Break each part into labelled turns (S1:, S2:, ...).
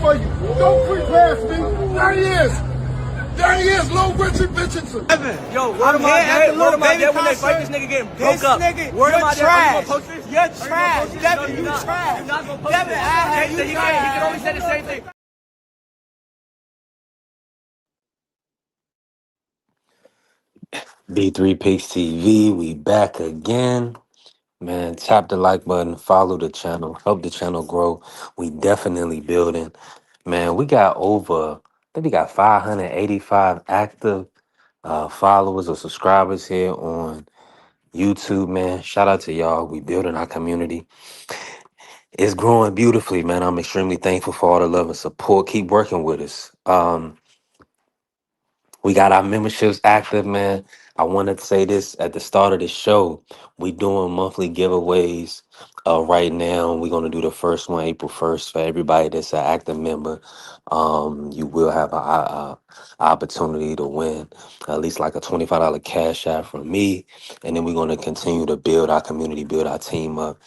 S1: for you. Don't creep past me. There he is. There he is, Lil Richard Richardson.
S2: Devin, yo, word of my dad when they fight this nigga getting broke up. Word of my dad, are you gonna post this?
S3: You're trash. Devin, you trash.
S2: You're not gonna post
S3: Devin,
S2: this. He can only say the same thing.
S4: B3 Picks TV, we back again. Man, tap the like button, follow the channel, help the channel grow. We definitely building. Man, we got over, I think we got 585 active followers or subscribers here on YouTube, man. Shout out to y'all. We building our community. It's growing beautifully, man. I'm extremely thankful for all the love and support. Keep working with us. We got our memberships active, man. I want to say this at the start of the show. We doing monthly giveaways right now. We're going to do the first one April 1st for everybody that's an active member. You will have a opportunity to win at least like a $25 cash out from me. And then we're going to continue to build our community, build our team up.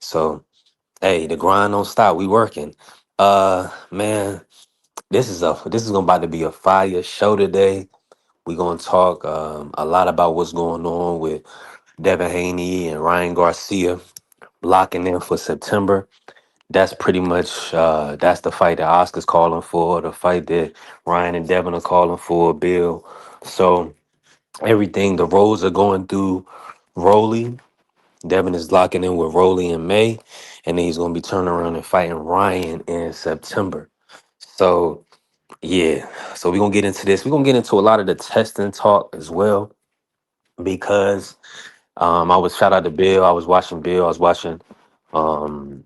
S4: So, hey, the grind don't stop. We working. Man, this is going about to be a fire show today. We're going to talk a lot about what's going on with Devin Haney and Ryan Garcia locking in for September. That's pretty much that's the fight that Oscar's calling for, the fight that Ryan and Devin are calling for, Bill. So everything, the roles are going through Rolly. Devin is locking in with Rolly in May, and then he's going to be turning around and fighting Ryan in September. So yeah, so we're gonna get into this. We're gonna get into a lot of the testing talk as well because I was shout out to Bill. I was watching Bill. I was watching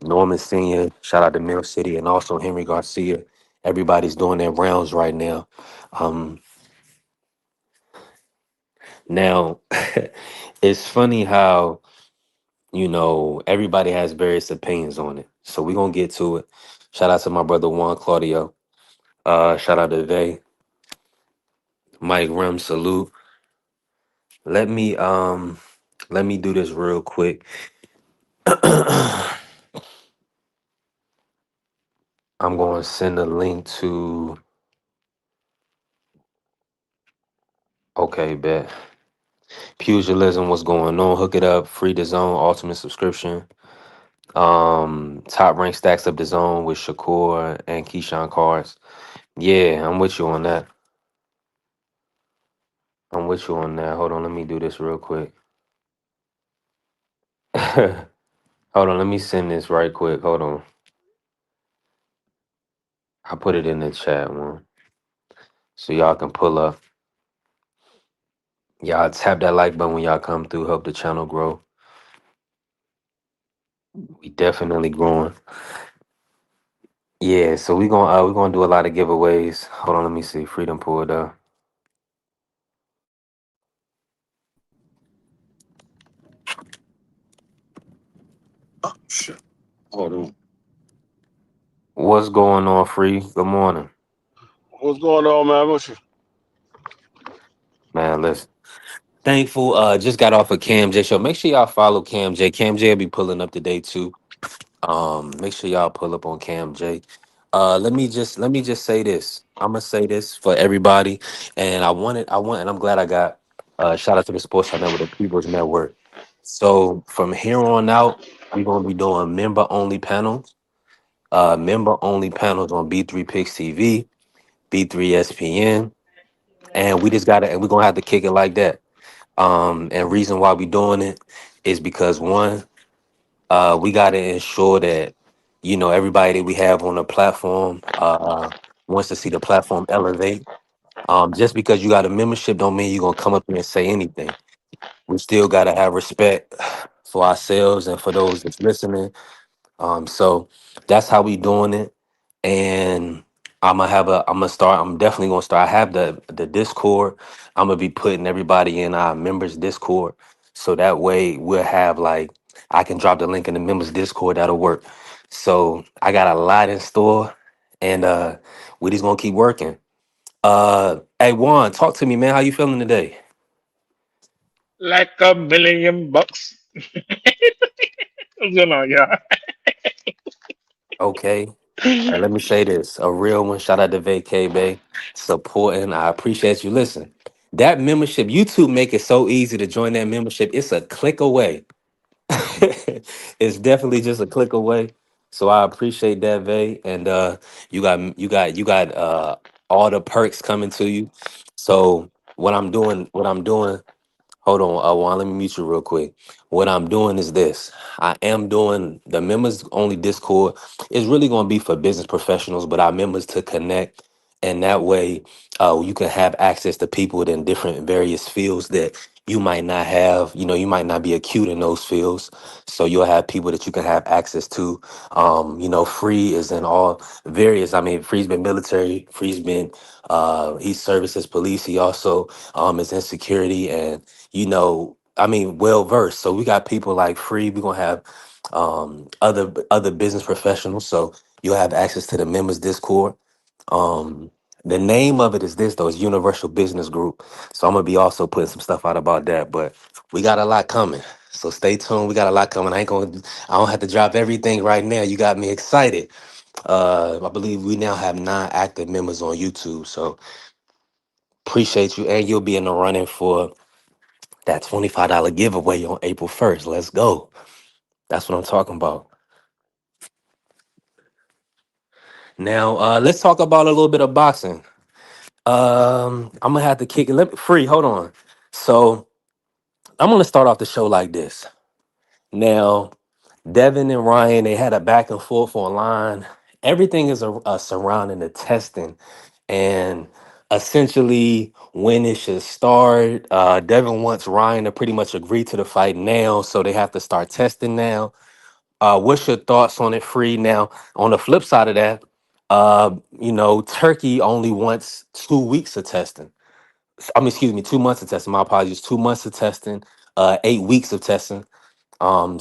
S4: Norman Senior. Shout out to Mill City and also Henry Garcia. Everybody's doing their rounds right now. Um, now it's funny how everybody has various opinions on it. So we're gonna get to it. Shout out to my brother Juan Claudio. Shout out to Vay, Mike Rem, salute. Let me let me do this real quick. I'm going to send a link to. Okay, bet. Pugilism, what's going on? Hook it up. Free the zone, ultimate subscription. Top rank stacks up the zone with Shakur and Keyshawn cards. Yeah, I'm with you on that. I'm with you on that. Hold on, let me do this real quick. Hold on, let me send this right quick. Hold on. I put it in the chat one. So y'all can pull up. Y'all tap that like button when y'all come through, help the channel grow. We definitely growing. Yeah, so we're gonna do a lot of giveaways. Hold on, let me see. Freedom pulled up.
S1: Oh, shit. Hold on.
S4: What's going on, Free? Good morning.
S1: What's going on, man? What's you?
S4: Man, listen. Thankful. Just got off of Cam J show. Make sure y'all follow Cam J. Cam J will be pulling up today too. Make sure y'all pull up on Cam J. Let me just say this. I'm gonna say this for everybody, and and I'm glad I got. Shout out to the Sports Network, the People's Network. So from here on out, we're gonna be doing member only panels on B3 Picks TV, B3 SPN, and we're gonna have to kick it like that. And reason why we doing it is because one, we got to ensure that everybody that we have on the platform wants to see the platform elevate. Just because you got a membership don't mean you're gonna come up here and say anything. We still got to have respect for ourselves and for those that's listening. So that's how we doing it. And I'm definitely gonna start. I have the Discord. I'm gonna be putting everybody in our members Discord. So that way we'll have like I can drop the link in the members Discord, that'll work. So I got a lot in store and we just gonna keep working. Hey Juan, talk to me, man. How you feeling today?
S5: Like $1 million. What's going on, yeah?
S4: Okay. And let me say this, a real one. Shout out to Vacay Bay supporting. I appreciate you. Listen, that membership, YouTube make it so easy to join that membership. It's a click away. It's definitely just a click away. So I appreciate that, Vay. And you got all the perks coming to you. So what I'm doing. Hold on, Juan, let me mute you real quick. What I'm doing is this. I am doing the members only Discord is really going to be for business professionals, but our members to connect. And that way, you can have access to people in different various fields that you might not have. You know, you might not be acute in those fields. So you'll have people that you can have access to. Free is in all various. I mean, Free's been military. Free's been, he services police. He also is in security and I mean, well versed. So we got people like Free. We're gonna have other business professionals. So you'll have access to the members Discord. Um, the name of it is this though, it's Universal Business Group. So I'm gonna be also putting some stuff out about that. But we got a lot coming. So stay tuned. We got a lot coming. I don't have to drop everything right now. You got me excited. I believe we now have 9 active members on YouTube. So appreciate you. And you'll be in the running for that $25 giveaway on April 1st. Let's go. That's what I'm talking about. Now, let's talk about a little bit of boxing. I'm gonna have to kick it. Free, hold on. So I'm gonna start off the show like this. Now, Devin and Ryan, they had a back and forth online. Everything is surrounding the testing and essentially when it should start. Devin wants Ryan to pretty much agree to the fight now, so they have to start testing now. What's your thoughts on it, Free? Now, on the flip side of that, Turkey only wants 2 weeks of testing. I mean, excuse me, 2 months of testing. My apologies. 2 months of testing, 8 weeks of testing.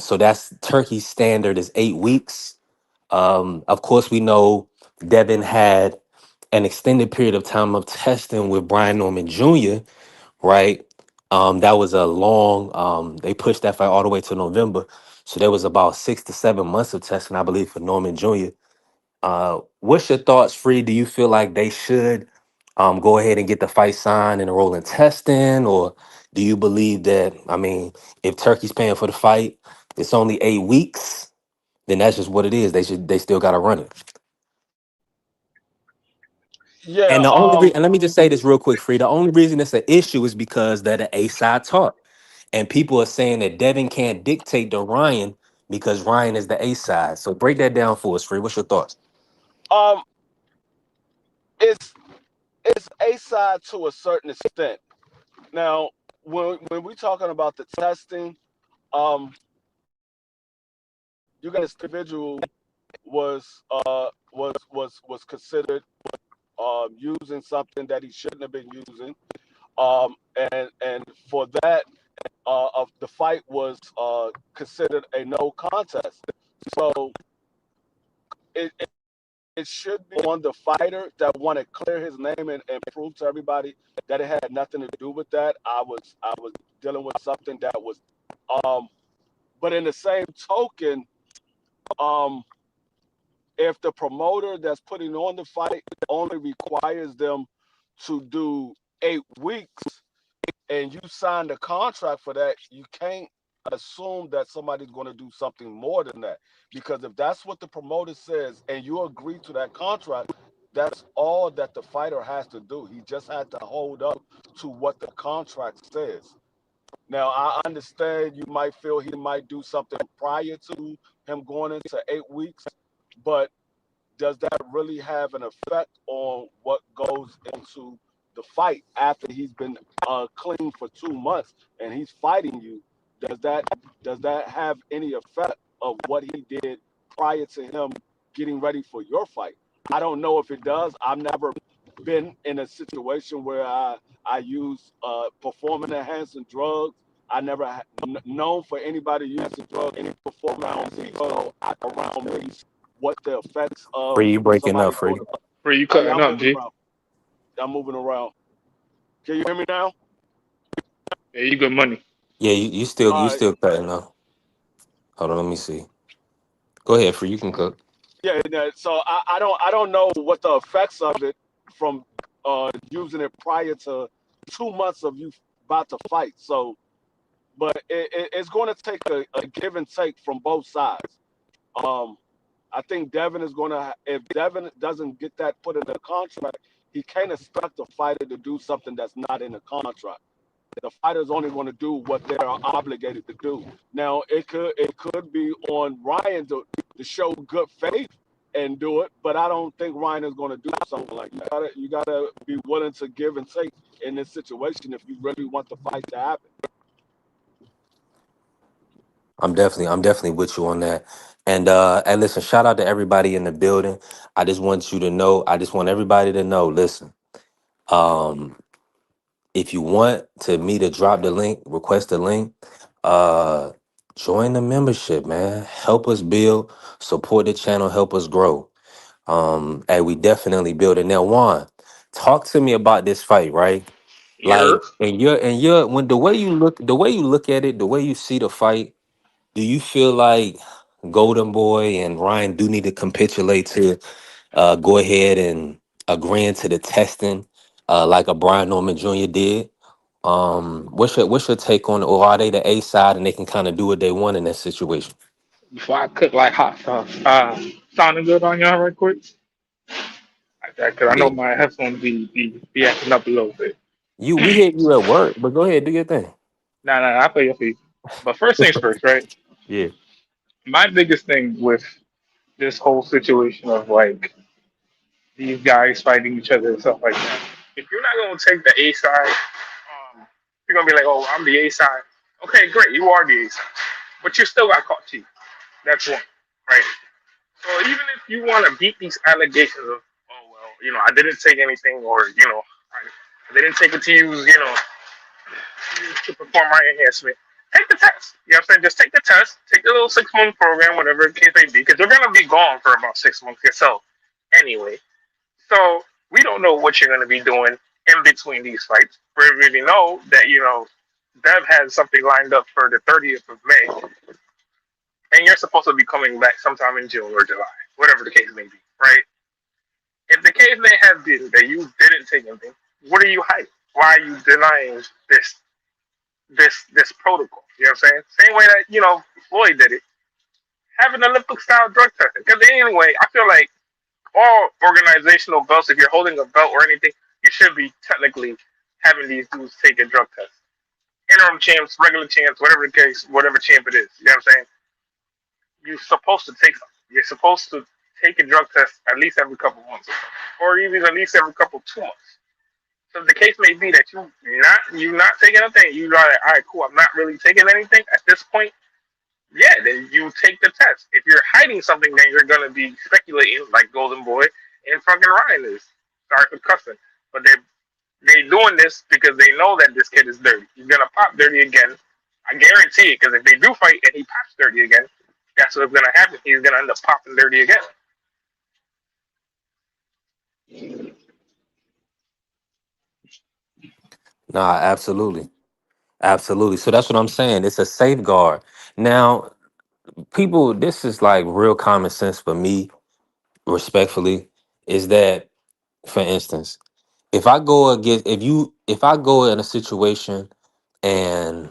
S4: So that's Turkey's standard is 8 weeks. Of course, we know Devin had an extended period of time of testing with Brian Norman Jr., right? That was a long, they pushed that fight all the way to November. So there was about 6 to 7 months of testing, I believe, for Norman Jr. What's your thoughts, Free? Do you feel like they should go ahead and get the fight signed and enroll in testing? Or do you believe that, I mean, if Turkey's paying for the fight, it's only 8 weeks, then that's just what it is. They still gotta run it.
S5: Yeah.
S4: And and let me just say this real quick, Free. The only reason it's an issue is because they're the A side talk. And people are saying that Devin can't dictate to Ryan because Ryan is the A side. So break that down for us, Free. What's your thoughts?
S5: Um. It's a side to a certain extent. Now, when we're talking about the testing, um, you got this individual was considered using something that he shouldn't have been using, and for that, of the fight was considered a no contest. So it should be on the fighter that want to clear his name and prove to everybody that it had nothing to do with that. I was dealing with something that was, um, but in the same token, um, if the promoter that's putting on the fight only requires them to do 8 weeks and you signed a contract for that, you can't assume that somebody's going to do something more than that. Because if that's what the promoter says and you agree to that contract, that's all that the fighter has to do. He just had to hold up to what the contract says. Now, I understand you might feel he might do something prior to him going into 8 weeks, but does that really have an effect on what goes into the fight after he's been clean for 2 months and he's fighting you? Does that does that have any effect of what he did prior to him getting ready for your fight? I don't know if it does. I've never been in a situation where I use performance enhancing drugs. I never known for anybody using drugs any performance enhancing, so I around me what the effects of
S4: Free, you breaking up,
S5: somebody
S4: Free.
S5: going. Oh
S2: Free, you
S5: yeah,
S2: cutting
S5: I'm
S2: up,
S5: moving
S2: G.
S5: around. I'm moving around. Can you hear me now?
S2: Yeah, you good money.
S4: Yeah, you still
S5: All
S4: you
S5: right.
S4: still cutting up. Hold on, let me see. Go ahead, Free. You can cook.
S5: Yeah, so I don't know what the effects of it from using it prior to 2 months of you about to fight. So, but it's going to take a give and take from both sides. Um, I think Devin is going to, if Devin doesn't get that put in the contract, he can't expect the fighter to do something that's not in the contract. The fighter's only going to do what they're obligated to do. Now, it could be on Ryan to show good faith and do it, but I don't think Ryan is going to do something like that. You gotta be willing to give and take in this situation if you really want the fight to happen.
S4: I'm definitely with you on that. And listen, shout out to everybody in the building. I just want you to know, I just want everybody to know, listen, um, if you want to me to drop the link, request the link, uh, join the membership, man. Help us build, support the channel, help us grow. And we definitely build it. Now, Juan, talk to me about this fight, right?
S6: You're
S4: Like, and you're when the way you look at it, the way you see the fight, do you feel like Golden Boy and Ryan do need to capitulate to go ahead and agreeing to the testing, like a Brian Norman Jr. did? What's your take on it? Or are they the A side and they can kind of do what they want in that situation?
S6: before I cook like hot sauce. Sounding good on y'all right quick? Like that, because I know
S4: Yeah.
S6: my headphones be acting up a little bit.
S4: We hear you at work, but go ahead, do your thing.
S6: Nah, I feel your feet. But first things first, right?
S4: Yeah.
S6: My biggest thing with this whole situation of like these guys fighting each other and stuff like that. If you're not gonna take the A side, you're gonna be like, oh, I'm the A side. Okay, great, you are the A side, but you still got caught cheating. That's one, right? So even if you want to beat these allegations of, oh well, I didn't take anything, or I didn't take it to use, to perform my enhancement. Take the test. You know what I'm saying? Just take the test. Take the little 6 month program, whatever the case may be, because you're gonna be gone for about 6 months yourself, anyway. So we don't know what you're gonna be doing in between these fights. We really know that Dev has something lined up for the 30th of May, and you're supposed to be coming back sometime in June or July, whatever the case may be, right? If the case may have been that you didn't take anything, what are you hiding? Why are you denying this protocol? You know what I'm saying? Same way that Floyd did it, having Olympic style drug testing. Because anyway, I feel like all organizational belts, if you're holding a belt or anything, you should be technically having these dudes take a drug test. Interim champs, regular champs, whatever the case, whatever champ it is. You know what I'm saying? You're supposed to take something. You're supposed to take a drug test at least every couple months, or even at least every couple 2 months. So the case may be that you're not taking anything. You are like, all right, cool. I'm not really taking anything at this point. Yeah, then you take the test. If you're hiding something, then you're gonna be speculating like Golden Boy and fucking Ryan is. Sorry for cussing, but they doing this because they know that this kid is dirty. He's gonna pop dirty again. I guarantee it. Because if they do fight and he pops dirty again, that's what's gonna happen. He's gonna end up popping dirty again.
S4: Nah, absolutely. Absolutely. So that's what I'm saying. It's a safeguard. Now, people, this is like real common sense for me, respectfully, is that, for instance, if I go in a situation and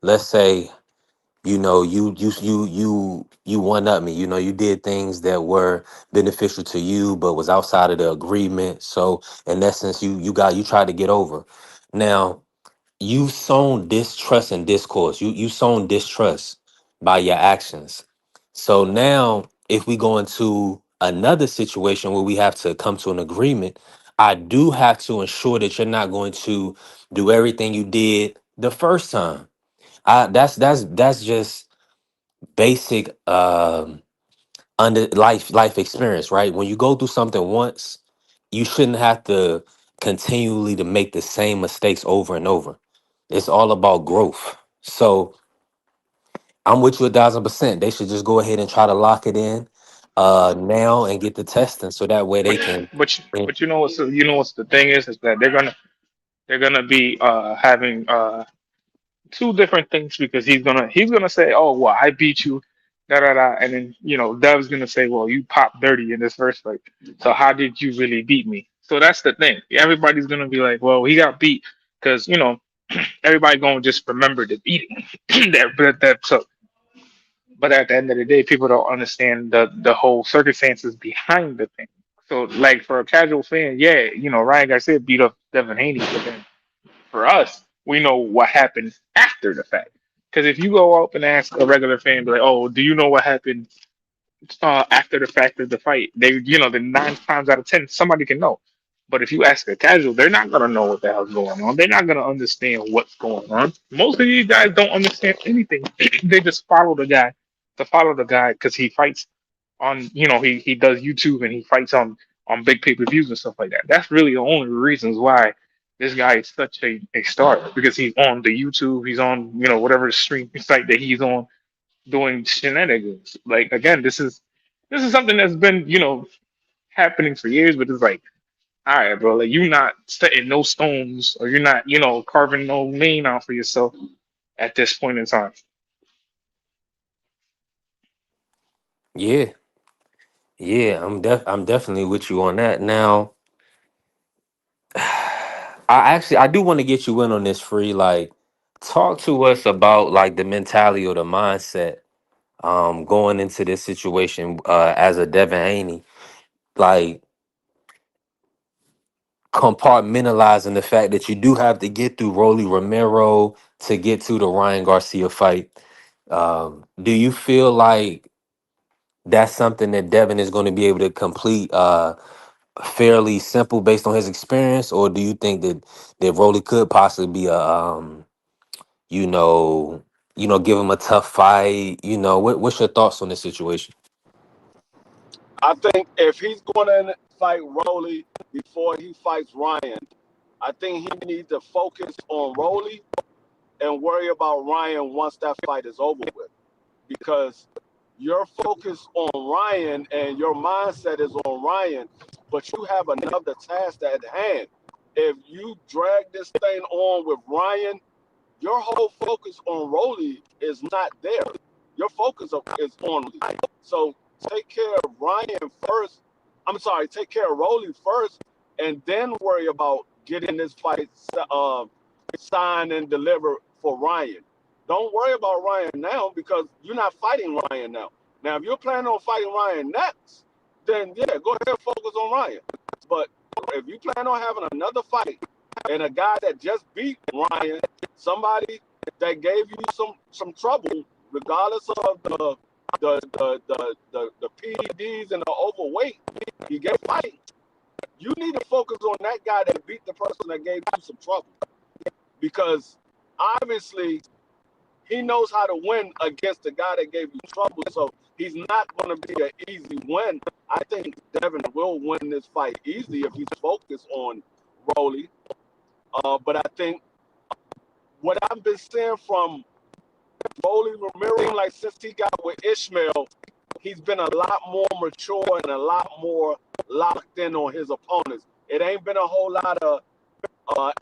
S4: let's say, you one up me, you did things that were beneficial to you but was outside of the agreement. So in essence, you tried to get over. Now, you sown distrust and discourse. You sown distrust by your actions. So now, if we go into another situation where we have to come to an agreement, I do have to ensure that you're not going to do everything you did the first time. That's just basic under life experience, right? When you go through something once, you shouldn't have to continually to make the same mistakes over and over. It's all about growth. So I'm with you 1,000%. They should just go ahead and try to lock it in now and get the testing so that way they
S6: But
S4: can.
S6: but you know what's the thing is that they're gonna be having two different things because he's gonna say, oh well, I beat you da da da, and then Dev's gonna say, "Well, you popped dirty in this first fight, so how did you really beat me?" So that's the thing. Everybody's gonna be like, "Well, he got beat because everybody gonna just remember the beating that took." But at the end of the day, people don't understand the whole circumstances behind the thing. So, like for a casual fan, yeah, Ryan Garcia beat up Devin Haney, but then for us, we know what happened after the fact. Because if you go up and ask a regular fan, be like, "Oh, do you know what happened after the fact of the fight?" The 9 times out of 10, somebody can know. But if you ask a casual, they're not gonna know what the hell's going on. They're not gonna understand what's going on. Most of these guys don't understand anything. They just follow the guy to follow the guy because he fights on, he does YouTube and he fights on big pay-per-views and stuff like that. That's really the only reasons why this guy is such a star, because he's on the YouTube, he's on whatever streaming site that he's on doing shenanigans. Like again, this is something that's been happening for years, but it's like, all right, bro, like you're not setting no stones or you're not carving no name out for yourself at this point in time.
S4: Yeah, yeah, I'm definitely with you on that. Now, I do want to get you in on this free. Like, talk to us about like the mentality or the mindset going into this situation as a Devin Haney. Like, compartmentalizing the fact that you do have to get through Rolly Romero to get to the Ryan Garcia fight. Do you feel like that's something that Devin is going to be able to complete fairly simple based on his experience, or do you think that Rolly could possibly be a you know give him a tough fight? What's your thoughts on this situation?
S5: I think if he's going to fight Rolly before he fights Ryan, I think he needs to focus on Rolly and worry about Ryan once that fight is over with. Because you're focused on Ryan and your mindset is on Ryan, but you have another task at hand. If you drag this thing on with Ryan, your whole focus on Rolly is not there. Your focus is on Rolly. So take care of Ryan first. I'm sorry, take care of Rolly first, and then worry about getting this fight signed and delivered for Ryan. Don't worry about Ryan now because you're not fighting Ryan now. Now, if you're planning on fighting Ryan next, then yeah, go ahead and focus on Ryan. But if you plan on having another fight and a guy that just beat Ryan, somebody that gave you some trouble, regardless of the PEDs and the overweight, he gave fight. You need to focus on that guy that beat the person that gave you some trouble, because obviously he knows how to win against the guy that gave you trouble. So he's not going to be an easy win. I think Devin will win this fight easily if he's focused on Rolly. But I think what I've been seeing from Rolly Romero, like since he got with Ishmael, he's been a lot more mature and a lot more locked in on his opponents. It ain't been a whole lot of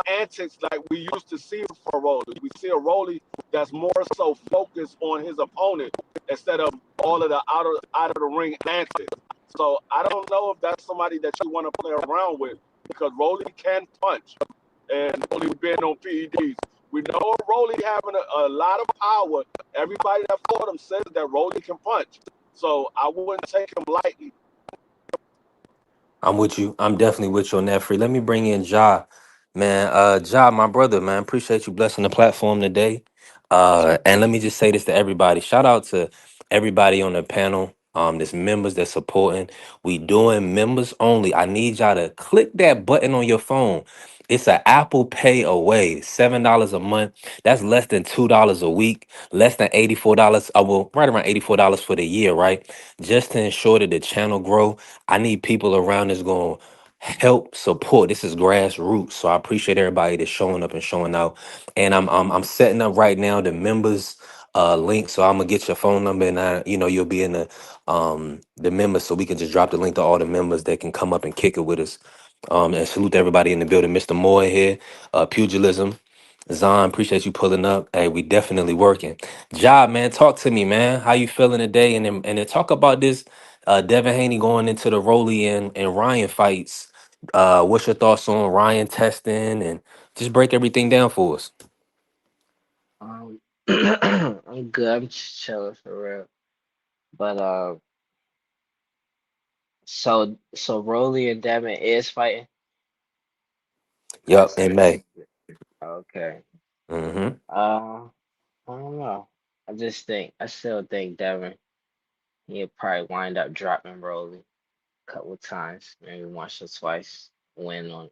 S5: antics like we used to see for Rolly. We see a Rolly that's more so focused on his opponent instead of all of the out of the ring antics. So I don't know if that's somebody that you want to play around with, because Rolly can punch, and Rolly being on PEDs. We know Rolly having a lot of power. Everybody that fought him says that Rolly can punch. So I wouldn't take him lightly.
S4: I'm with you. I'm definitely with you on that free. Let me bring in Ja, man. Ja, my brother, man. Appreciate you blessing the platform today. And let me just say this to everybody. Shout out to everybody on the panel. There's members that's supporting. We doing members only. I need y'all to click that button on your phone. It's an Apple Pay away, $7 a month. That's less than $2 a week, less than $84. Well, right around $84 for the year, right? Just to ensure that the channel grow. I need people around that's going to help support. This is grassroots, so I appreciate everybody that's showing up and showing out. And I'm setting up right now the members link, so I'm gonna get your phone number, and you'll be in the members, so we can just drop the link to all the members that can come up and kick it with us. And salute to everybody in the building. Mr. Moore here, pugilism. Zon, appreciate you pulling up. Hey, we definitely working. Job, man, talk to me, man. How you feeling today? And then talk about this Devin Haney going into the Rolly and Ryan fights. What's your thoughts on Ryan testing and just break everything down for us?
S3: I'm good. I'm just chilling for real. But so Rolly and Devin is fighting.
S4: Yup,
S3: That's
S4: in May.
S3: okay.
S4: Mm-hmm.
S3: Uh, I don't know. I still think Devin he'll probably wind up dropping Rolly a couple of times, maybe once or twice. Win on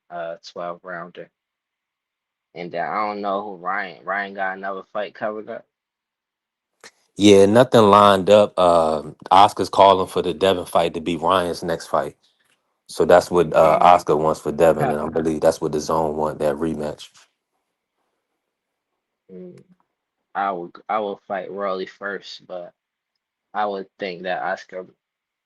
S3: 12 rounder. And then I don't know who Ryan. Ryan got another fight covered up.
S4: Yeah, nothing lined up. Oscar's calling for the Devin fight to be Ryan's next fight. So that's what Oscar wants for Devin, and I believe that's what the zone want, that rematch.
S3: Mm, I would fight Rolly first, but I would think that Oscar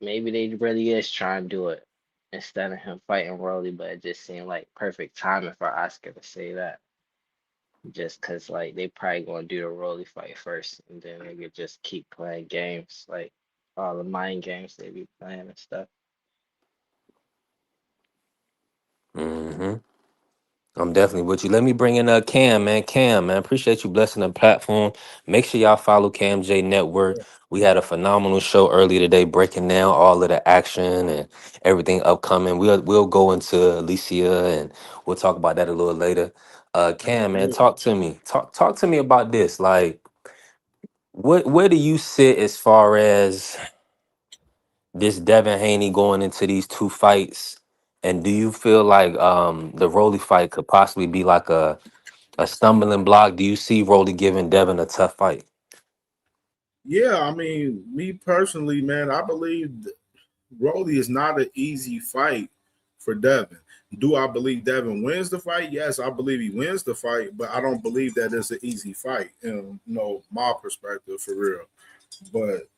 S3: maybe they really is trying to do it instead of him fighting Rolly, but it just seemed like perfect timing for Oscar to say that. Just cause like they probably gonna do the Rolly fight first, and then they could just keep playing games like all the mind games they be playing and stuff.
S4: Mm-hmm. I'm definitely with you. Let me bring in Cam, man. Cam, man. Appreciate you blessing the platform. Make sure y'all follow Cam J Network. We had a phenomenal show earlier today, breaking down all of the action and everything upcoming. We'll go into Alicia and we'll talk about that a little later. Cam, man,
S1: Absolutely.
S4: talk to me. Talk to me about this. Like, where do you sit as far as this Devin Haney going into these two fights? And do you feel like the Rolly fight could possibly be like a stumbling block? Do you see Rolly giving Devin a tough fight?
S1: Yeah, I mean, me personally, man, I believe Rolly is not an easy fight for Devin. Do I believe Devin wins the fight? Yes, I believe he wins the fight, but I don't believe that it's an easy fight. My perspective for real. But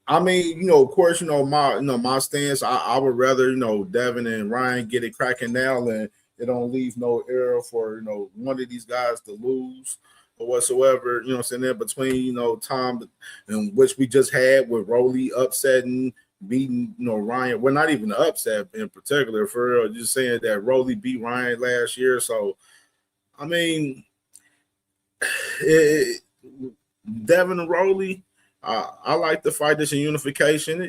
S1: I mean, of course, my stance. I would rather, Devin and Ryan get it cracking now, and it don't leave no error for one of these guys to lose or whatsoever. You know, what I'm saying in between, time in which we just had with Rolly upsetting, beating, Ryan. Well, not even the upset in particular for real. Just saying that Rolly beat Ryan last year. So I mean, it, Devin and Rowley, I like the fight. This in unification.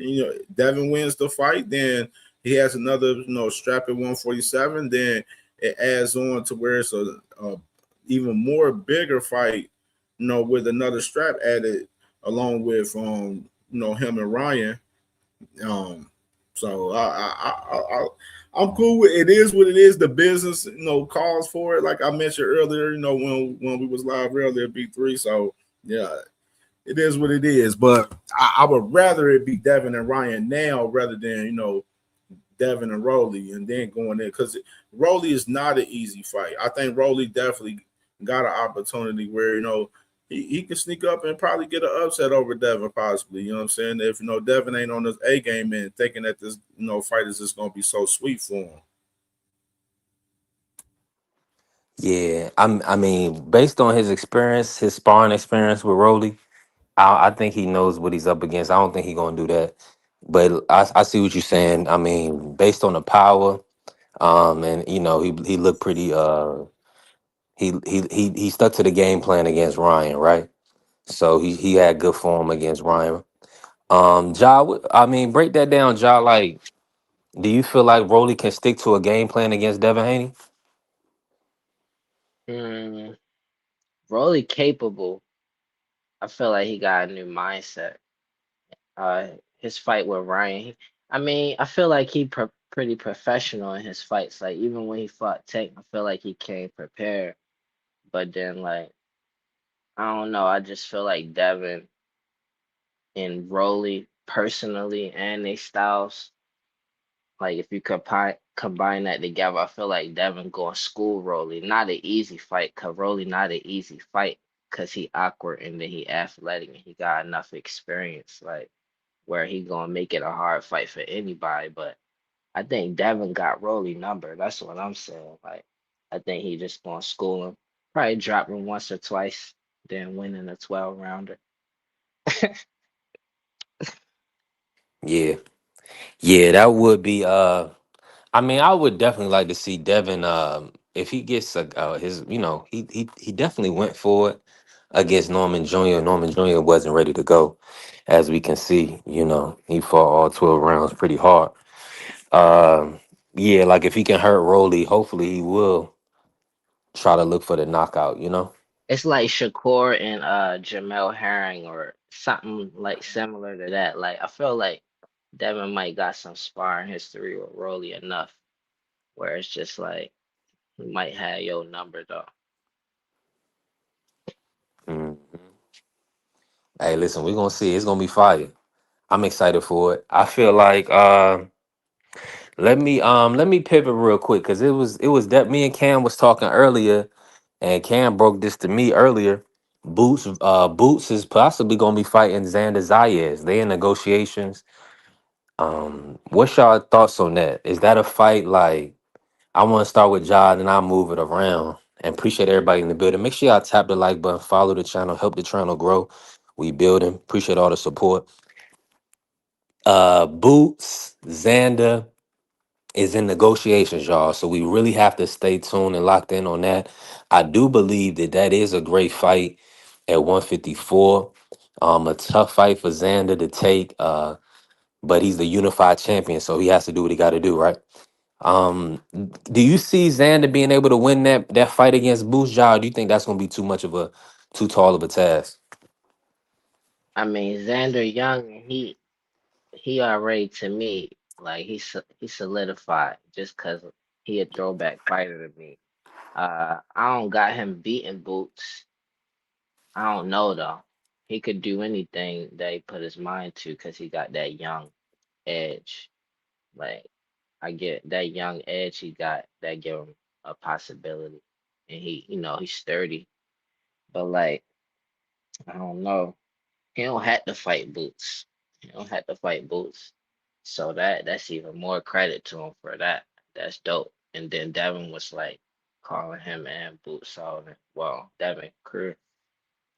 S1: Devin wins the fight, then he has another, strap at 147. Then it adds on to where it's a even more bigger fight, with another strap added along with him and Ryan. Um, so I'm cool with it. Is what it is. The business, calls for it. Like I mentioned earlier, when we was live earlier, B3. So yeah, it is what it is. But I would rather it be Devin and Ryan now rather than Devin and Rolly and then going there because Rolly is not an easy fight. I think Rolly definitely got an opportunity where he can sneak up and probably get an upset over Devin possibly. You know what I'm saying? If Devin ain't on his A game and thinking that this fight is just gonna be so sweet for him.
S4: Yeah, I mean, based on his experience, his sparring experience with Rolly, I think he knows what he's up against. I don't think he's gonna do that. But I see what you're saying. I mean, based on the power, and he looked pretty. He stuck to the game plan against Ryan, right? So he had good form against Ryan. Ja, I mean, break that down, Ja. Like, do you feel like Rolly can stick to a game plan against Devin Haney?
S3: Mm, Rolly capable. I feel like he got a new mindset. His fight with Ryan. I mean, I feel like he pretty professional in his fights. Like even when he fought Tank, I feel like he came prepared. But then like I don't know. I just feel like Devin and Rolly personally and they styles. Like if you combine that together, I feel like Devin going school Rolly. Not an easy fight, cause Rolly not an easy fight, cause he awkward and then he athletic and he got enough experience, like where he gonna make it a hard fight for anybody. But I think Devin got Rolly number. That's what I'm saying. Like I think he just gonna school him. Probably dropping once or twice, then winning a 12 rounder.
S4: Yeah. Yeah, that would be I mean, I would definitely like to see Devin if he gets his, he definitely went for it against Norman Jr. Norman Jr. wasn't ready to go. As we can see, he fought all 12 rounds pretty hard. Yeah, like if he can hurt Rolly, hopefully he will try to look for the knockout.
S3: It's like Shakur and Jamel Herring or something like similar to that. Like I feel like Devin might got some sparring history with Rolly enough where it's just like he might have your number though.
S4: Mhm. Hey, listen, we're gonna see. It's gonna be fire. I'm excited for it. I feel like let me pivot real quick because it was that me and Cam was talking earlier, and Cam broke this to me earlier. Boots is possibly gonna be fighting Xander Zayas. They in negotiations. What's y'all thoughts on that? Is that a fight? Like, I want to start with John and I'll move it around. And appreciate everybody in the building. Make sure y'all tap the like button, follow the channel, help the channel grow. We building. Appreciate all the support. Boots, Xander is in negotiations, y'all. So we really have to stay tuned and locked in on that. I do believe that is a great fight at 154. A tough fight for Xander to take. But he's the unified champion, so he has to do what he got to do, right? Um, do you see Xander being able to win that fight against Boots, Jaw? Do you think that's going to be too tall of a task?
S3: I mean Xander Young, he already to me like he solidified just cause he a throwback fighter to me. I don't got him beating Boots. I don't know though. He could do anything that he put his mind to because he got that young edge. Like I get that young edge he got that give him a possibility. And he's sturdy. But like, I don't know. He don't have to fight Boots. He don't have to fight Boots. So that's even more credit to him for that. That's dope. And then Devin was like calling him and Boots out. Well, Devin Crew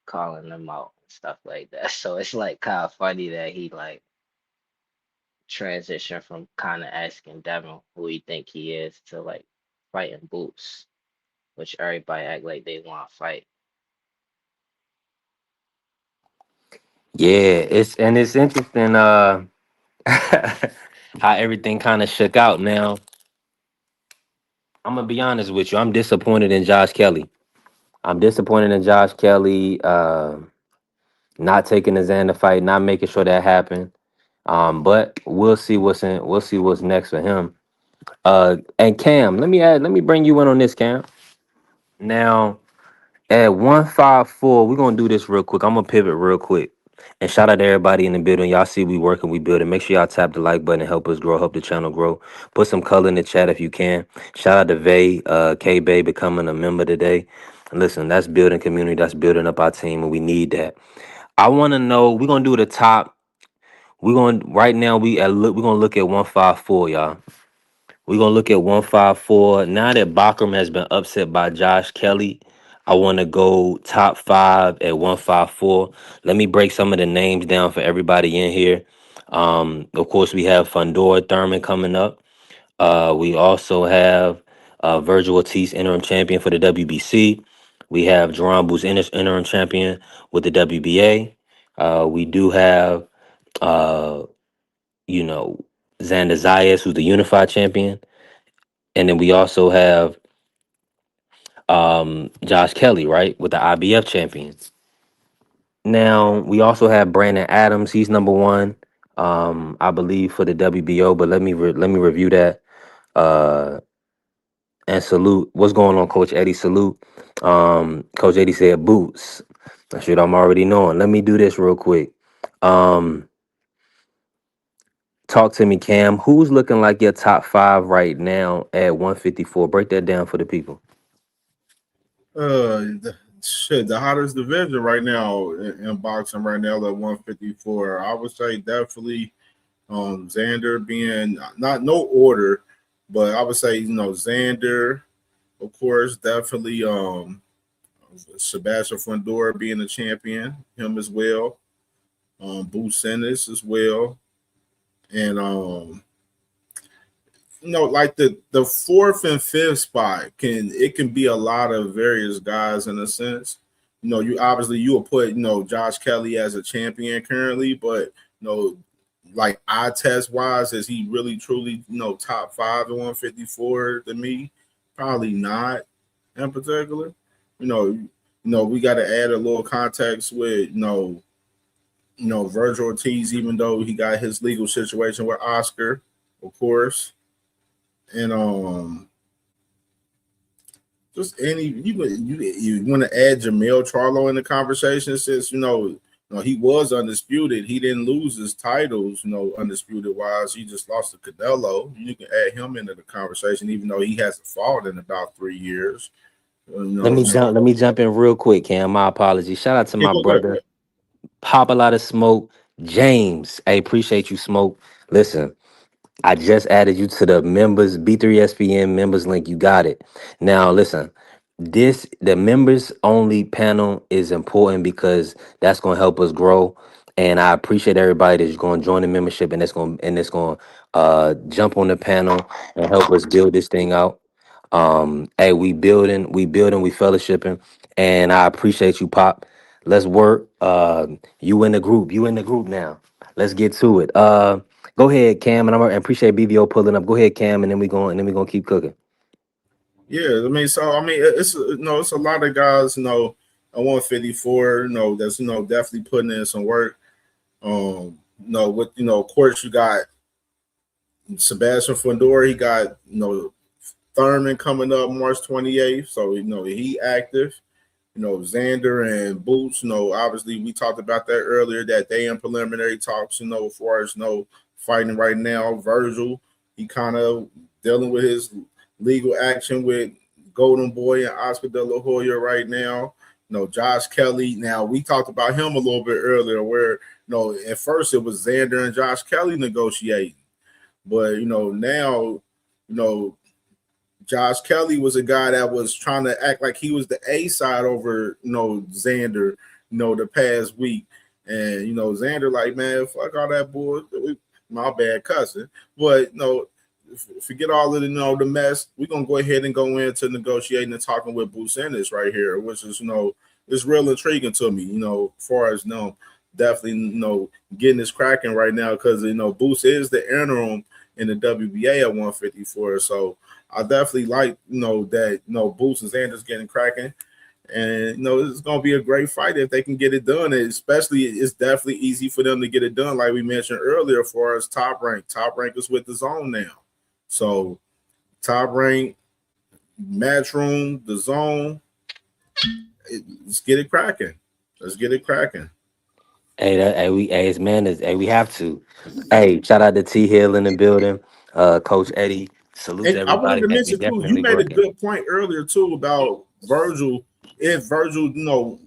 S3: calling them out and stuff like that. So it's like kind of funny that he like transition from kind of asking Devin who he think he is to like fighting Boots, which everybody act like they want to fight.
S4: Yeah, it's interesting how everything kind of shook out. Now, I'm gonna be honest with you. I'm disappointed in Josh Kelly. I'm disappointed in Josh Kelly not taking the Xander fight, not making sure that happened. But we'll see what's next for him. And Cam, let me bring you in on this, Cam. Now, at 154, we're gonna do this real quick. I'm gonna pivot real quick. And shout out to everybody in the building. Y'all see we working, we building. Make sure y'all tap the like button and help us grow, help the channel grow. Put some color in the chat if you can. Shout out to Vay, K Bay becoming a member today. And listen, that's building community, that's building up our team, and we need that. I wanna know, we're gonna do the top. We're going right now, we're gonna look at 154, y'all. We're gonna look at 154. Now that Bakram has been upset by Josh Kelly, I want to go top five at 154. Let me break some of the names down for everybody in here. Of course, we have Fundora Thurman coming up. We also have Virgil Ortiz, interim champion for the WBC. We have Jerome Boo's interim champion with the WBA. We do have, uh, you know, Xander Zayas, who's the unified champion. And then we also have Josh Kelly, right, with the IBF champions. Now we also have Brandon Adams. He's number one, I believe, for the WBO. But let me review that. Uh, and salute. What's going on, Coach Eddie? Salute. Coach Eddie said boots. That's what I'm already knowing. Let me do this real quick. Um, talk to me, Cam. Who's looking like your top five right now at 154? Break that down for the people.
S1: The hottest division right now in boxing right now at 154. I would say definitely Xander being not no order, but I would say Xander, of course, definitely Sebastian Fundora being the champion, him as well. Boots Ennis as well, and like the fourth and fifth spot can be a lot of various guys in a sense. You obviously you will put Josh Kelly as a champion currently, but like eye test wise, is he really truly top five at 154 to me? Probably not in particular. We got to add a little context with Virgil Ortiz, even though he got his legal situation with Oscar, of course, and just any you want to add Jamel Charlo in the conversation since he was undisputed. He didn't lose his titles, undisputed wise. He just lost to Canelo. You can add him into the conversation, even though he hasn't fought in about 3 years. So
S4: Let me jump in real quick, Cam. My apologies. Shout out to
S1: yeah,
S4: my
S1: go ahead.
S4: brother, Pop a lot of smoke, James. I appreciate you, smoke. Listen, I just added you to the members B3SPN members link. You got it. Now listen, the members only panel is important because that's going to help us grow. And I appreciate everybody that's going to join the membership and that's going to jump on the panel and help us build this thing out. Hey, we fellowshipping, and I appreciate you, Pop. Let's work. You in the group. You in the group now. Let's get to it. Go ahead, Cam, and I appreciate BVO pulling up. Go ahead, Cam, and then we gonna keep cooking.
S1: Yeah, I mean, so I mean, it's a lot of guys, at 154, that's definitely putting in some work. With of course, you got Sebastian Fundora. He got Thurman coming up March 28th, so he active. Xander and Boots, obviously we talked about that earlier, that they in preliminary talks, as far as fighting right now. Virgil, he kind of dealing with his legal action with Golden Boy and Oscar De La Hoya right now. Josh Kelly. Now we talked about him a little bit earlier, where at first it was Xander and Josh Kelly negotiating, but now Josh Kelly was a guy that was trying to act like he was the A side over, Xander, the past week. And, Xander, like, man, fuck all that bull. My bad cussing. But, forget all of the mess. We're going to go ahead and go into negotiating and talking with Bruce Ennis right here, which is, it's real intriguing to me, as far as, definitely, getting this cracking right now because, Boost is the interim in the WBA at 154. So I definitely like, that, Boost and Xander's getting cracking. And, it's going to be a great fight if they can get it done. And especially, it's definitely easy for them to get it done, like we mentioned earlier, as far as top rank. Top rank is with the zone now. So top rank, Matchroom, the zone, let's get it cracking. Let's get it cracking.
S4: Hey, we have to. Hey, shout out to T Hill in the building. Coach Eddie, salute to
S1: And I wanted
S4: everybody,
S1: to
S4: man. We
S1: mention too, you
S4: definitely
S1: made a
S4: working.
S1: good point earlier too about Virgil. If Virgil,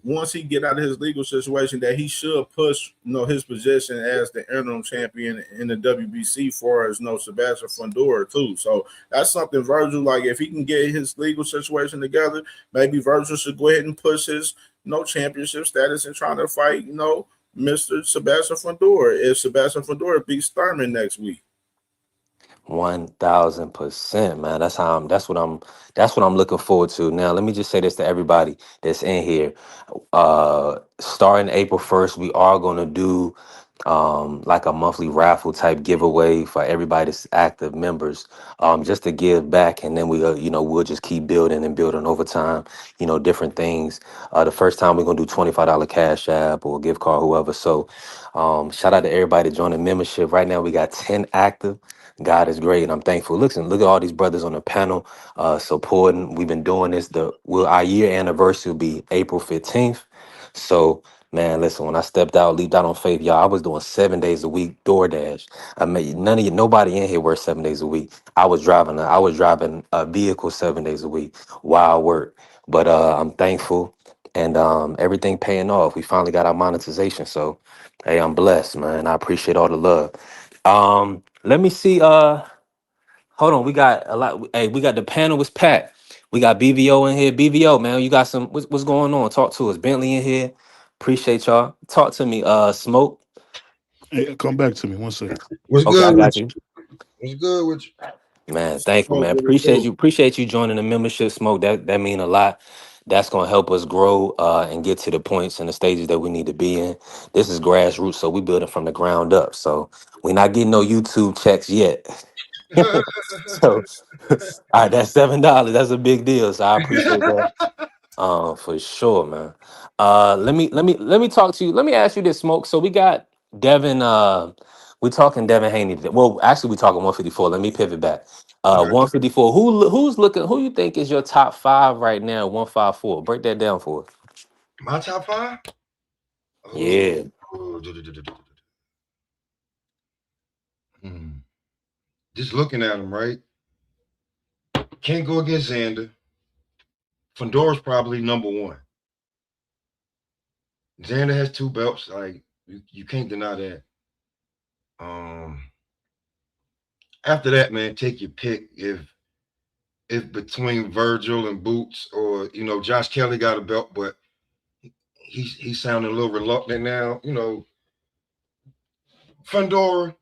S1: once he get out of his legal situation, that he should push, his position as the interim champion in the WBC for as Sebastian Fundora too. So that's something Virgil, like if he can get his legal situation together, maybe Virgil should go ahead and push his championship status and trying to fight, Mr. Sebastian Fundora if Sebastian Fundora beats Thurman next week.
S4: 1000%, man. That's what I'm looking forward to. Now, let me just say this to everybody that's in here. Starting April 1st, we are gonna do like a monthly raffle type giveaway for everybody that's active members, just to give back, and then we'll just keep building and building over time, different things. The first time we're gonna do $25 cash app or gift card, whoever. So shout out to everybody joining membership. Right now we got 10 active. God is great, and I'm thankful. Listen, look at all these brothers on the panel supporting. We've been doing this. Our year anniversary will be April 15th. So, man, listen, when I stepped out, leaped out on faith, y'all, I was doing 7 days a week DoorDash. I mean, nobody in here works 7 days a week. I was driving a vehicle 7 days a week while I work. But I'm thankful, and everything paying off. We finally got our monetization. So, hey, I'm blessed, man. I appreciate all the love. Let me see. Hold on. We got a lot. Hey, we got the panel was packed. We got BVO in here. BVO, man, you got some. What's going on? Talk to us. Bentley in here. Appreciate y'all. Talk to me. Smoke.
S7: Hey, come back to me 1 second.
S8: What's
S4: Okay, I
S8: good with
S4: got
S8: you?
S4: you.
S8: What's good with you?
S4: Man, thank you,
S1: Oh,
S4: man.
S1: what it
S4: Appreciate
S1: do?
S4: you. Appreciate you joining the membership. Smoke. That mean a lot. That's gonna help us grow and get to the points and the stages that we need to be in. This is grassroots, so we building from the ground up. So we're not getting no YouTube checks yet. So, all right, that's $7. That's a big deal. So I appreciate that. For sure, man. Let me talk to you. Let me ask you this, Smoke. So we got Devin. We talking Devin Haney today. Well, actually, we talking 154. Let me pivot back.
S8: Okay.
S4: 154. Who's looking? Who you think is your top five right now? 154. Break that down for us.
S8: My top five? Oh,
S4: Yeah.
S8: Hmm. Just looking at him, right? Can't go against Xander. Fedor's probably number one. Xander has two belts. Like you can't deny that. Um, After that, man, take your pick. If between Virgil and Boots, or Josh Kelly got a belt, but he's sounding a little reluctant now. Fedora.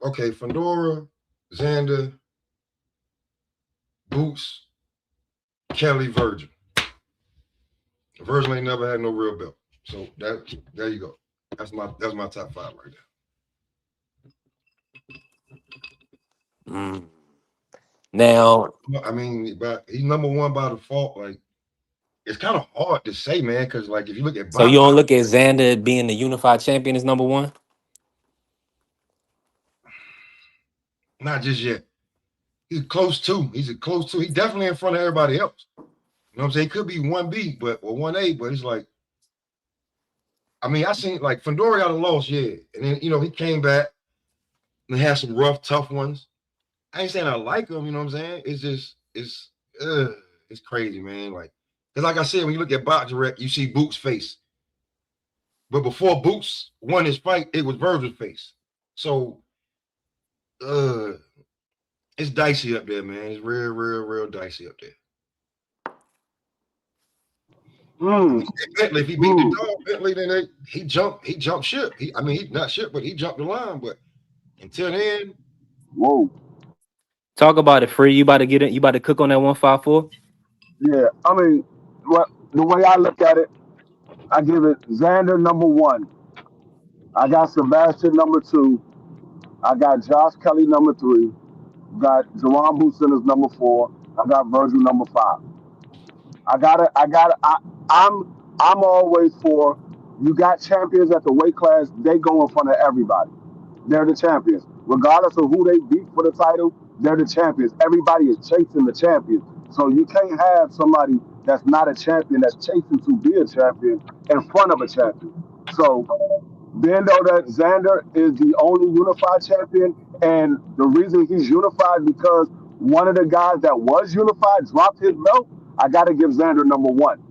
S8: Okay, Fedora, Xander, Boots, Kelly, Virgil. Virgil ain't never had no real belt. So there you go. That's my top five right
S4: Mm. Now,
S8: there. I mean, but he's number one by default. Like it's kind of hard to say, man, because like if you look at
S4: so you
S8: box,
S4: don't look at Xander being the unified champion as number one?
S8: not just yet. He's close to. He's a close to. He's definitely in front of everybody else. You know what I'm saying? He could be 1B, or 1A, but it's like, I mean, I seen like Fedora got a loss, yeah. And then, he came back and had some rough, tough ones. I ain't saying I like him, you know what I'm saying? It's just, it's crazy, man. Because like I said, when you look at Box Rec, you see Boots' face. But before Boots won his fight, it was Virgil's face. So, uh, it's dicey up there, man. It's real, real, real dicey up there. I mean,
S5: Mm,
S8: Bentley, if he beat the
S5: mm.
S8: dog, Bentley, then he jumped ship. He not ship, but he jumped the line. But until then,
S5: Whoa.
S4: Talk about it, free. You about to get it. You about to cook on that 154?
S5: Yeah. I mean, what the way I look at it, I give it Xander number one. I got Sebastian number two. I got Josh Kelly number three. Got Jerron Boots number four. I got Virgil number five. I'm always for you got champions at the weight class, they go in front of everybody. They're the champions. Regardless of who they beat for the title, they're the champions. Everybody is chasing the champion. So you can't have somebody that's not a champion that's chasing to be a champion in front of a champion. So being though that Xander is the only unified champion, and the reason he's unified because one of the guys that was unified dropped his belt, I got to give Xander number one.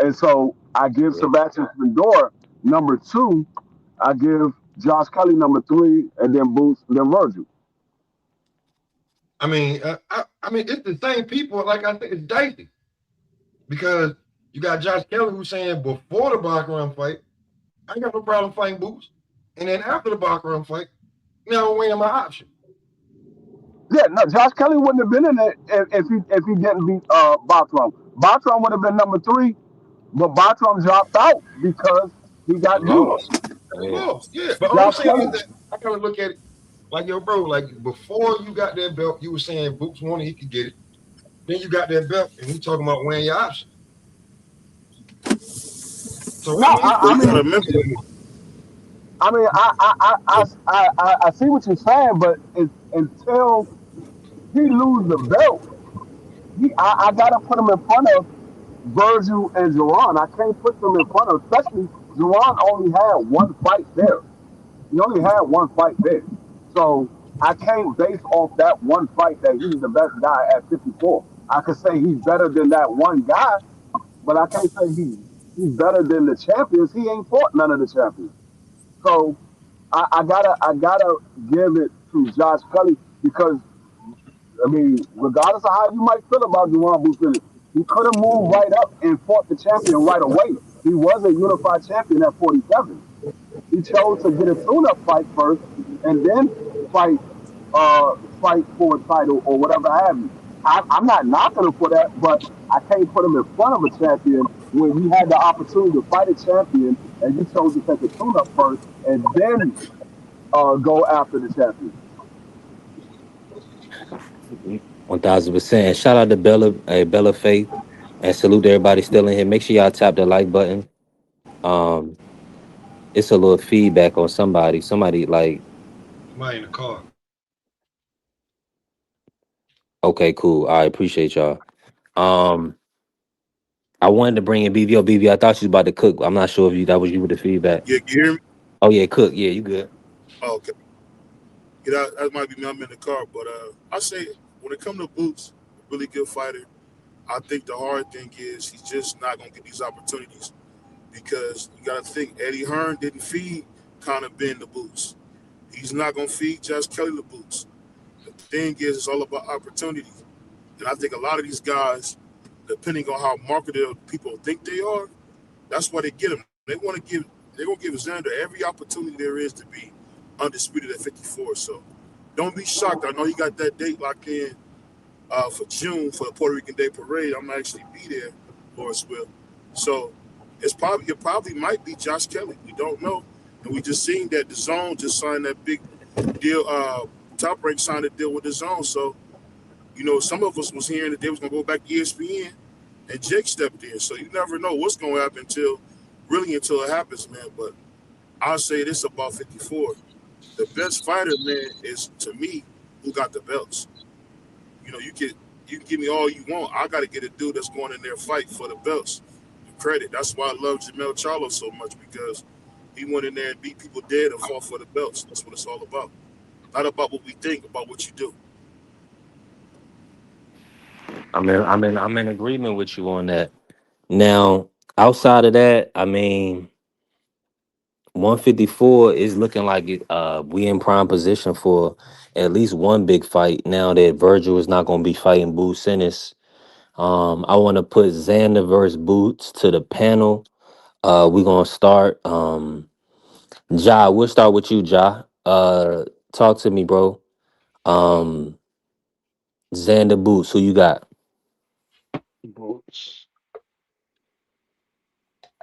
S5: And so I give
S4: Yeah.
S5: Sebastian Fedor number two. I give Josh Kelly number three, and then Boots, and then Virgil.
S8: I mean, it's the same people. Like I think it's dicey because you got Josh Kelly who's saying before the Baccarat fight, I ain't got no problem fighting Boots, and then after the Baccarat fight, now I'm weighing my option.
S5: Yeah, no, Josh Kelly wouldn't have been in it if he didn't beat Bartram. Bartram would have been number three, but Bartram dropped out because he got juiced.
S4: Lost. Yeah.
S8: Yeah. But all I'm
S5: Josh
S8: saying is
S5: Kelly,
S8: that I kind of look at it like, yo, bro, like before you got that belt, you were saying Boots wanted, he could get it. Then you got that belt, and you talking about weighing your options. So
S5: no,
S8: I mean, it's
S1: But
S5: I
S1: you
S5: mean,
S1: gotta remember,
S5: I see what you're saying, but until he lose the belt, I gotta put him in front of Virgil and Jerron. I can't put them in front of, especially Jerron only had one fight there. He only had one fight there. So I can't base off that one fight that he's the best guy at 54. I could say he's better than that one guy, but I can't say he's better than the champions. He ain't fought none of the champions. So I gotta give it to Josh Kelly because
S9: I mean, regardless of how you might feel about Juwan Boots, he could have moved right up and fought the champion right away. He was a unified champion at 47. He chose to get a tune-up fight first and then fight uh fight for a title or whatever have you. I'm not knocking him for that, but I can't put him in front of a champion when you had the opportunity to fight a champion and you chose to take a tune-up first and then go after the champion.
S4: 1000%. Shout out to Bella, Bella Faith, and salute to everybody still in here. Make sure y'all tap the like button. Um, it's a little feedback on somebody. Somebody like,
S8: Somebody in the car.
S4: okay, cool. I appreciate y'all. Um, I wanted to bring in BVO. BVO, I thought you was about to cook. I'm not sure if you that was you with the feedback.
S7: Yeah, you hear me?
S4: Oh yeah, cook. Yeah, you good.
S7: Oh, okay. Yeah, that might be me. I'm in the car, but I say when it comes to Boots, a really good fighter. I think the hard thing is he's just not gonna get these opportunities because you got to think Eddie Hearn didn't feed Conor Ben the Boots. He's not gonna feed Josh Kelly the Boots. The thing is, it's all about opportunity, and I think a lot of these guys, depending on how marketed people think they are, that's why they get them. They want to give. They're gonna give Xander every opportunity there is to be undisputed at 54. So don't be shocked. I know he got that date locked in for June for the Puerto Rican Day Parade. I'm gonna actually be there, Morris will. So it probably might be Josh Kelly. We don't know, and we just seen that the Zone just signed that big deal. Top Rank signed a deal with the Zone. So some of us was hearing that they was gonna go back to ESPN, and Jake stepped in. So you never know what's gonna happen until it happens, man. But I'll say this about 54: the best fighter, man, is to me who got the belts. You can give me all you want. I got to get a dude that's going in there fight for the belts. The credit. That's why I love Jamel Charlo so much because he went in there and beat people dead and fought for the belts. That's what it's all about. Not about what we think, about what you do.
S4: I'm in agreement with you on that. Now, outside of that, I mean, 154 is looking like we in prime position for at least one big fight. Now that Virgil is not going to be fighting Boo Sinis, I want to put Xander versus Boots to the panel. We're gonna start. Ja, we'll start with you, Ja. Talk to me, bro. Um, Xander Boots, who you got?
S3: Boots.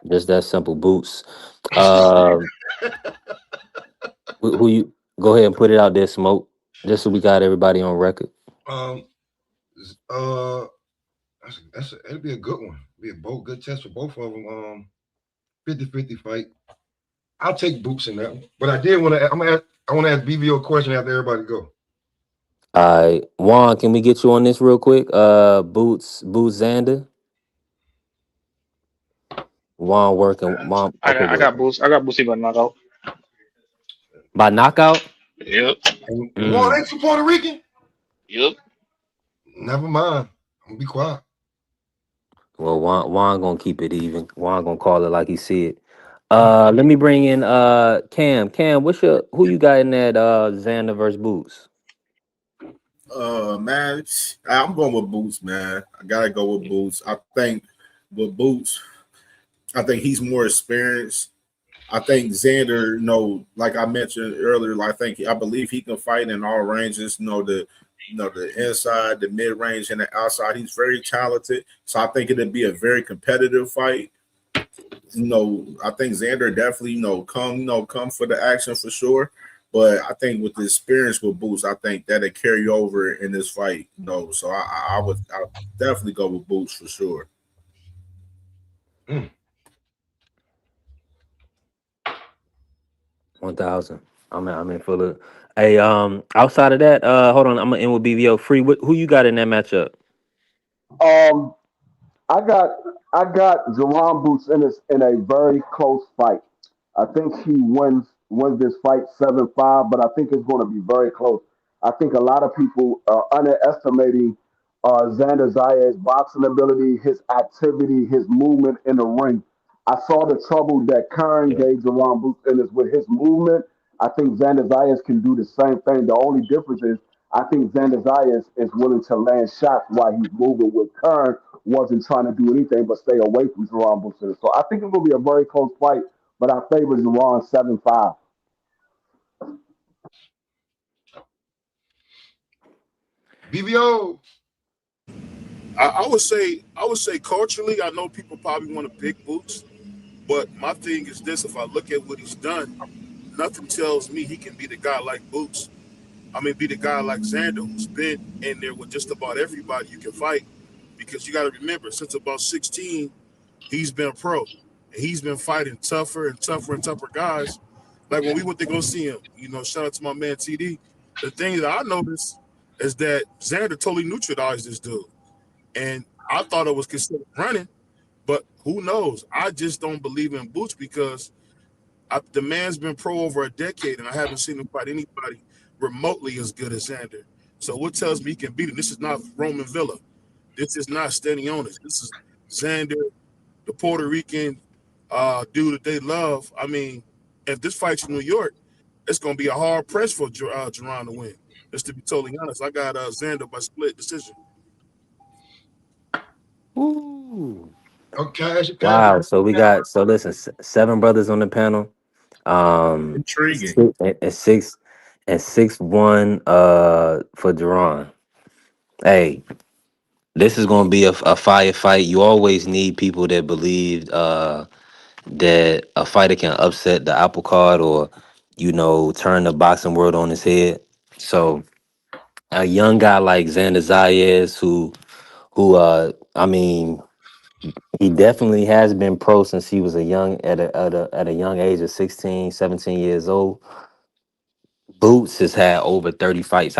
S4: Just that simple. Boots. Uh, who you? Go ahead and put it out there, Smoke. Just so we got everybody on record.
S8: Um, uh, it'll be a good one. Be a both good test for both of them. 50-50 fight. I'll take Boots in that one. But I did want to. I want to ask BBO a question after everybody go.
S4: All right, Juan, can we get you on this real quick? Boots, Xander. Juan working. Juan, okay,
S6: I
S4: good.
S6: got Boost. I got Boosty by knockout.
S4: By knockout.
S6: Yep.
S8: And Juan
S4: Mm.
S8: ain't from Puerto Rican.
S6: Yep.
S8: Never mind. I'm gonna be quiet.
S4: Well, Juan gonna keep it even. Juan gonna call it like he see it. Let me bring in Cam. Cam, who you got in that Xander versus Boots?
S1: Man, I'm going with Boots, man. I gotta go with Boots. I think with Boots, I think he's more experienced. I think Xander, like I mentioned earlier, I believe he can fight in all ranges. The inside, the mid range, and the outside. He's very talented. So I think it'd be a very competitive fight. I think Xander definitely, come for the action for sure. But I think with the experience with Boots, I think that'll carry over in this fight. So I would definitely go with Boots for sure.
S8: Mm.
S4: 1000. I'm in full of. Hey, outside of that, hold on. I'm gonna end with BVO free. Who you got in that matchup?
S9: Um, I got I got Jerron Boots in a very close fight. I think he wins this fight 7-5, but I think it's going to be very close. I think a lot of people are underestimating Xander Zayas' boxing ability, his activity, his movement in the ring. I saw the trouble that Kern
S4: Yeah.
S9: gave Jerron Boots with his movement. I think Xander Zayas can do the same thing. The only difference is I think Xander Zayas is willing to land shots while he's moving with Kern wasn't trying to do anything but stay away from Jerron Booker. So I think it will be a very close fight, but I favor Jerron 7-5.
S8: BBO.
S7: I would say culturally, I know people probably want to pick Boots, but my thing is this: if I look at what he's done, nothing tells me he can be the guy like Boots. I mean, be the guy like Xander, who's been in there with just about everybody you can fight. Because you got to remember, since about 16, he's been pro, and he's been fighting tougher and tougher and tougher guys. Like when we went to go see him, shout out to my man TD. The thing that I noticed is that Xander totally neutralized this dude, and I thought it was considered running, but who knows? I just don't believe in Boots because the man's been pro over a decade, and I haven't seen him fight anybody remotely as good as Xander. So what tells me he can beat him? This is not Roman Villa. This is not Stanionis. This is Xander, the Puerto Rican dude that they love. I mean, if this fight's in New York, it's going to be a hard press for Jerron to win. Just to be totally honest, I got Xander by split decision.
S4: Ooh.
S8: Okay.
S4: Wow. So we got, so listen, seven brothers on the panel.
S1: Intriguing.
S4: Six and 6-1 for Duran. Hey, this is gonna be a fire fight. You always need people that believe that a fighter can upset the apple cart or turn the boxing world on his head. So a young guy like Xander Zayas who I mean, he definitely has been pro since he was a young at a young age of 16, 17 years old. Boots has had over 30 fights.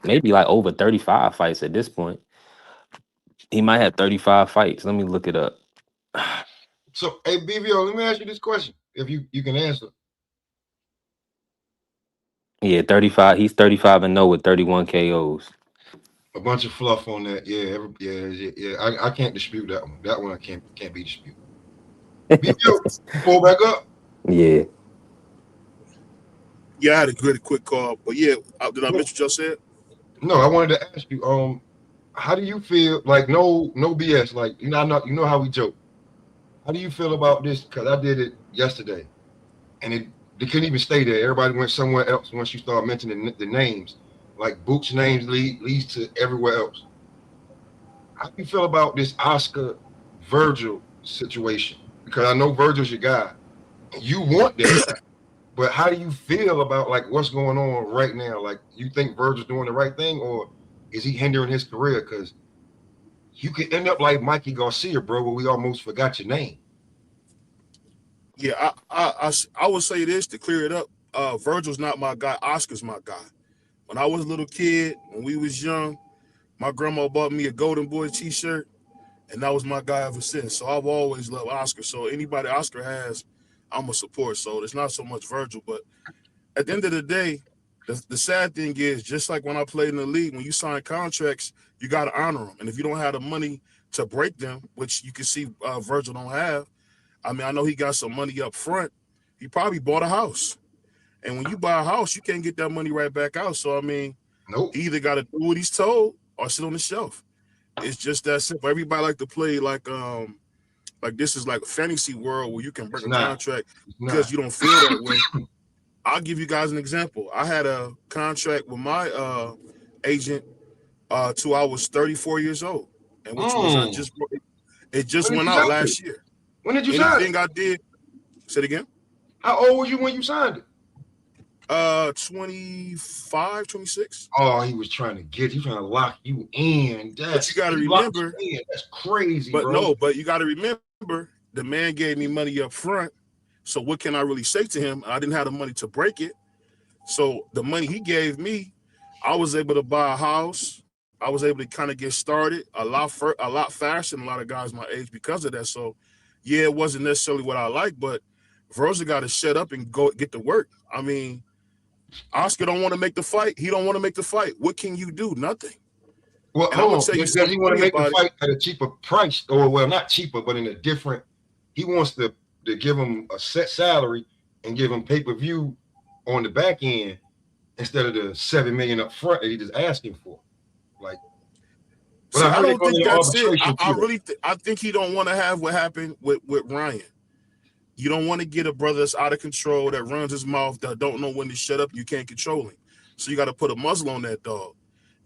S4: Maybe like over 35 fights at this point. He might have 35 fights. Let me look it up.
S8: So, hey, BBO, let me ask you this question, if you can answer.
S4: Yeah, 35. He's 35 and 0 with 31 KOs.
S8: A bunch of fluff on that. Yeah. I can't dispute that one. That one I can't be disputed. BBO, you pull back up.
S4: Yeah.
S7: Yeah, I had a good quick call, but yeah, did I miss what y'all said?
S8: No, I wanted to ask you. How do you feel? Like no BS. Like you know how we joke. How do you feel about this? Because I did it yesterday, and they couldn't even stay there. Everybody went somewhere else once you start mentioning the names. Like Boot's names leads to everywhere else. How do you feel about this Oscar Virgil situation? Because I know Virgil's your guy, and you want that guy. But how do you feel about like what's going on right now? Like, you think Virgil's doing the right thing, or is he hindering his career? Because you could end up like Mikey Garcia, bro, where we almost forgot your name.
S7: Yeah, I would say this to clear it up. Virgil's not my guy. Oscar's my guy. When I was a little kid, when we was young, my grandma bought me a Golden Boy T-shirt, and that was my guy ever since. So I've always loved Oscar. So anybody Oscar has, I'm a support. So it's not so much Virgil, but at the end of the day, the sad thing is, just like when I played in the league, when you sign contracts, you got to honor them. And if you don't have the money to break them, which you can see Virgil don't have, I mean, I know he got some money up front. He probably bought a house. And when you buy a house, you can't get that money right back out. So, I mean,
S8: Nope.
S7: he either got to do what he's told or sit on the shelf. It's just that simple. Everybody like to play like this is like a fantasy world where you can break
S8: It's
S7: a
S8: not.
S7: contract
S8: It's
S7: because
S8: not.
S7: you don't feel that way. I'll give you guys an example. I had a contract with my agent till I was 34 years old, and which was
S8: Mm.
S7: it just
S8: When did
S7: went
S8: you
S7: out
S8: sign it?
S7: last year.
S8: When did you sign it?
S7: Anything I did, say it again.
S8: How old were you when you signed it?
S7: 25, 26.
S8: Oh, he was trying to get you, trying to lock you in.
S7: But you got to
S8: He locked
S7: remember,
S8: you in. That's crazy,
S7: but
S8: bro.
S7: no, but you got to remember, the man gave me money up front. So what can I really say to him? I didn't have the money to break it. So the money he gave me, I was able to buy a house. I was able to kind of get started a lot faster than a lot of guys my age because of that. So yeah, it wasn't necessarily what I like, but Versa got to shut up and go get to work. I mean, Oscar don't want to make the fight. He don't want to make the fight. What can you do? Nothing.
S8: Well,
S7: And I'm
S8: hold
S7: gonna
S8: on.
S7: tell you
S8: Does he
S7: something
S8: want to
S7: funny
S8: make the
S7: about it.
S8: fight at a cheaper price, or well, not cheaper, but in a different? He wants to give him a set salary and give him pay-per-view on the back end, instead of the $7 million up front that he just asking for. Like, but
S7: See,
S8: I
S7: I
S8: heard they're
S7: don't
S8: going
S7: think
S8: into
S7: that's it.
S8: arbitration
S7: I
S8: too.
S7: really, I think he don't want to have what happened with Ryan. You don't want to get a brother that's out of control, that runs his mouth, that don't know when to shut up. You can't control him. So you got to put a muzzle on that dog.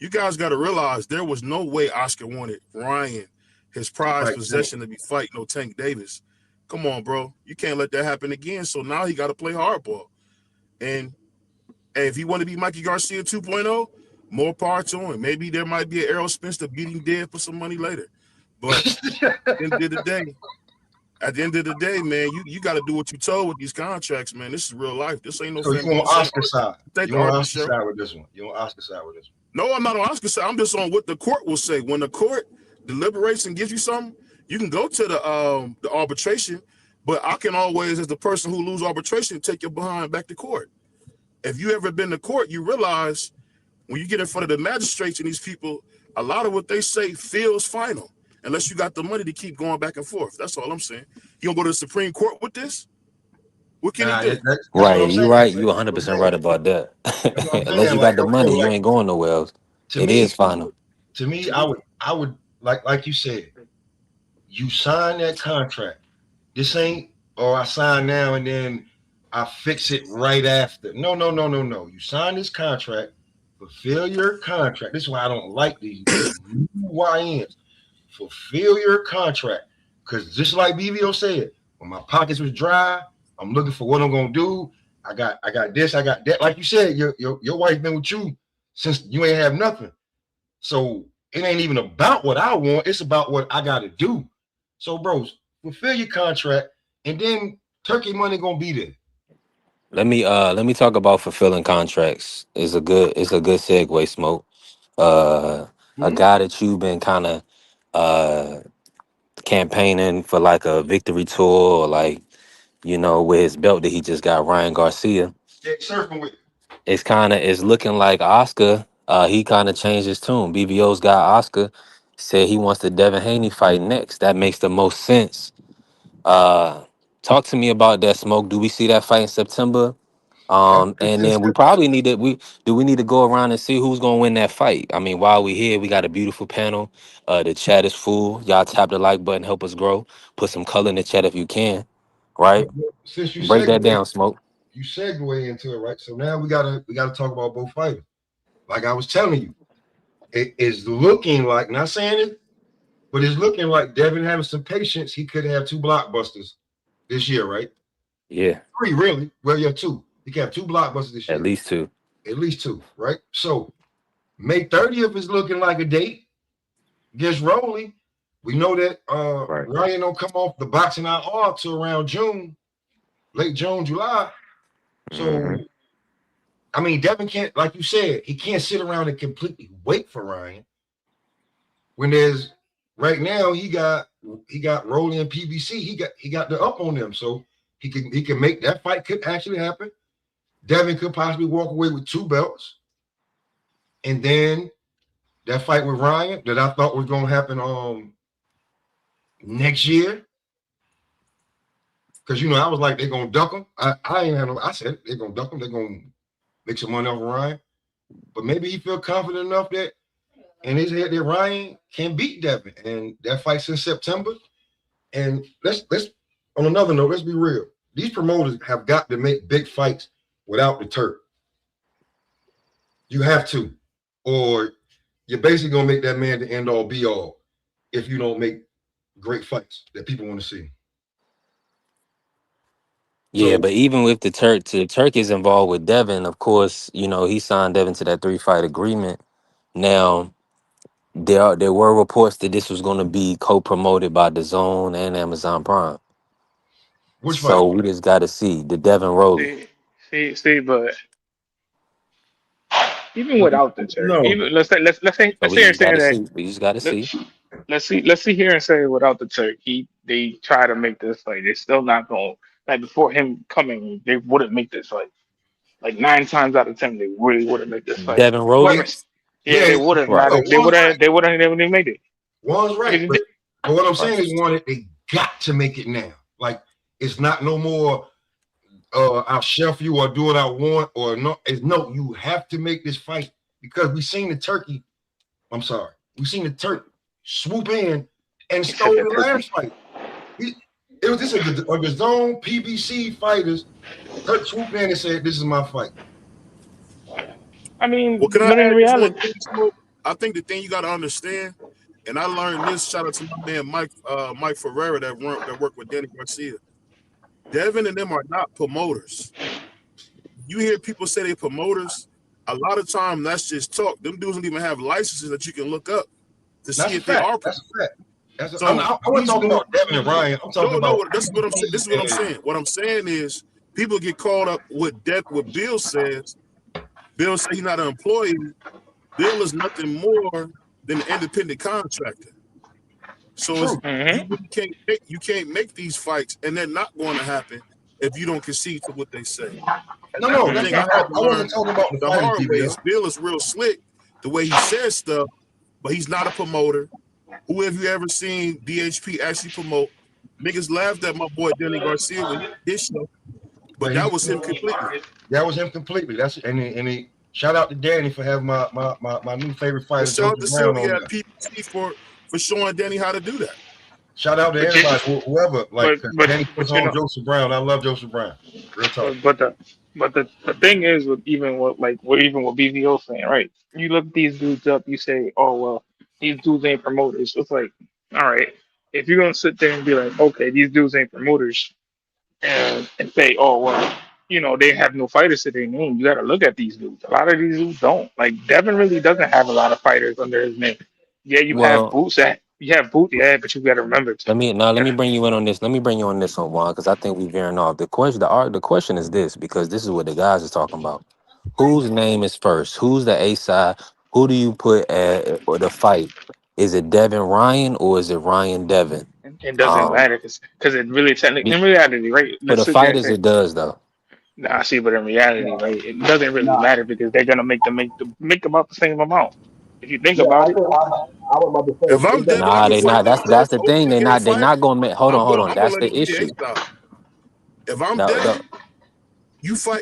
S7: You guys got to realize there was no way Oscar wanted Ryan, his prized possession, to be fighting no Tank Davis. Come on, bro. You can't let that happen again. So now he got to play hardball. And if he want to be Mikey Garcia 2.0, more power to him. Maybe there might be an Errol Spence beating dead for some money later. But at the end of the day, man, you got to do what you told with these contracts, man. This is real life. This ain't no
S8: So you
S7: family.
S8: want Oscar side?
S7: You
S8: want Oscar side with this one? You want Oscar side with this one?
S7: No, I'm not on Oscar side. I'm just on what the court will say. When the court deliberates and gives you something, you can go to the arbitration. But I can always, as the person who lose arbitration, take your behind back to court. If you ever been to court, you realize when you get in front of the magistrates and these people, a lot of what they say feels final, unless you got the money to keep going back and forth. That's all I'm saying. You gonna go to the Supreme Court with this? What can he do?
S8: That's what
S4: Right,
S8: I'm
S4: you
S8: saying.
S4: right. You 100% right about that.
S8: That's what I'm
S4: Unless
S8: saying.
S4: you
S8: Like,
S4: got the
S8: okay,
S4: money, you
S8: like
S4: ain't going nowhere else.
S8: to
S4: It
S8: me,
S4: is final.
S8: I would like you said, you sign that contract. This ain't, or I sign now and then I fix it right after. No. You sign this contract, fulfill your contract. This is why I don't like these new YNs. Fulfill your contract. Because just like BVO said, when my pockets was dry, I'm looking for what I'm gonna do. I got this, I got that. Like you said, your wife been with you since you ain't have nothing. So it ain't even about what I want, it's about what I gotta do. So, bros, fulfill your contract, and then turkey money gonna be there.
S4: Let me talk about fulfilling contracts. It's a good segue, Smoke. Uh a
S8: Mm-hmm.
S4: guy that you've been kind of uh campaigning for like a victory tour, or like, with his belt that he just got, Ryan Garcia.
S8: Yeah, surfing with.
S4: It's looking like Oscar. He kind of changed his tune. BVO's got Oscar said he wants the Devin Haney fight next. That makes the most sense. Uh, Talk to me about that, Smoke. Do we see that fight in September?
S8: It's
S4: And
S8: in
S4: then we probably need to we need to go around and see who's gonna win that fight. I mean, while we here, we got a beautiful panel. The chat is full. Y'all tap the like button, help us grow. Put some color in the chat if you can. Right?
S8: Since
S4: Break that down, Smoke.
S8: you segue into it, right? So now we gotta talk about both fighters. Like I was telling you, it is looking like, not saying it, but it's looking like Devin having some patience. He could have two blockbusters this year, right?
S4: Yeah,
S8: Three, really. Well, yeah, two. He could have two blockbusters this
S4: at
S8: year.
S4: least two.
S8: At least two, right? So May 30th is looking like a date against Rowley. We know that
S4: Right.
S8: Ryan don't come off the boxing IR till around June, late June, July. So
S4: Hmm.
S8: I mean, Devin can't, like you said, he can't sit around and completely wait for Ryan. When there's right now, he got Rowley and PBC. He got the up on them, so he can make that fight could actually happen. Devin could possibly walk away with two belts, and then that fight with Ryan that I thought was gonna happen next year. Because I was like, they're gonna duck him. I ain't had no, I said they're gonna duck him, they're gonna make some money off of Ryan. But maybe he feel confident enough that in his head that Ryan can beat Devin. And that fight's in September. And let's on another note, let's be real. These promoters have got to make big fights without the Turk. You have to, or you're basically gonna make that man the end all be all if you don't make great fights that people want to see.
S4: Yeah,
S8: So
S4: but even with the Turk is involved with Devin. Of course, he signed Devin to that 3-fight agreement. Now, there were reports that this was going to be co-promoted by DAZN and Amazon Prime.
S8: which fight?
S4: So we just got to see the Devin Rowley.
S6: But even without the Turk,
S8: No.
S6: even let's
S4: So
S6: let's
S4: we
S6: say
S4: just got
S6: saying
S4: to
S6: that
S4: see. We just got to
S6: let,
S4: see.
S6: let's see here and say without the Turk, they try to make this fight. They're still not going, like before him coming, they wouldn't make this fight. Like 9 times out of 10, they really wouldn't make this fight.
S4: Devin Rowley.
S6: Whoever's, yeah,
S8: Yeah,
S6: they would have
S4: Right.
S6: not.
S8: no,
S6: They
S8: one's
S6: would
S8: right.
S6: have. They would have. They would have made it.
S8: One's
S6: Because
S8: right. But what I'm
S4: Right.
S8: saying is, one, they got to make it now. Like, it's not no more I'll chef you or do what I want or no. It's no, you have to make this fight because we seen the turkey. I'm sorry, we seen the turkey swoop in and
S6: He said
S8: stole
S6: that
S8: the
S6: turkey.
S8: last fight. It was just a zone PBC fighters. Turk swooped in and said, "This is my fight."
S6: I
S7: Well,
S6: mean,
S7: can I
S6: but in
S7: add this one
S6: reality,
S7: thing, Smoke? I think the thing you got to understand, and I learned this. Shout out to my man Mike Ferreira that worked with Danny Garcia. Devin and them are not promoters. You hear people say they promoters. A lot of time that's just talk. Them dudes don't even have licenses that you can look up to see
S8: That's a
S7: if they
S8: fact.
S7: are
S8: That's
S7: promoters.
S8: a fact.
S7: So
S8: I wasn't
S7: these
S8: talking
S7: dudes,
S8: about Devin and Ryan. I'm talking
S7: no.
S8: about
S7: This is what I'm saying. This is what I'm
S8: and
S7: saying. What I'm saying is people get caught up with what Bill says. Bill says he's not an employee. Bill is nothing more than an independent contractor. So it's,
S8: true.
S6: hmm
S7: you can't make these fights, and they're not going to happen if you don't concede to what they say. And
S8: No,
S7: that's
S8: no,
S7: the
S8: that's
S7: thing
S6: hmm
S7: I
S8: not.
S7: had to
S8: I
S7: learn
S8: wasn't talking about the
S7: the
S8: fighters,
S7: hard way.
S8: BBL.
S7: Is Bill is real slick the way he says stuff, but he's not a promoter. Who have you ever seen DHP actually promote? Niggas laughed at my boy Danny Garcia when he did his show, but
S8: But
S7: that was him completely.
S8: that was him completely. That's and he shout out to Danny for having my new favorite
S7: And
S8: fighter,
S7: shout out
S8: Joseph
S7: to
S8: Brown,
S7: Sylvia
S8: on
S7: at
S8: there.
S7: PBC for showing Danny how to do that.
S8: Shout out to
S6: but you,
S8: everybody, whoever. Like Danny puts
S6: but you
S8: on
S6: know,
S8: Joseph Brown. I love Joseph Brown. Real talk.
S6: but the thing is with even what like what even what BVO saying, right? You look these dudes up, you say, oh well, these dudes ain't promoters. It's like, all right, if you're gonna sit there and be like, okay, these dudes ain't promoters, and say, oh well, they have no fighters to their name. You got to look at these dudes. A lot of these dudes don't. Like Devin really doesn't have a lot of fighters under his name. Yeah,
S4: Well,
S6: you have Boots, yeah, but you got to remember too.
S4: let me bring you in on this. Let me bring you on this one, Juan, because I think we veering off. The question is this, because this is what the guys are talking about. Whose name is first? Who's the A side? Who do you put at or the fight? Is it Devin Ryan or is it Ryan Devin?
S6: It doesn't
S4: Um,
S6: matter because it really technically
S4: be-
S6: in reality, right?
S4: for
S6: Let's
S4: the
S6: sit there and
S4: fighters,
S6: say,
S4: it does though.
S6: nah, see, but in reality,
S9: Yeah,
S6: right, it doesn't really
S9: nah,
S6: matter because they're gonna make about the same amount. If you think
S9: yeah.
S6: about it,
S9: I was about to say
S7: If I'm
S9: it doesn't
S7: Devin, I
S4: Nah,
S7: can
S4: they
S9: matter.
S7: fight
S4: not.
S7: the
S4: That's
S7: first
S4: the thing.
S7: openly gay
S4: They
S7: fighter.
S4: not gonna make. Hold on, hold on.
S7: I'm gonna
S4: That's
S7: let
S4: the
S7: him be the A
S4: issue.
S7: side. If I'm
S4: The,
S7: Devin,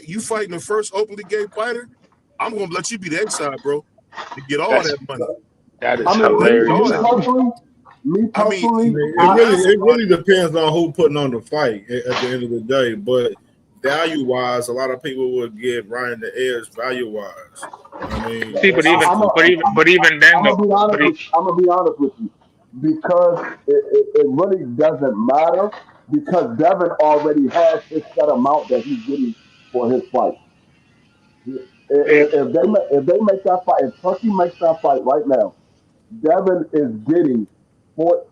S7: you fighting the first openly gay fighter. I'm gonna let you be the A side, bro, to get all
S6: that's
S7: that money.
S6: that
S9: I
S6: is
S9: mean,
S7: To get
S6: hilarious.
S7: all
S9: me
S7: that money.
S9: personally, me
S7: I mean,
S1: I
S9: personally,
S1: mean,
S7: you
S9: I
S7: have
S1: it
S7: somebody.
S1: really depends on who putting on the fight at the end of the day. But value wise, a lot of people would give Ryan the edge value wise. I mean,
S6: See,
S1: that's just the
S6: but even then
S9: I'm gonna
S6: though,
S9: be honest with I'm gonna be honest with you because it really doesn't matter because Devin already has his set amount that he's getting for his fight.
S6: see,
S9: If they make that fight, if Turkey makes that fight right now, Devin is getting $14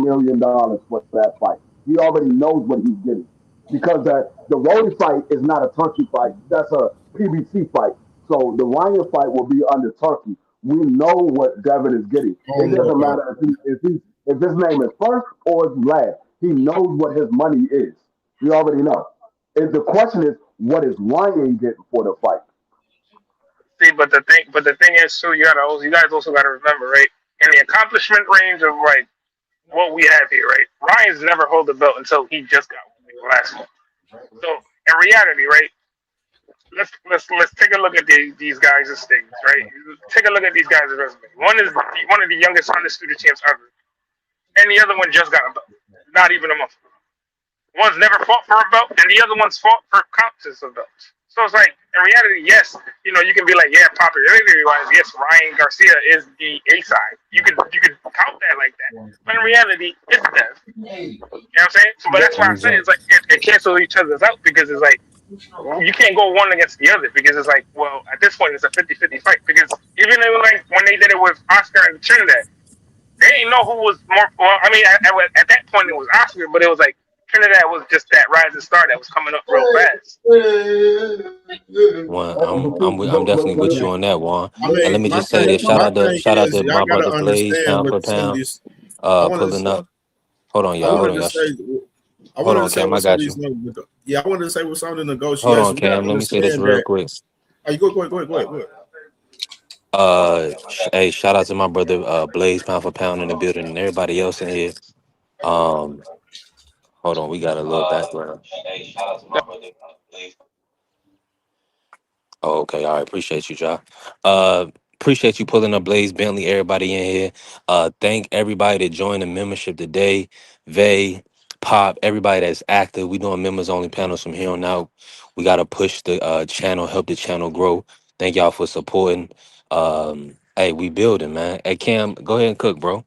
S9: million for that fight. He already knows what he's getting because the Rody fight is not a Turkey fight. That's a PBC fight. So the Ryan fight will be under Turkey. We know what Devin is getting.
S1: I
S9: It
S1: don't know
S9: doesn't
S1: about
S9: matter if his name is first or it's last. He knows what his money is. He already knows. The question is, what is Ryan getting for the fight?
S6: see, but the thing is too, you guys also gotta remember, right? In the accomplishment range of like what we have here, right? Ryan's never hold the belt until he just got one, like the last one. So in reality, right? Let's take a look at these guys' things, right? Take a look at these guys' resume. One of the youngest undisputed champs ever, and the other one just got a belt, not even a month ago. One's never fought for a belt, and the other one's fought for countless of belts. So it's like, in reality, yes, you can be like, yeah, popularity wise, yes, Ryan Garcia is the A side. You could count that like that. But in reality, it's Dev. You know what I'm saying? So, but that's
S4: let
S6: why I
S4: me
S6: say
S4: jump.
S6: it's like it cancels each other's out because it's like you can't go one against the other because it's like, well, at this point, it's a 50-50 fight. Because even like when they did it with Oscar and Trinidad, they didn't know who was more. Well, I mean, at that point it was Oscar, but it was like Trinidad was just that rising star that was coming up real fast.
S4: One, I'm definitely with you
S9: But
S4: on that one.
S1: I
S4: And let
S1: mean,
S4: me just say this.
S1: my thing
S4: Shout out
S1: is
S4: to
S1: y'all
S4: my
S1: got to
S4: brother Blaze,
S1: understand
S4: pound
S1: what
S4: for
S1: some of
S4: pound,
S1: these. I wanted
S4: pulling
S1: to
S4: up. Hold on,
S1: I
S4: y'all. Hold
S1: wanted
S4: on,
S1: to
S4: y'all.
S1: say I
S4: Hold
S1: wanted to
S4: on,
S1: say
S4: Cam. I
S1: what some of
S4: got
S1: these
S4: you.
S1: I wanted to say what some of the
S4: Hold on,
S1: negotiations we got to
S4: Cam. Let me say this
S1: understand
S4: real
S1: that.
S4: quick.
S1: Oh, you go ahead.
S4: Hey, shout out to my brother Blaze, pound for pound in the building, and everybody else in here. Um, hold on, we got a little background. Oh, okay, all right. Appreciate you, Ja. Appreciate you pulling up, Blaze Bentley. Everybody in here. Thank everybody that joined the membership today. Vay, Pop, everybody that's active. We doing members only panels from here on out. We gotta push the channel, help the channel grow. Thank y'all for supporting. Hey, we building, man. Hey, Cam, go ahead and cook, bro.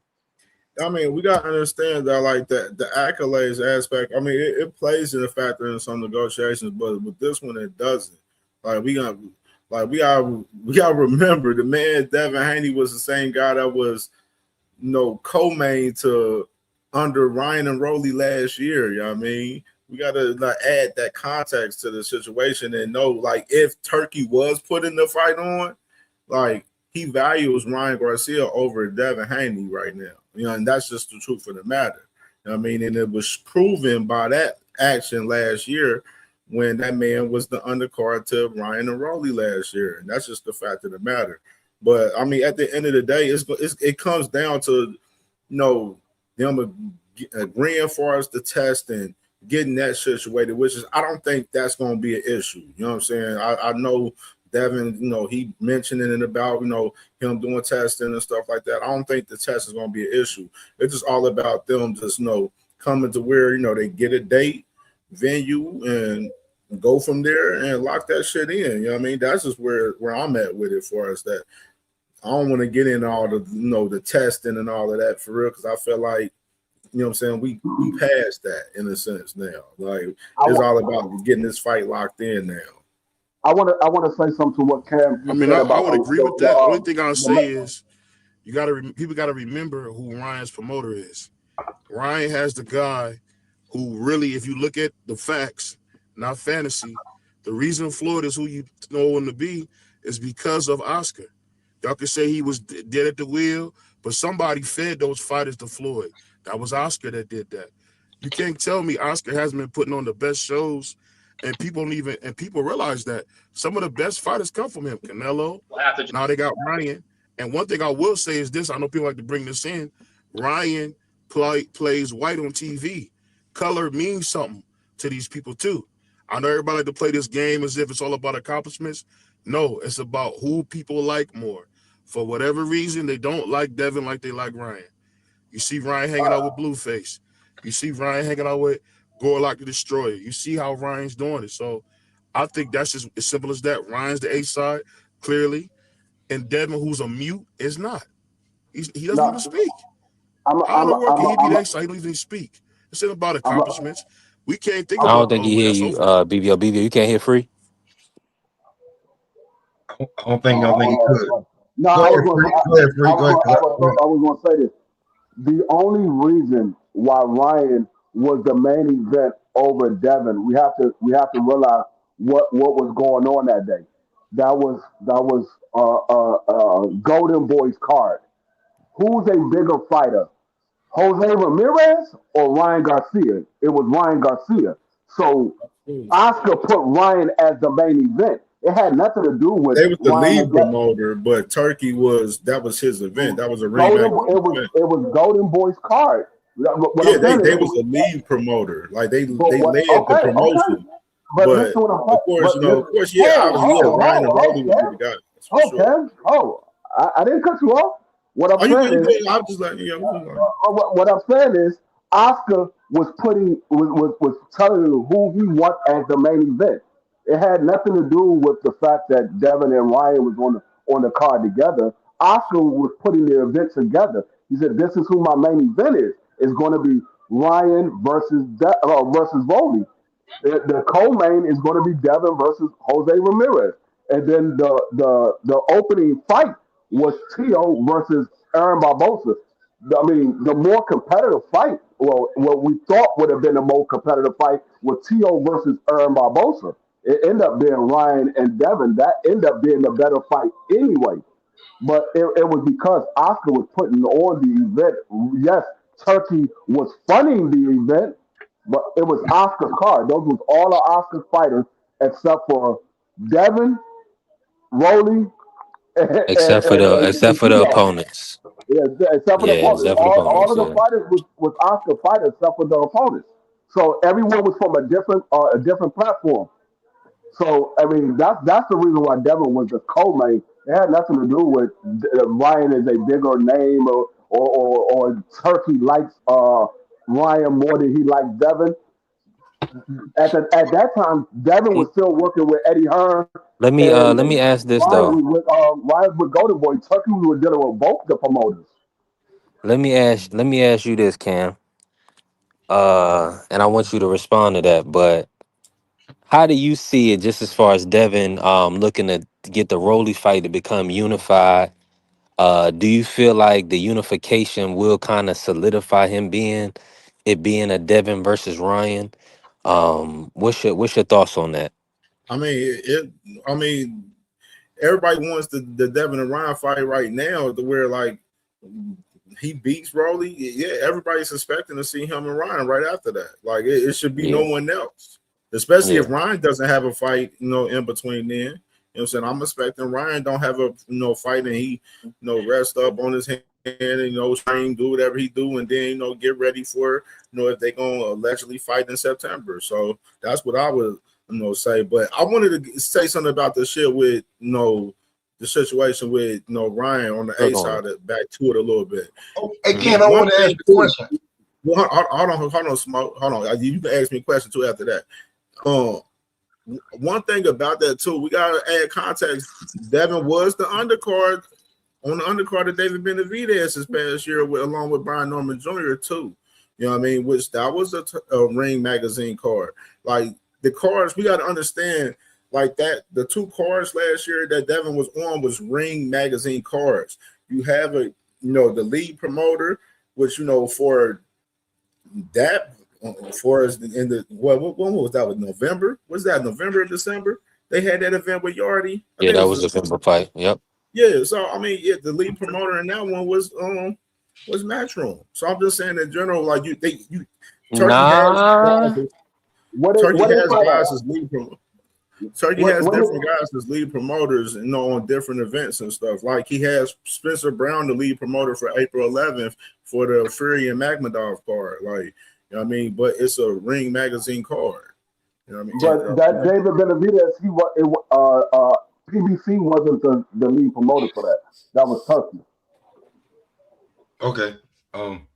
S1: I mean, we gotta understand that, like the accolades aspect. I mean, it plays in a factor in some negotiations, but with this one, it doesn't. Like we gotta remember the man Devin Haney was the same guy that was co-main to under Ryan and Roley last year. You know what I mean? We gotta like add that context to the situation and know like if Turkey was putting the fight on, like he values Ryan Garcia over Devin Haney right now. And that's just the truth of the matter. You know what I mean? And it was proven by that action last year when that man was the undercard to Ryan and Roley last year. And that's just the fact of the matter. But I mean, at the end of the day, it comes down to them agreeing for us to test and getting that situated, which is I don't think that's going to be an issue. You know what I'm saying? I know Devin, he mentioned it about him doing testing and stuff like that. I don't think the test is going to be an issue. It's just all about them just coming to where they get a date, venue, and go from there and lock that shit in. You know what I mean? That's just where I'm at with it for us. That I don't want to get in all the the testing and all of that for real, because I feel like what I'm saying, we passed that in a sense now. Like it's all about getting this fight locked in now.
S9: I want to say something to what Cam
S7: I mean,
S9: said
S7: I
S9: about
S7: would agree with that. Only thing I'll say
S9: the
S7: is people got to remember who Ryan's promoter is. Ryan has the guy who really, if you look at the facts, not fantasy, the reason Floyd is who you know him to be is because of Oscar. Y'all can say he was dead at the wheel, but somebody fed those fighters to Floyd. That was Oscar that did that. You can't tell me Oscar hasn't been putting on the best shows, and people realize that some of the best fighters come from him. Canelo. Now they got Ryan. And one thing I will say is this: I know people like to bring this in. Ryan plays white on TV. Color means something to these people too. I know everybody like to play this game as if it's all about accomplishments. No, it's about who people like more. For whatever reason, they don't like Devin like they like Ryan. You see Ryan hanging out with Blueface. You see Ryan hanging out with Gorlock the Destroyer. You see how Ryan's doing it. So I think that's just as simple as that. Ryan's the A side, clearly. And Devin, who's a mute, is not. He doesn't even
S9: no,
S7: speak.
S9: I'm
S7: How in the world can he be
S9: I'm
S7: the A side? He don't even speak. It's not about
S9: I'm
S7: accomplishments. We can't think
S4: I
S9: I'm
S7: about
S4: don't
S7: it
S4: think
S7: no
S4: he
S7: more.
S4: hear
S7: That's
S4: you,
S7: over with.
S4: BBL. BBL, you can't hear free.
S8: I don't think he could.
S9: no,
S8: Go
S9: I
S8: ahead,
S9: was going
S8: Free. Go ahead, Free. Go ahead.
S9: I was going to say this. The only reason why Ryan was the main event over Devin, we have to realize what was going on that day. That was Golden Boy's card. Who's a bigger fighter, Jose Ramirez or Ryan Garcia? It was Ryan Garcia. So Oscar put Ryan as the main event. It had nothing to do with
S1: They was the
S9: Ryan
S1: lead
S9: and
S1: promoter, but Turkey that was his event. That was a
S9: Golden.
S1: rematch event.
S9: It was Golden Boy's card. What
S1: Yeah,
S9: I'm
S1: they
S9: saying is,
S1: they was the lead promoter. Like
S9: but
S1: they
S9: what?
S1: led the
S9: Okay, okay.
S1: promotion.
S9: But listen,
S1: But
S9: what I'm
S1: of
S9: saying.
S1: course,
S9: But listen,
S1: yeah, obviously, yeah, Ryan and Rolly would be the
S9: Ken.
S1: guys for
S9: Oh,
S1: sure.
S9: Ken. Oh, I didn't cut you off. What I'm
S1: Are you
S9: saying
S1: good? You
S9: is,
S1: good? I'm just like, yeah, I'm just like,
S9: what I'm saying is, Oscar was telling you who he want as the main event. It had nothing to do with the fact that Devin and Ryan was on the card together. Oscar was putting the event together. He said, "This is who my main event is. It's going to be Ryan versus Rolly. The co-main is going to be Devin versus Jose Ramirez, and then the opening fight was Tio versus Aaron Barbosa. I mean, the more competitive fight, well, what we thought would have been the more competitive fight was Tio versus Aaron Barbosa. It ended up being Ryan and Devin. That ended up being the better fight anyway. But it was because Oscar was putting on the event. Yes, Turkey was funding the event, but it was Oscar's card. Those was all of Oscar's fighters except for Devin, Rowley,
S4: Except
S9: and
S4: for the
S9: Tio.
S4: opponents.
S9: Yeah, except for the
S4: Yeah,
S9: opponents.
S4: except for the
S9: All
S4: opponents.
S9: of the
S4: Yeah.
S9: fighters was Oscar fighters except for the opponents. So everyone was from a different platform. So I mean, that's the reason why Devin was the co-main. It had nothing to do with Ryan is a bigger name or Turkey likes Ryan more than he likes Devin. At that time, Devin was still working with Eddie Hearn, and
S4: Let me ask this
S9: Ryan
S4: though.
S9: was with Golden Boy. Turkey was dealing with both the promoters.
S4: Let me ask you this, Cam. And I want you to respond to that. But how do you see it, just as far as Devin looking to get the Rolly fight to become unified? Do you feel like the unification will kind of solidify it being a Devin versus Ryan? What's your thoughts on that?
S1: I mean, I mean, everybody wants the Devin and Ryan fight right now, to where like he beats Rolly. Yeah, everybody's expecting to see him and Ryan right after that. Like it should be no
S4: Yeah,
S1: one else, especially
S4: yeah.
S1: if Ryan doesn't have a fight, in between then. You know what I'm saying? I'm expecting Ryan don't have a fight, and he rest up on his hand and train, do whatever he do, and then get ready for if they gonna allegedly fight in September. So that's what I would say. But I wanted to say something about the shit with the situation with Ryan on the
S4: Look
S1: A
S4: on it.
S1: side. Back to it a little bit.
S8: Oh, hey,
S4: Mhm.
S8: Ken, I
S1: One
S8: want to ask
S1: thing
S8: you a
S1: too.
S8: question.
S1: Well, hold on, Smoke. Hold on. You can ask me a question too after that. Um, One thing about that too, we gotta add context. Devin was the undercard on the undercard of David Benavidez this past year, along with Brian Norman Jr. too. You know what I mean? Which that was a Ring magazine card. Like the cards, we got to understand like that. The two cards last year that Devin was on was Ring magazine cards. You have the lead promoter, which for that for us in the when was that? Was November? Was that November or December? They had that event with Yardy. I
S4: Yeah,
S1: think it
S4: that
S1: was
S4: was a November fight. Yep.
S1: yeah, so I mean, yeah, the lead promoter in that one was Matchroom. So I'm just saying in general, like Turkey has
S4: Nah.
S1: guys. Turkey
S9: What they
S1: has
S9: fight at?
S1: guys as lead promoter. Turkey
S9: What
S1: has
S9: what
S1: different
S9: they,
S1: guys as lead promoters, on different events and stuff. Like he has Spencer Brown, the lead promoter for April 11th for the Fury and Magmadov card. Like, what I mean, but it's a Ring magazine card. You know what I mean?
S9: but that David Benavidez, PBC wasn't the lead promoter for that. That was Turkey.
S8: Okay. Um,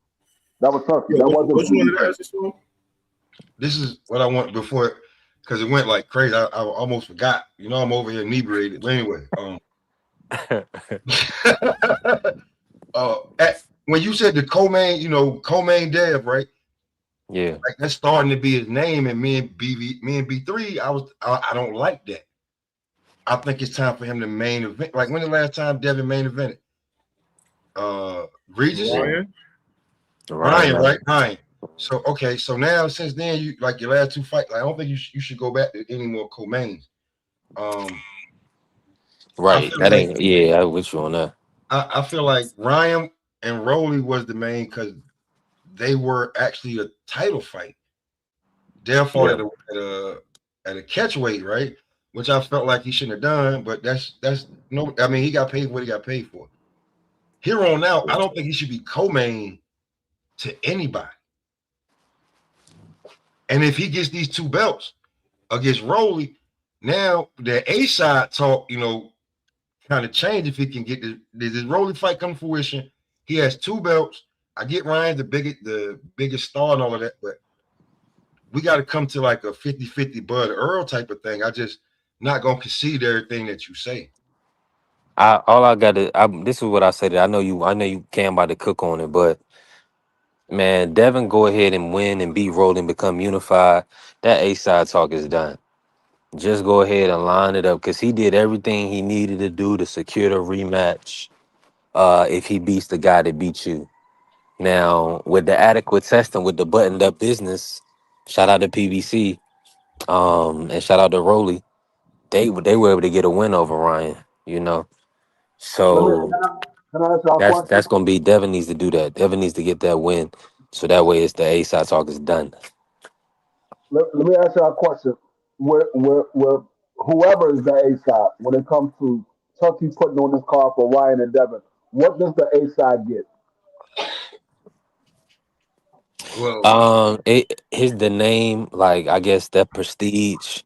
S9: That was Turkey.
S1: Yeah,
S9: That wasn't
S1: what you wanted to
S9: PBC.
S1: ask us for?
S8: this is what I want before, because it went like crazy. I almost forgot. I'm over here inebriated. But anyway, when you said the co-main, co-main Dev, right?
S4: Yeah.
S8: Like that's starting to be his name, and me and B3, I don't like that. I think it's time for him to main event. Like when the last time Devin main evented? Regis?
S4: Yeah.
S1: Ryan?
S4: Ryan
S8: Ryan, right?
S4: Mallett.
S8: Ryan. So okay, so now since then you like your last two fights, like, I don't think you should go back to any more co-mains. Um, I
S4: Right.
S8: feel
S4: That
S8: like
S4: ain't. Yeah, I with you on that.
S8: I feel like Ryan and Rolly was the main because they were actually a title fight. They fought
S4: Yeah.
S8: at a catch weight, right? Which I felt like he shouldn't have done, but that's no. I mean, he got paid for what he got paid for. Here on out, I don't think he should be co-main to anybody. And if he gets these two belts against Rolly, now the A side talk, kind of change if he can get this Rolly fight come to fruition. He has two belts. I get Ryan the biggest star and all of that, but we got to come to like a 50-50 Bud Earl type of thing. I just not gonna concede everything that you say.
S4: All I got to. This is what I said. I know you can about to cook on it, but man, Devin, go ahead and win and beat Rolling, become unified. That A side talk is done. Just go ahead and line it up because he did everything he needed to do to secure the rematch. If he beats the guy that beat you. Now, with the adequate testing, with the buttoned up business, shout out to PBC, and shout out to Rolly. They were able to get a win over Ryan. You know,
S9: Let me
S4: so
S9: can I ask y'all a
S4: that's
S9: question?
S4: that's gonna be Devin needs to do that. Devin needs to get that win, so that way it's the A side talk is done.
S9: Let me ask y'all a question. Where whoever is the A side, when it comes to Turkey putting on this card for Ryan and Devin, what does the A side get?
S8: Well,
S4: It his the name, like I guess that prestige.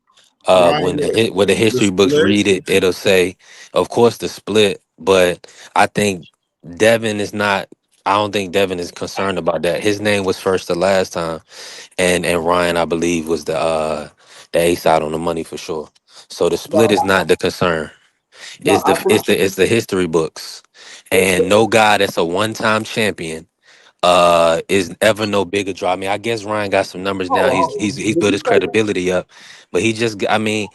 S1: Ryan,
S4: When the
S1: the
S4: history books
S1: split.
S4: read it, it'll say, of course, the split. But I think Devin is not. I don't think Devin is concerned about that. His name was first the last time, and Ryan, I believe, was the A side on the money for sure. So the split is
S9: No,
S4: not the concern.
S9: no, I think
S4: It's the history books, and no guy that's a one time champion is ever no bigger draw. I mean, I guess Ryan got some numbers now. He's
S9: did
S4: built
S9: you
S4: his
S9: say that?
S4: credibility up, but I mean,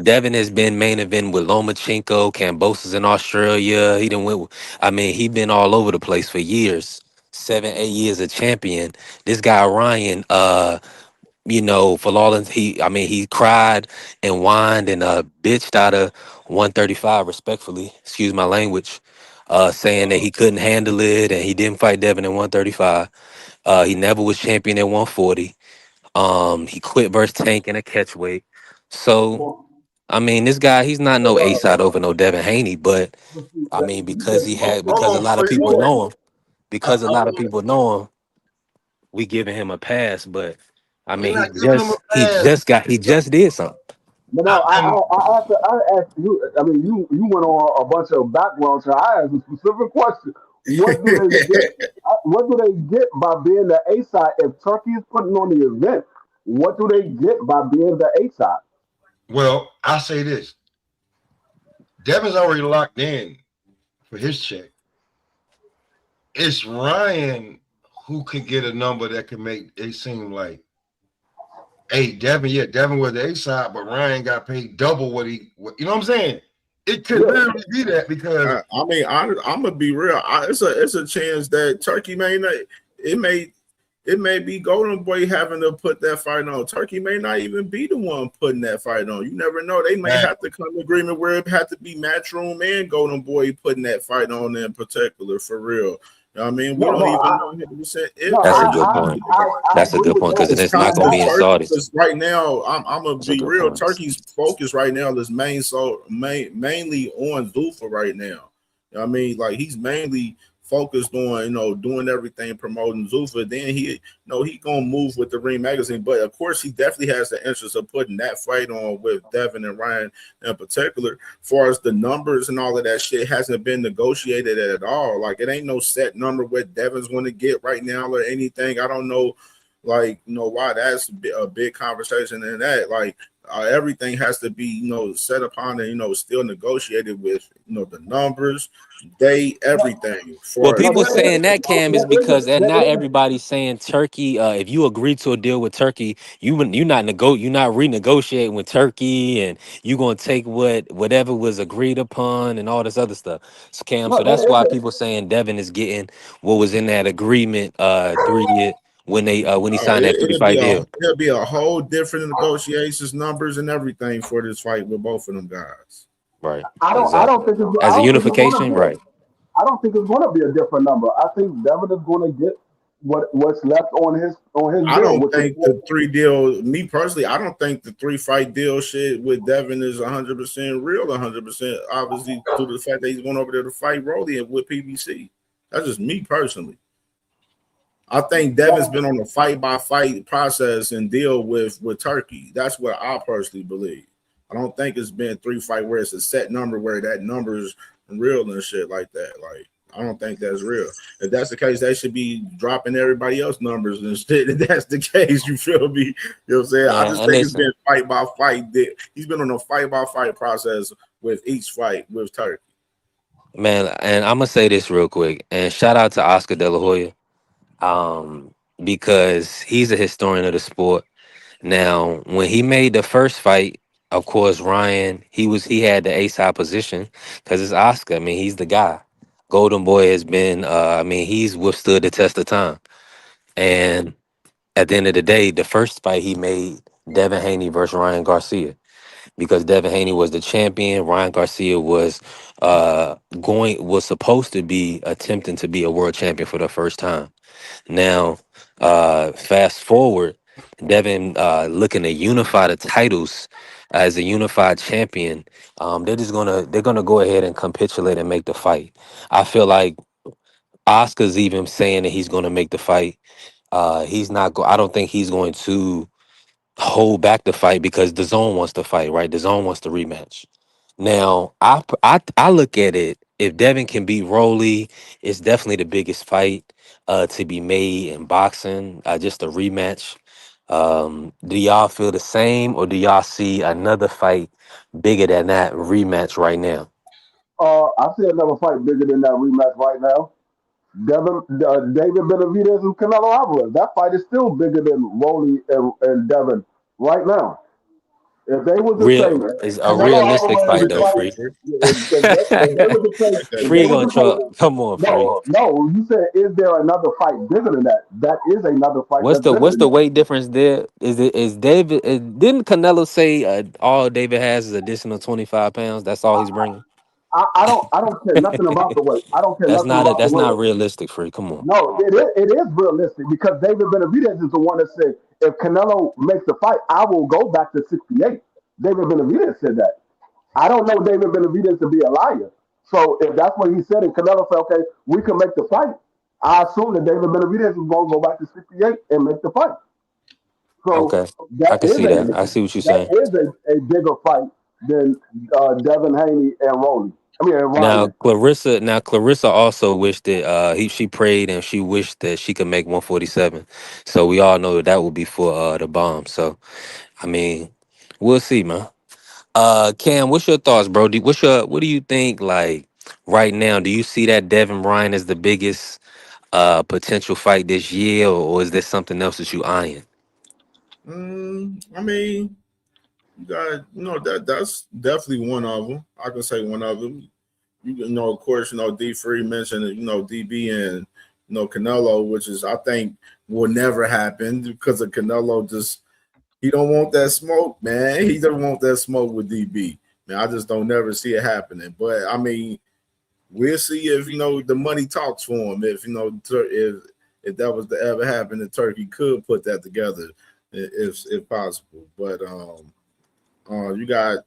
S4: Devin has been main event with Lomachenko, Cambosis in Australia. He didn't win. I mean, he been all over the place for years. 7, 8 years a champion. This guy Ryan, for Lawless, he cried and whined and bitched out of 135 respectfully. Excuse my language. Saying that he couldn't handle it and he didn't fight Devin in 135. He never was champion at 140. He quit versus Tank in a catchweight. So, I mean, this guy, he's not no A side over no Devin Haney, but I mean, because a
S8: Hold on,
S4: lot of
S8: Flea.
S4: people
S8: Hold on.
S4: know him,
S8: I,
S4: because a
S8: I
S4: lot of
S8: want.
S4: people know him, we giving him a pass. But I
S8: We're
S4: mean,
S8: not giving him a pass.
S4: he just did something.
S9: But no,
S8: And
S9: I asked you. I mean, you went on a bunch of background. So I asked a specific question. What do they get? What do they get by being the A side? If Turkey is putting on the event, what do they get by being the A side?
S8: well, I say this: Devin's already locked in for his check. It's Ryan who could get a number that could make it seem like, hey, Devin, yeah, Devin was the A side, but Ryan got paid double you know what I'm saying? It could
S9: Yeah,
S8: literally be that because
S1: I mean, I'm gonna be real. It's a chance that Turkey may not. It may it may be Golden Boy having to put that fight on. Turkey may not even be the one putting that fight on. You never know. They may have to come to agreement where it had to be Matchroom and Golden Boy putting that fight on in particular for real. You know what I mean, we
S9: no,
S1: don't
S9: no,
S1: even know 100%
S9: no,
S1: if
S4: That's a
S1: Turkey
S4: good
S1: gonna
S4: point.
S1: be there.
S9: I
S4: That's a
S9: agree
S4: good
S9: with
S4: point
S9: that.
S4: because
S1: It's
S4: it's not
S1: kind
S4: gonna
S1: of
S4: be in
S1: Turkey
S4: Saudi.
S1: because right now I'm gonna
S4: That's a
S1: be
S4: good
S1: real.
S4: point.
S1: Turkey's focus right now is mainly on Zuffa right now. You know what I mean, like he's mainly focused on doing everything promoting Zuffa. Then he gonna move with the Ring magazine, but of course he definitely has the interest of putting that fight on with Devin and Ryan in particular. As far as the numbers and all of that shit hasn't been negotiated at all. Like it ain't no set number what Devin's going to get right now or anything. I don't know, like why that's a big conversation and that like. Everything has to be, set upon and still negotiated with, the numbers, everything.
S4: Well,
S1: For
S9: No,
S4: people saying that, Cam, is because not
S9: there is,
S4: everybody's saying Turkey. If you agree to a deal with Turkey, you not renegotiating with Turkey, and you gonna take whatever was agreed upon and all this other stuff. So, Cam,
S9: no,
S4: so that's
S9: there
S4: why
S9: is.
S4: people saying Devin is getting what was in that agreement 3 year when he signed that three
S1: it'll be
S4: fight
S1: a
S4: deal.
S1: it'll be a whole different negotiations, numbers, and everything for this fight with both of them guys.
S4: Right,
S9: I
S4: exactly.
S9: don't think it's, I
S4: As a
S9: don't think it's going to
S4: unification,
S9: be.
S4: right.
S9: I don't think it's going to be a different number. I think Devin is going to get what's left on his
S1: I
S9: bill,
S1: don't
S9: which is
S1: think the three deal. Me personally, I don't think the three fight deal shit with Devin is 100% real. 100%, obviously, due to the fact that he's going over there to fight Rolly and with PBC. That's just me personally. I think Devin's been on a fight by fight process and deal with Turkey. That's what I personally believe. I don't think it's been three fight where it's a set number where that number's real and shit like that. Like I don't think that's real. If that's the case, they should be dropping everybody else numbers and shit. If that's the case, you feel me? You know what I'm saying? I
S4: Man,
S1: just
S4: and
S1: think it's
S4: listen,
S1: been fight by fight. He's been on a fight by fight process with each fight with Turkey.
S4: man, and I'm gonna say this real quick, and shout out to Oscar De La Hoya, because he's a historian of the sport. Now, when he made the first fight, of course, Ryan, he had the A side position because it's Oscar. I mean, he's the guy. Golden Boy has been, he's withstood the test of time. And at the end of the day, the first fight he made, Devin Haney versus Ryan Garcia, because Devin Haney was the champion. Ryan Garcia was supposed to be attempting to be a world champion for the first time. Now, fast forward, Devin looking to unify the titles as a unified champion. They're gonna go ahead and capitulate and make the fight. I feel like Oscar's even saying that he's gonna make the fight. He's not. I don't think he's going to. hold back the fight because the zone wants to fight, right? The zone wants to rematch. Now, I look at it. If Devin can beat Rolly, it's definitely the biggest fight to be made in boxing. Just a rematch. Do y'all feel the same, or do y'all see another fight bigger than that rematch right now?
S9: I see another fight bigger than that rematch right now. David Benavidez and Canelo Alvarez. That fight is still bigger than Rolly and Devin right now. If they was to say
S4: Real is a
S9: Canelo
S4: realistic
S9: Alvarez
S4: fight
S9: is
S4: though,
S9: fighting,
S4: Free.
S9: if they was to say,
S1: Like that
S9: if they
S4: Free
S1: big.
S9: was
S4: gonna
S9: to say,
S4: try. Come on, Free.
S9: no, you said, is there another fight bigger than that? That is another fight
S4: What's
S9: that's
S4: the
S9: bigger
S4: what's
S9: than
S4: the
S9: that.
S4: weight difference there? Is David? Didn't Canelo say all David has is additional 25 pounds? That's all he's bringing.
S9: I don't care nothing about the weight. I don't care nothing about the
S4: That's
S9: weight.
S4: not realistic, Free. Come on.
S9: No, it is realistic because David Benavidez is the one that said, if Canelo makes the fight, I will go back to 68. David Benavidez said that. I don't know David Benavidez to be a liar. So if that's what he said and Canelo said, okay, we can make the fight, I assume that David Benavidez is going to go back to 68 and make the fight. So
S4: Okay, I can see that. I see what you're
S9: that
S4: saying.
S9: is a bigger fight than Devin Haney and Rolly. I mean, and
S4: Now
S9: Ryan.
S4: Clarissa also wished that she prayed and she wished that she could make 147. So we all know that that would be for the bomb. So I mean, we'll see, man. Cam, what's your thoughts, bro? What do you think, like, right now? Do you see that Devin Ryan as the biggest potential fight this year, or is there something else that you eyeing?
S1: I mean, you got that's definitely one of them. I can say one of them. You know, of course, D Free mentioned DB and Canelo, which is I think will never happen because of Canelo. Just he don't want that smoke, man. He don't want that smoke with DB. Man, I just don't never see it happening. But I mean, we'll see if the money talks for him. If if that was to ever happen, the Turkey could put that together if possible. But you got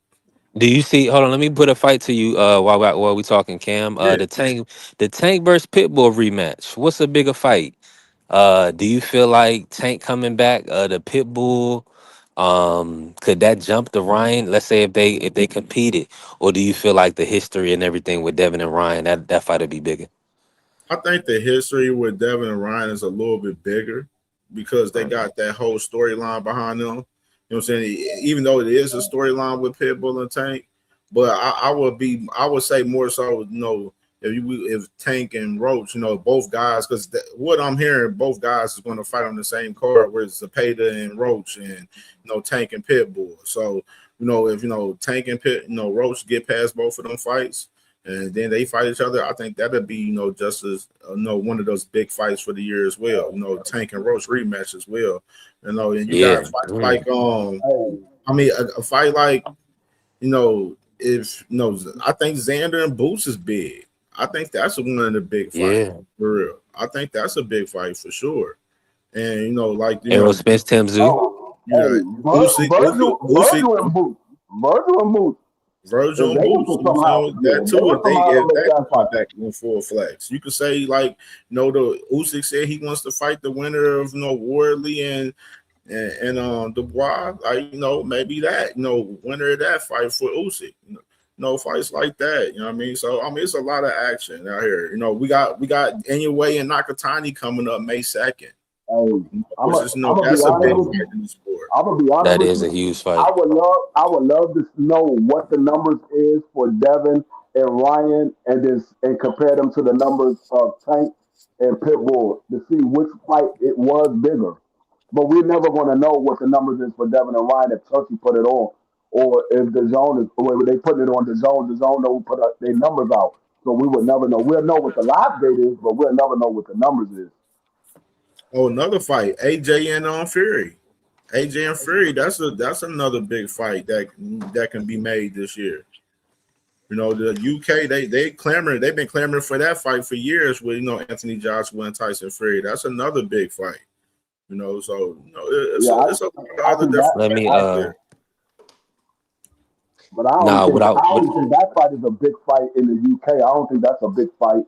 S4: Do you see? Hold on, let me put a fight to you. While we talking, Cam.
S1: yeah.
S4: The Tank versus Pitbull rematch. What's a bigger fight? Do you feel like Tank coming back, the Pitbull, could that jump the Ryan? Let's say if they competed, or do you feel like the history and everything with Devin and Ryan that fight would be bigger?
S1: I think the history with Devin and Ryan is a little bit bigger because they
S4: Okay.
S1: got that whole storyline behind them. You know what I'm saying? Even though it is a storyline with Pitbull and Tank, but I would say more so, if Tank and Roach, both guys, because what I'm hearing, both guys is going to fight on the same card, where it's Zepeda and Roach and Tank and Pitbull. So if Tank and Roach get past both of them fights and then they fight each other, I think that'd be just as one of those big fights for the year as well. Tank and Roach rematch as well. And you got
S4: Yeah.
S1: fights
S4: Mm.
S1: like
S9: Hey,
S1: I mean a fight like if I think Xander and Boots is big. I think that's one of the big fights
S4: Yeah.
S1: for real. I think that's a big fight for sure. And like
S4: Errol Spence Timzu.
S9: oh,
S1: you
S9: hey,
S1: got Usyk,
S9: Virgil and Boots. Virgil and Boots. If
S1: Virgil and
S9: they was
S1: Boots,
S9: to somehow, yeah,
S1: that
S9: if they
S1: too.
S9: was somehow to
S1: If
S9: make
S1: that
S9: that
S1: comes
S9: fight,
S1: back in full flex, you could say like the Usyk said he wants to fight the winner of Wardley and Dubois. Like maybe that winner of that fight for Usyk. Fights like that. You know what I mean? So I mean it's a lot of action out here. We got Inoue and Nakatani coming up May 2nd.
S9: hey,
S1: Which is
S9: I'm gonna be
S1: that's a
S9: honest
S1: big
S9: with
S1: fight
S9: you.
S1: in the sport.
S9: I'm gonna be honest
S4: That
S9: with
S4: is a
S9: you.
S4: huge fight.
S9: I would love to know what the numbers is for Devin and Ryan, and compare them to the numbers of Tank and Pitbull to see which fight it was bigger. But we're never gonna know what the numbers is for Devin and Ryan if Turkey put it on, or if the zone is, or if they put it on the zone. The zone don't put their numbers out, so we would never know. We'll know what the live date is, but we'll never know what the numbers is.
S1: Oh, another fight, AJ and Fury. AJ and Fury, that's another big fight that can be made this year. The UK they've been clamoring for that fight for years with Anthony Joshua and Tyson Fury. That's another big fight. So
S9: Yeah,
S1: it's a lot of
S9: I
S1: other
S9: think that.
S1: different
S4: Let me
S1: fights out there.
S9: But I only
S4: nah
S9: think
S4: without
S9: I only think that fight is a big fight in the UK. I don't think that's a big fight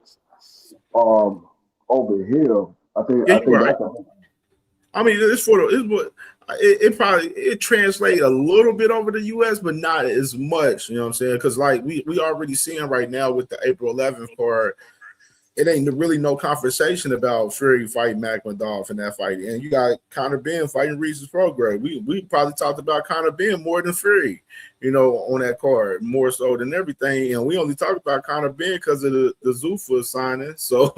S9: um over here. I think
S1: Yeah,
S9: I
S1: you're
S9: think
S1: right.
S9: that's a
S1: I mean, it's for the it's what it probably it translate a little bit over the U.S., but not as much. You know what I'm saying? Because like we already seeing right now with the April 11th card, it ain't really no conversation about Fury fighting Mac Madoff in that fight, and you got Conor Ben fighting Reese's Prograde. We probably talked about Conor Ben more than Fury, you know, on that card more so than everything, and we only talked about Conor Ben because of the Zuffa signing. So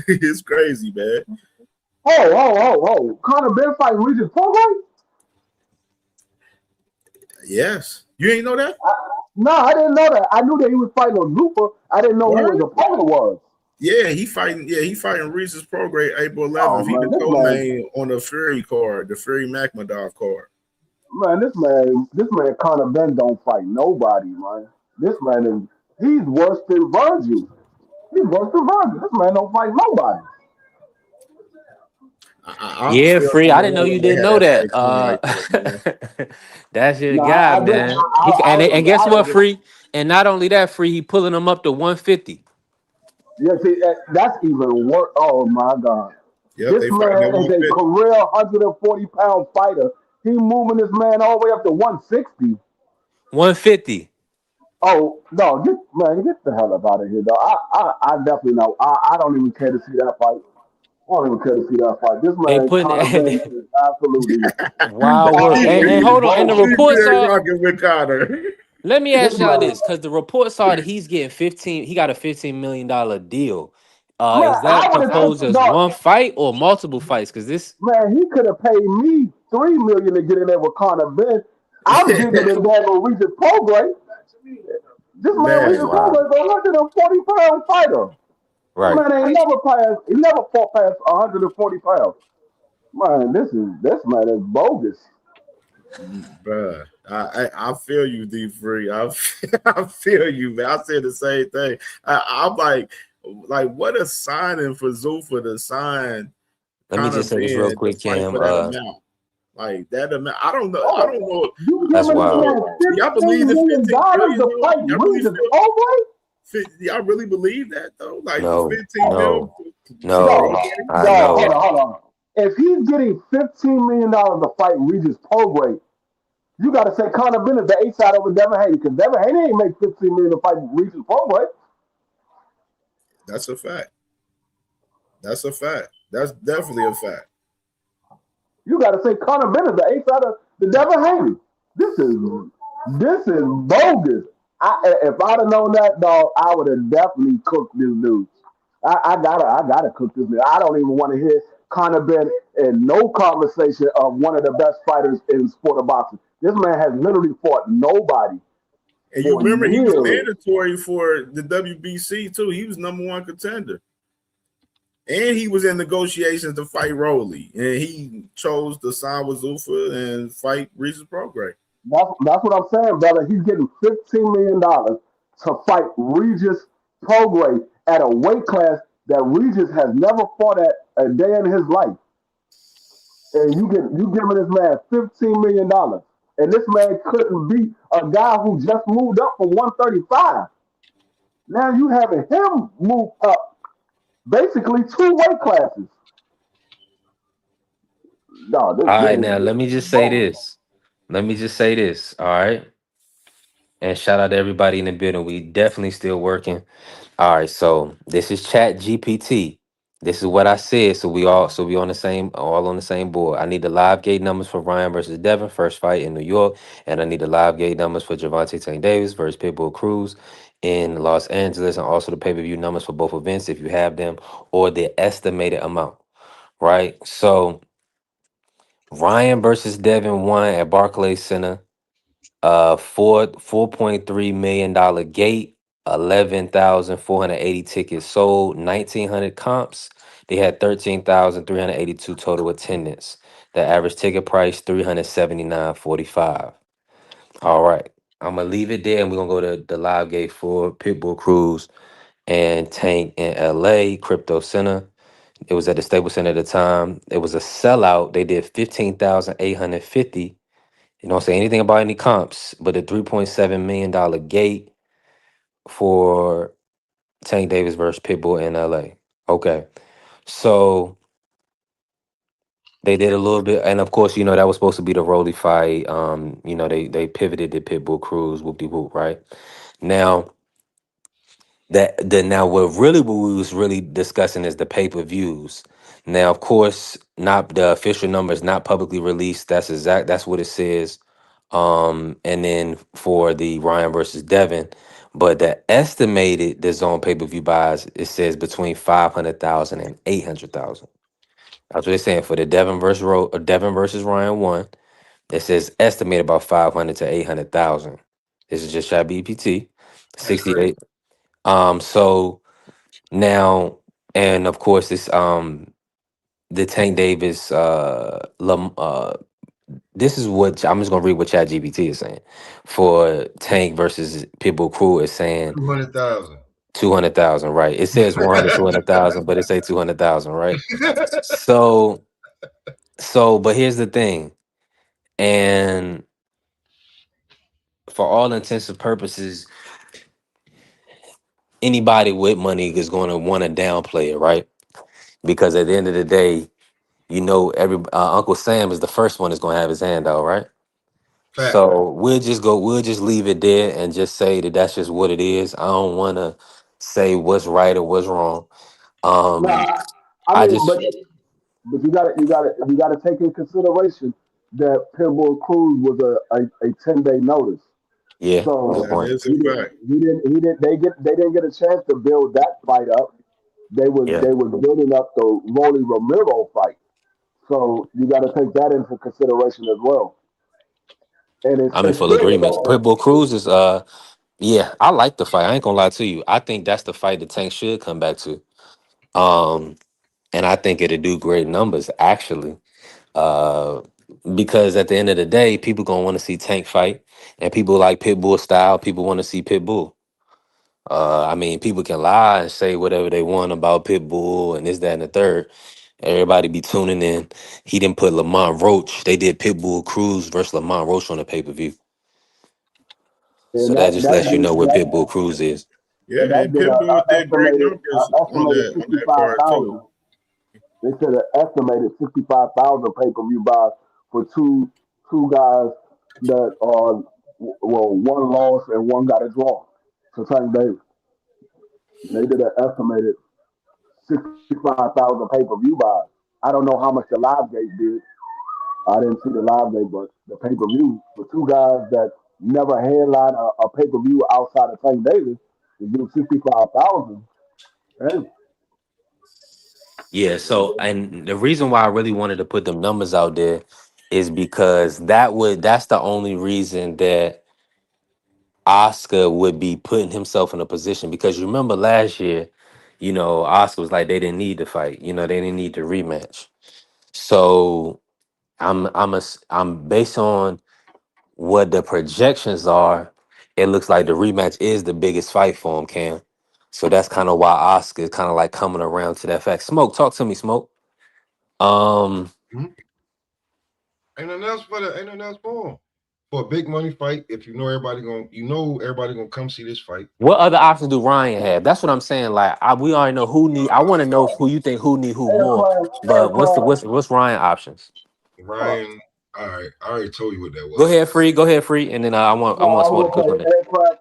S1: it's crazy, man.
S9: Conor Ben fighting Regis Prograis?
S1: Yes, you ain't know that.
S9: No, I didn't know that. I knew that he was fighting on Zupa. I didn't know who his
S1: Word?
S9: opponent was.
S1: Yeah, he fighting. Yeah, he fighting Reese's Prograde April
S9: Oh
S1: 11th. He
S9: man,
S1: the co-main on the Fury card, the Fury Makhmadov card.
S9: this man Conor Ben don't fight nobody, man. This man is he's worse than Virgil. He's worse than Virgil. This man don't fight nobody.
S1: I'm
S4: Yeah,
S1: still
S4: free.
S1: kind
S4: I
S1: of
S4: didn't know you
S1: wondering they
S4: didn't
S1: had
S4: know
S1: that
S4: that.
S1: fight coming like that, man.
S4: That's your
S9: No,
S4: guy,
S9: I didn't.
S4: man. He and guess what,
S9: I
S4: free? And not only that, free, he pulling him up to 150.
S9: yeah, see, that's even worse. Oh my God.
S1: Yep,
S9: This
S1: they fighting
S9: man
S1: at
S9: is a
S1: 150.
S9: career 140-pound fighter. He moving this man all the way up to 160.
S4: 150.
S9: Oh no, get the hell up out of here, though. I definitely know. I don't even care to see that fight. I don't even care to see that fight. This
S4: They
S9: man,
S4: putting
S9: Conor Ben, is absolutely,
S4: wild work. And
S9: absolutely
S4: hold on. And the
S9: bogus.
S4: reports
S1: CJ
S4: are.
S1: rocking with Connor.
S4: Let me
S9: This
S4: ask y'all
S9: man,
S4: this, because the reports are that he's getting 15. He got a $15 million deal.
S9: man,
S4: Is
S9: I
S4: that
S9: would have
S4: proposed
S9: took
S4: as
S9: dog.
S4: one fight or multiple fights? Because this
S9: Man, he could have paid me 3 million to get in there with Conor Ben. I'm bigger than that on Regis Prograis. This man,
S4: that's
S9: Regis
S1: Man,
S4: wild.
S9: Prograis, is a 140-pound fighter. This
S4: Right.
S9: man ain't never passed. He never fought past 140 pounds. Man, this man is bogus.
S1: bruh, I feel you, D Free. I feel you, man. I said the same thing. I'm like what a signing for Zuffa to sign
S4: Let me
S1: Conor
S4: just say this real
S1: Ben to
S4: quick,
S1: fight
S4: Cam.
S1: for that amount. Like that amount. I don't know. I
S9: Oh,
S1: don't know.
S9: you
S4: That's
S9: giving
S1: You
S9: this
S4: wild.
S1: know,
S9: man
S1: do y'all believe
S9: $15
S1: the
S9: million
S1: 15
S9: to
S1: million though?
S9: fight
S1: Y'all really
S9: Regis
S1: feel
S9: Prograis?
S1: y'all really believe that though? Like for
S4: No,
S1: 15 mil
S4: no,
S1: for
S9: No,
S4: no.
S1: Prograde?
S4: I
S9: no, hold
S4: know.
S9: on, hold on. If he's getting $15 million to fight Regis Prograis, you got to say Conor Ben is the A side over Devin Haney because Devin Haney ain't make $15 million to fight Regis Prograis.
S1: That's a fact. That's a fact. That's definitely a fact.
S9: You got to say Conor Ben is the A side of the Devin Haney. This is this is bogus. If I'd have known that, dog, I would have definitely cooked this dude. I gotta cook this dude. I don't even want to hear Conor Ben in no conversation of one of the best fighters in sport of boxing. This man has literally fought nobody
S1: And you
S9: for
S1: remember he was
S9: years.
S1: mandatory for the WBC too. He was number one contender. And he was in negotiations to fight Rolly. And he chose to sign with Zuffa and fight Reese's Prograde.
S9: That's what I'm saying, brother. He's getting $15 million to fight Regis Prograis at a weight class that Regis has never fought at a day in his life. And you giving this man $15 million. And this man couldn't beat a guy who just moved up from 135. Now you having him move up basically two weight classes. No,
S4: All
S9: this
S4: right,
S9: is
S4: now let me just say
S9: bogus.
S4: this. Let me just say this. All right. And shout out to everybody in the building. We definitely still working. All right, so this is Chat GPT. This is what I said. So we on the same, all on the same board. I need the live gate numbers for Ryan versus Devin, first fight in New York, and I need the live gate numbers for Javante St. Davis versus Pitbull Cruz in Los Angeles, and also the pay-per-view numbers for both events if you have them, or the estimated amount. Right. So Ryan versus Devin won at Barclays Center. 4.3 million dollar gate, 11,480 tickets sold, 1,900 comps. They had 13,382 total attendance. The average ticket price 379.45. All right, I'm gonna leave it there, and we're gonna go to the live gate for Pitbull Cruise and Tank in LA Crypto Center. It was at the Staples Center at the time. It was a sellout. They did 15,850. You don't say anything about any comps, but the $3.7 million gate for Tank Davis versus Pitbull in LA. Okay. So They did a little bit, and of course, that was supposed to be the Rolly fight. They pivoted the Pitbull Cruise, whoop de whoop, right? Now now what we was really discussing is the pay-per-views. Now, of course, not the official numbers not publicly released. That's what it says. And then for the Ryan versus Devin, but the zone pay-per-view buys, it says between 500,000 and 800,000. That's what they're saying for the Devin versus Ryan one. It says estimated about 500 to 800,000. This is just shy BPT,
S8: That's crazy.
S4: 68. So now, and of course, the Tank Davis this is what I'm just gonna read what ChatGPT is saying for Tank versus Pitbull Crew is saying
S8: 200,000.
S4: 200,000, right? It says 100, 200,000, but it say 200,000, right? So, but here's the thing, and for all intents and purposes, anybody with money is going to want to downplay it, right? Because at the end of the day, every Uncle Sam is the first one that's going to have his hand out, right?
S8: Fact.
S4: So we'll just leave it there and just say that that's just what it is. I don't want to say what's right or what's wrong. Um,
S9: Nah, I
S4: I
S9: mean,
S4: just
S9: but you gotta take in consideration that Pitbull Cruz was a 10-day notice.
S4: yeah, good
S9: So
S1: That
S4: point.
S1: is a fact.
S9: they didn't get a chance to build that fight up.
S4: Yeah,
S9: They was building up the Rolly Ramiro fight. So you got to take that into consideration as well. And
S4: I'm in
S9: it's
S4: full
S9: still
S4: agreement.
S9: so.
S4: Pitbull Cruz is yeah, I like the fight. I ain't gonna lie to you. I think that's the fight the Tank should come back to. Um, and I think it'll do great numbers actually. Uh, because at the end of the day, people gonna want to see Tank fight, and people like Pitbull style. People want to see Pitbull. I mean, people can lie and say whatever they want about Pitbull and this, that, and the third. Everybody be tuning in. He didn't put Lamont Roach. They did Pitbull Cruz versus Lamont Roach on the pay per view. So
S9: And
S4: that just lets you know what
S9: that
S4: Pitbull Cruz is.
S1: Yeah,
S9: and
S1: and
S9: that did
S1: Pitbull did great
S9: a
S1: numbers
S9: estimated
S1: on
S9: sixty
S1: that
S9: five
S1: card too.
S9: thousand. They said an estimated 65,000 pay per view buys for two guys that are well, one lost and one got a draw. So Tank Davis, they did an estimated 65,000 pay per view buys. I don't know how much the live gate did. I didn't see the live gate, but the pay per view for two guys that never headlined a pay per view outside of Tank Davis to do 65,000. Hey,
S4: Yeah. So, and the reason why I really wanted to put them numbers out there is because that's the only reason that Oscar would be putting himself in a position, because you remember last year, Oscar was like they didn't need to fight, they didn't need to rematch. So I'm based on what the projections are. It looks like the rematch is the biggest fight for him, Cam. So that's kind of why Oscar is kind of like coming around to that fact. Smoke, talk to me, Smoke. Um,
S8: Mhm. Ain't nothing else for him. For a big money fight, if everybody gonna come see this fight.
S4: what other options do Ryan have? That's what I'm saying. Like, we already know who need. I want to know who you think who need who more. But what's Ryan options?
S8: Ryan, all right, I already told you what that
S4: Go
S8: was.
S4: ahead, free. Go ahead, free. And then I
S9: no,
S4: want
S9: I
S4: Smoke to
S9: was
S4: cook
S9: gonna
S4: on
S9: say
S4: that.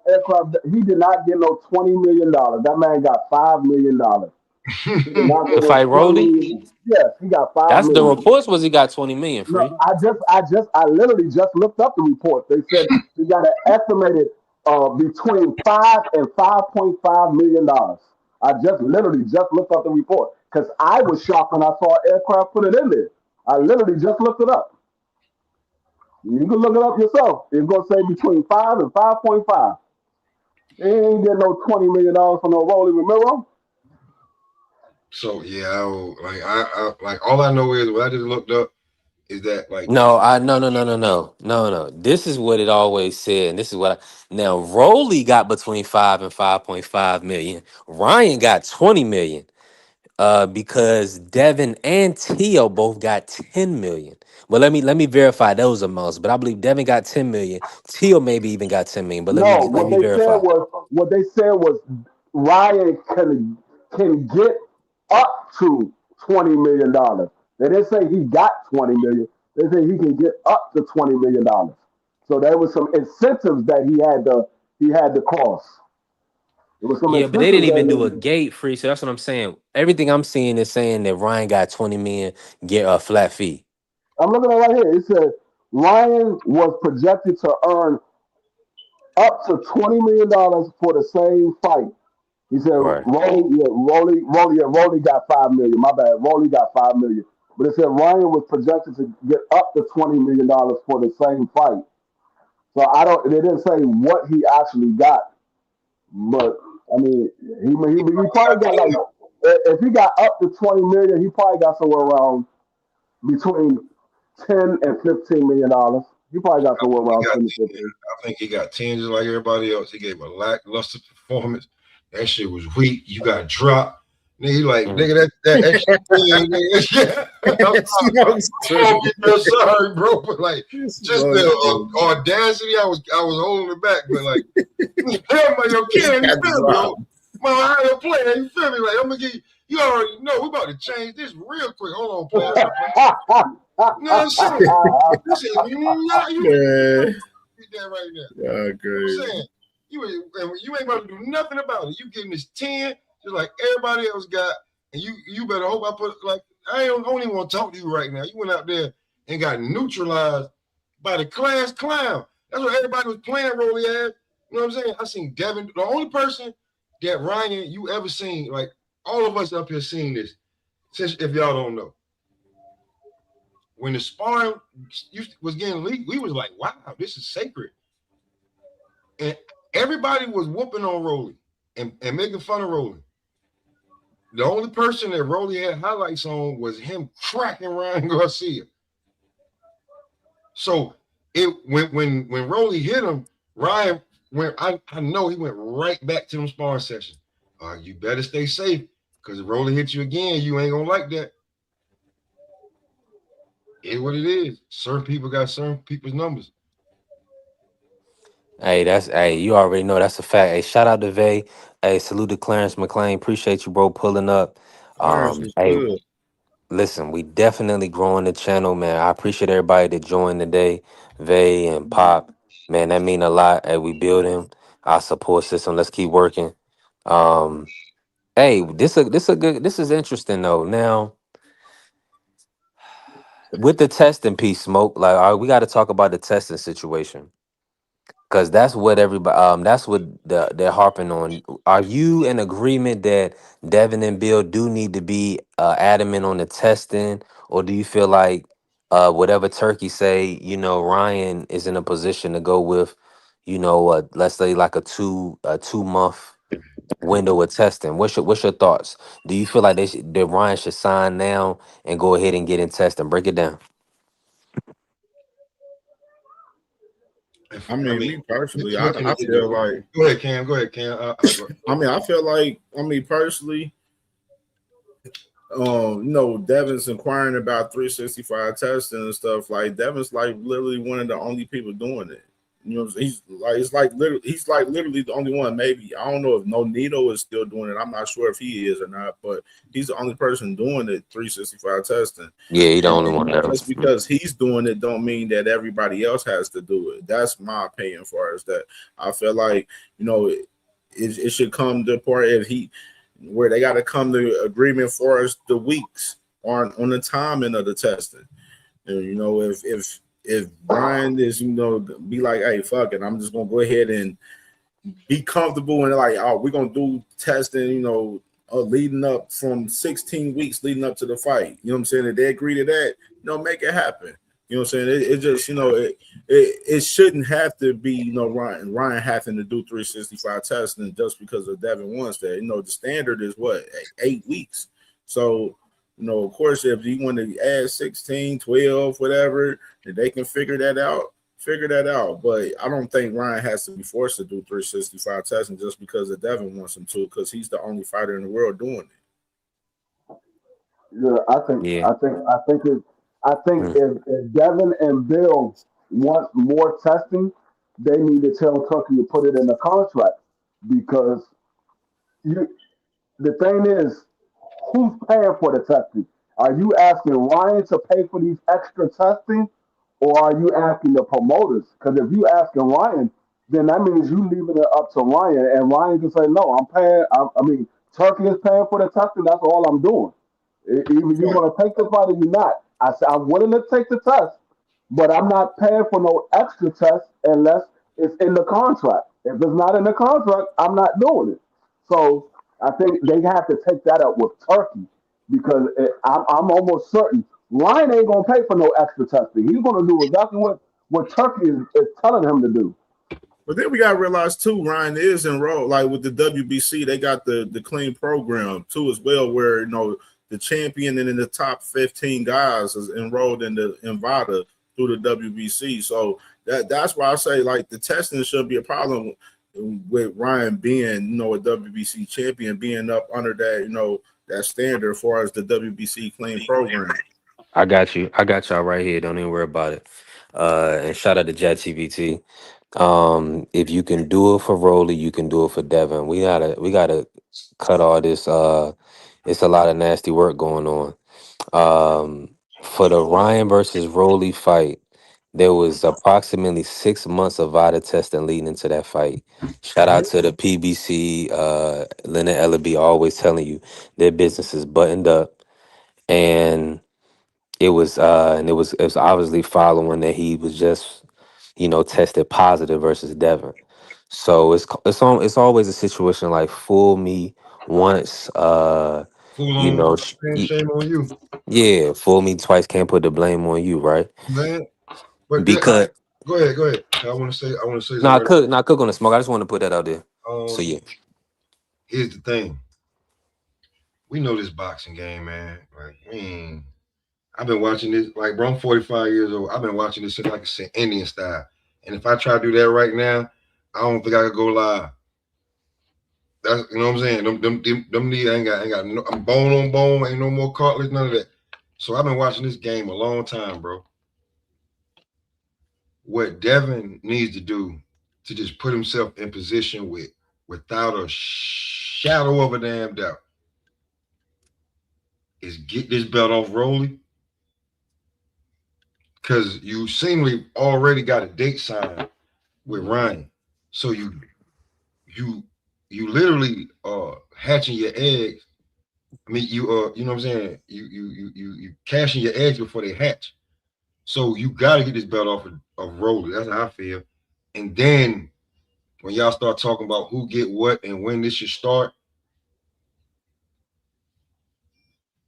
S9: aircraft. He did not get no $20 million. That man got $5 million. He did not get
S4: To
S9: no
S4: fight
S9: 20
S4: Rolly,
S9: million. Yes, he got five
S4: that's the
S9: million.
S4: reports. Was he got 20 million
S9: No,
S4: free?
S9: I literally just looked up the report. They said he got an estimated between $5 and $5.5 million. I just literally just looked up the report because I was shocked when I saw aircraft put it in there. I literally just looked it up. You can look it up yourself. It's gonna say between 5 and 5.5. He ain't getting no $20 million for no Rolly Ramiro.
S8: So yeah, I like all I know is what I just looked up is that like
S4: No, no. This is what it always said, and this is what now Rolly got between 5 and 5.5 million. Ryan got 20 million. Because Devin and Tio both got 10 million. Well, let me verify those amounts, but I believe Devin got 10 million. Tio maybe even got 10 million, but
S9: No,
S4: let me verify.
S9: what they said was Ryan can get up to $20 million. They didn't say he got 20 million. They said he can get up to $20 million. So there was some incentives that he had to cross. There was some
S4: Yeah, but they
S9: incentives
S4: didn't even do a
S9: that
S4: gate free. So that's what I'm saying. Everything I'm seeing is saying that Ryan got 20 million, get a flat fee.
S9: I'm looking at right here. It said Ryan was projected to earn up to $20 million for the same fight. He said
S4: Right.
S9: Rolly got 5 million. My bad. Rolly got 5 million. But it said Ryan was projected to get up to $20 million for the same fight. So I don't. They didn't say what he actually got, but I mean, he probably got like if he got up to 20 million, he probably got somewhere around between $10 and $15 million. He probably got somewhere
S8: He
S9: around
S8: got
S9: 10 to
S8: 10.
S9: 15.
S8: I think he got 10 just like everybody else. He gave a lackluster performance. That shit was weak. You got dropped. Nigga, he like,
S4: Mm.
S8: nigga, that extra 10, nigga.
S1: Smokes
S8: I'm sorry, bro, but like, just the
S1: stupid.
S8: audacity, I was holding it back, but like, I'm like, yo, Ken, you
S1: Had to
S8: feel me, yo?
S1: drop.
S8: My higher player, you feel me? Like, I'm gonna give you, you already know, we about to change this real quick. Hold on, player. You know what I'm saying? This is not, you
S1: Man,
S8: that right now.
S1: yeah,
S8: I'm
S1: crazy.
S8: saying you ain't about to do nothing about it. You getting this 10 just like everybody else got, and you better hope I put like I don't even want to talk to you right now. You went out there and got neutralized by the class clown. That's what everybody was playing Rolly as. You know what I'm saying? I seen Devin, the only person that Ryan you ever seen, like all of us up here seen this, since if y'all don't know. When the sparring was getting leaked, we was like, wow, this is sacred. And everybody was whooping on Rolly and making fun of Rolly. The only person that Rolly had highlights on was him cracking Ryan Garcia. So it when Rolly hit him, Ryan went. I know he went right back to them sparring sessions. You better stay safe because if Rolly hits you again, you ain't gonna like that. It's what it is. Certain people got certain people's numbers.
S4: Hey, you already know that's a fact. Hey, shout out to Vay. Hey, salute to Clarence McLean. Appreciate you, bro, pulling up.
S1: Clarence was
S4: Hey,
S1: good.
S4: listen, we definitely growing the channel, man. I appreciate everybody that joined today. Vay and Pop, man, that mean a lot. Hey, we building our support system. Let's keep working. Um, hey, this is interesting though. Now with the testing piece, smoke, like we got to talk about the testing situation. Because that's what everybody, that's what they're harping on. Are you in agreement that Devin and Bill do need to be adamant on the testing, or do you feel like whatever Turkey say, Ryan is in a position to go with, let's say like a 2 month window of testing? What's your thoughts? Do you feel like that Ryan should sign now and go ahead and get in testing? Break it down.
S1: I
S8: I
S1: mean,
S8: mean,
S1: me personally,
S8: looking
S1: I
S8: at
S1: feel
S8: the.
S1: like,
S8: Go ahead, Cam. Go ahead, Cam.
S1: I mean, I feel like, I mean, personally, Devin's inquiring about 365 testing and stuff. Like Devin's like literally one of the only people doing it. He's like he's like literally the only one. Maybe I don't know if No Nito is still doing it. I'm not sure if he is or not, but he's the only person doing it 365 testing.
S4: Yeah, he the only
S1: And
S4: one now.
S1: just because he's doing it, don't mean that everybody else has to do it. That's my opinion. As far as that, I feel like it should come to the part if he where they got to come to agreement for us the weeks on the timing of the testing. And if Brian is be like, hey, fuck it, I'm just gonna go ahead and be comfortable and like, oh, we're gonna do testing, leading up from 16 weeks leading up to the fight. You know what I'm saying? If they agree to that, make it happen. You know what I'm saying? It just, it shouldn't have to be, Ryan having to do 365 testing just because of Devin wants that. The standard is what, 8 weeks. So, of course, if you want to add 16, 12, whatever, if they can figure that out. But I don't think Ryan has to be forced to do 365 testing just because the Devin wants him to, because he's the only fighter in the world doing it.
S9: Yeah, I think
S4: Yeah.
S9: I think I think it I think
S4: Mm.
S9: if Devin and Bill want more testing, they need to tell Turkey to put it in the contract because you the thing is, who's paying for the testing? Are you asking Ryan to pay for these extra testing, or are you asking the promoters? Because if you asking Ryan, then that means you leaving it up to Ryan, and Ryan can say, "No, I'm paying. I mean, Turkey is paying for the testing. That's all I'm doing. Either you're
S1: Right.
S9: gonna take the fight or you're not." I said, "I'm willing to take the test, but I'm not paying for no extra test unless it's in the contract. If it's not in the contract, I'm not doing it." So I think they have to take that up with Turkey because I'm almost certain Ryan ain't gonna pay for no extra testing. He's gonna do exactly what Turkey is telling him to do.
S1: But then we gotta realize too, Ryan is enrolled. Like with the WBC, they got the clean program too as well, where the champion and then the top 15 guys is enrolled in the Invada through the WBC. So that's why I say like the testing should be a problem with Ryan being a WBC champion, being up under that that standard as far as the WBC clean program.
S4: I got you. I got y'all right here. Don't even worry about it. And shout out to ChatGPT. If you can do it for Rolly, you can do it for Devin. We gotta cut all this. It's a lot of nasty work going on. For the Ryan versus Rolly fight, there was approximately 6 months of VADA testing leading into that fight. Shout out to the PBC, Leonard Ellaby, always telling you their business is buttoned up, and it was obviously following that he was just tested positive versus Devin. So it's always a situation like fool me once,
S8: Full
S4: you
S8: on
S4: know,
S8: shame on you,
S4: yeah, fool me twice, can't put the blame on you, right?
S8: man. But
S4: Because
S8: go ahead, go ahead. I want to say
S4: no,
S8: something right
S4: I cook on the smoke. I just want to put that out there.
S8: now.
S4: So yeah,
S8: Here's the thing. We know this boxing game, man. Like, I've been watching this. Like, bro, I'm 45 years old. I've been watching this since, like I said, Indian style. And if I try to do that right now, I don't think I could go live. That's what I'm saying. Them knees ain't got no. I'm bone on bone. Ain't no more cartilage. None of that. So I've been watching this game a long time, bro. What Devin needs to do to just put himself in position without a shadow of a damn doubt is get this belt off Rolly, because you seemingly already got a date signed with Ryan. So you you literally hatching your eggs. I mean, you know what I'm saying? You cashing your eggs before they hatch. So you gotta get this belt off of Rolly. That's how I feel. And then when y'all start talking about who get what and when this should start,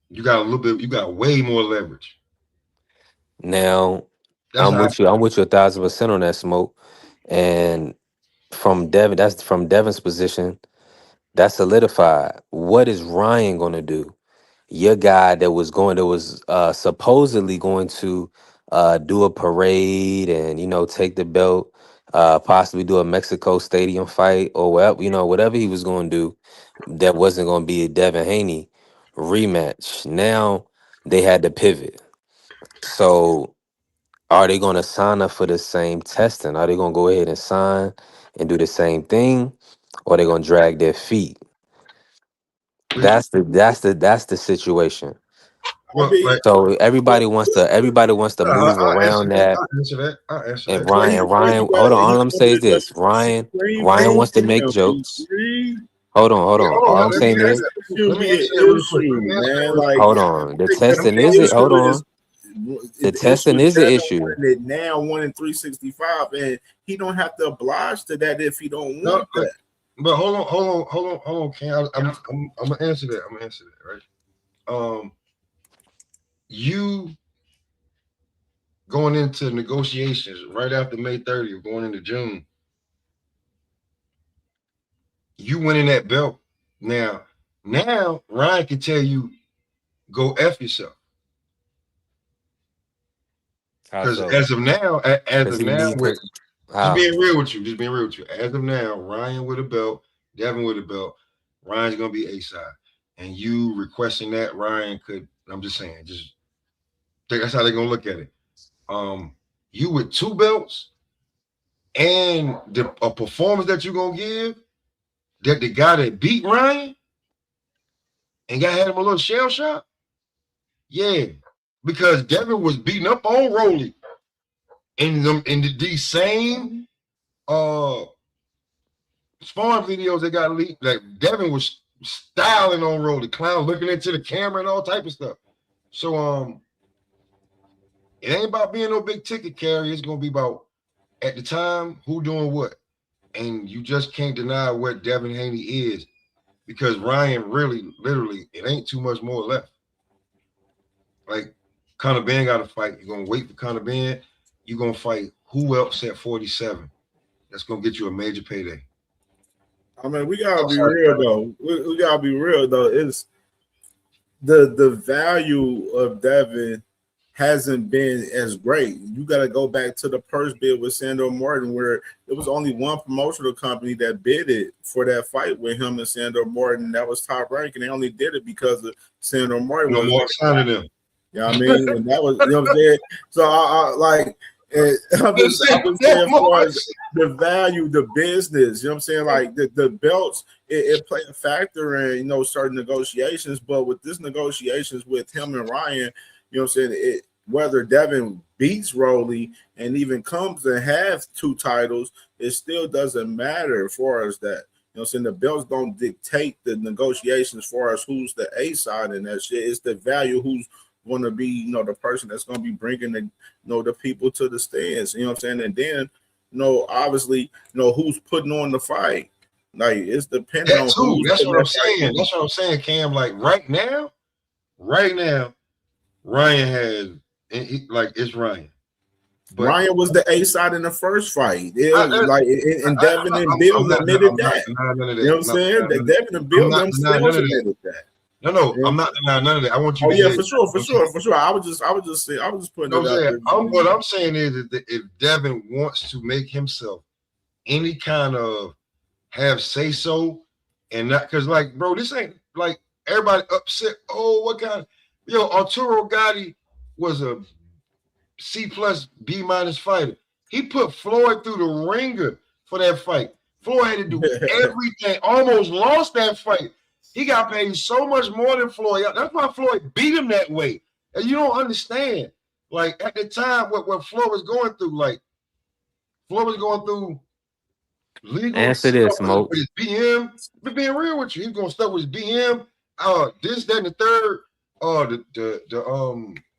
S8: you got way more leverage.
S4: now
S8: That's how
S4: I'm with you 1,000% on that smoke. And from Devin, that's from Devin's position. That's solidified. What is Ryan gonna do? Your guy that was supposedly going to do a parade and take the belt, possibly do a Mexico Stadium fight or whatever he was going to do. That wasn't going to be a Devin Haney rematch. Now they had to pivot. So are they going to sign up for the same testing? Are they going to go ahead and sign and do the same thing, or are they going to drag their feet?
S8: we
S4: That's the situation.
S1: I
S8: well,
S1: mean,
S8: like
S4: So everybody wants to move around that.
S8: I'll answer that. I'll answer
S4: And
S8: that.
S1: where he
S4: Hold on,
S1: got
S4: all
S1: he
S4: I'm saying is
S1: wanted the
S4: this.
S1: WBC clean
S4: Ryan wants to make
S1: program.
S4: jokes.
S1: He
S4: Hold
S8: Yeah,
S4: on.
S8: hold
S4: All
S8: on.
S4: I'm saying
S1: That's
S4: is,
S1: that should
S8: Let me
S1: be
S8: answer
S1: an
S8: that real quick.
S1: issue,
S8: Let me answer that
S1: man.
S8: real
S1: Like
S8: quick.
S4: hold on. The
S1: I think
S4: testing
S1: the
S4: is it? Hold
S1: issue is
S4: on. The
S1: the issue
S4: testing
S1: is
S4: is the
S1: Devin
S4: issue.
S1: wanting it now, 1 in 365, and he don't have to oblige to that if he don't
S8: No,
S1: want that.
S8: but hold on, Ken. I'm gonna answer that. I'm gonna answer that, right? You going into negotiations right after May 30th, going into June, you winning that belt. Now Ryan can tell you go F yourself.
S4: How
S8: Because
S4: so?
S8: as
S4: Because
S8: of
S4: he
S8: now,
S4: need.
S8: with just
S4: How?
S8: being real with you, as of now, Ryan with a belt, Devin with a belt, Ryan's gonna be A side. And you requesting that Ryan could, I'm just saying, just think that's how they're gonna look at it. You with two belts and a performance that you're gonna give, that the guy that beat Ryan and got had him a little shell shock, Yeah, because Devin was beating up on Rolly these same spawn videos that got leaked. Like Devin was styling on Rolly, clown looking into the camera and all type of stuff. So it ain't about being no big ticket carrier. It's gonna be about at the time who doing what, and you just can't deny what Devin Haney is because Ryan really, literally, it ain't too much more left. Like Conor Ben got to fight. You're gonna wait for Conor Ben. You're gonna fight who else at 47? That's gonna get you a major payday.
S1: I mean, we gotta be real though. We gotta be real though. It's the value of Devin hasn't been as great. You got to go back to the purse bid with Sandor Morton, where it was only one promotional company that bid it for that fight with him and Sandor Morton. That was Top Rank, and they only did it because of Sandor Morton
S8: No
S1: was
S8: more
S1: there.
S8: signing them.
S1: You know what I mean? And that was, you know what I'm saying? So I like, I'm just saying, for the value, the business, you know what I'm saying? Like the belts, it played a factor in, certain negotiations. But with this negotiations with him and Ryan, you know what I'm saying? Whether Devin beats Rolly and even comes and have 2 titles, it still doesn't matter for us that. You know what I'm saying? The belts don't dictate the negotiations for us who's the A side and that shit. It's the value who's going to be, the person that's going to be bringing the people to the stands. You know what I'm saying? And then, obviously, who's putting on the fight. Like it's dependent on who's.
S8: That's what I'm saying. That's what I'm saying, Cam. Like right now, Ryan has it's Ryan.
S1: But Ryan was the A side in the first fight. And Devin and Bill admitted that. You know what I'm saying? Devin and Bill themselves admitted that.
S8: No, I'm not denying none of that. I want you.
S1: Oh yeah, for sure. I was just putting it out there.
S8: What I'm saying is that if Devin wants to make himself any kind of have say so, and not because bro, this ain't like everybody upset. Oh, what kind of Arturo Gatti was a C+ B- fighter. He put Floyd through the ringer for that fight. Floyd had to do everything. Almost lost that fight. He got paid so much more than Floyd. That's why Floyd beat him that way. And you don't understand. Like at the time, what Floyd was going through, Floyd was going through legal
S4: Answer this, Mo.
S8: with his BM. But being real with you, he's gonna start with his BM. This, that, and the third.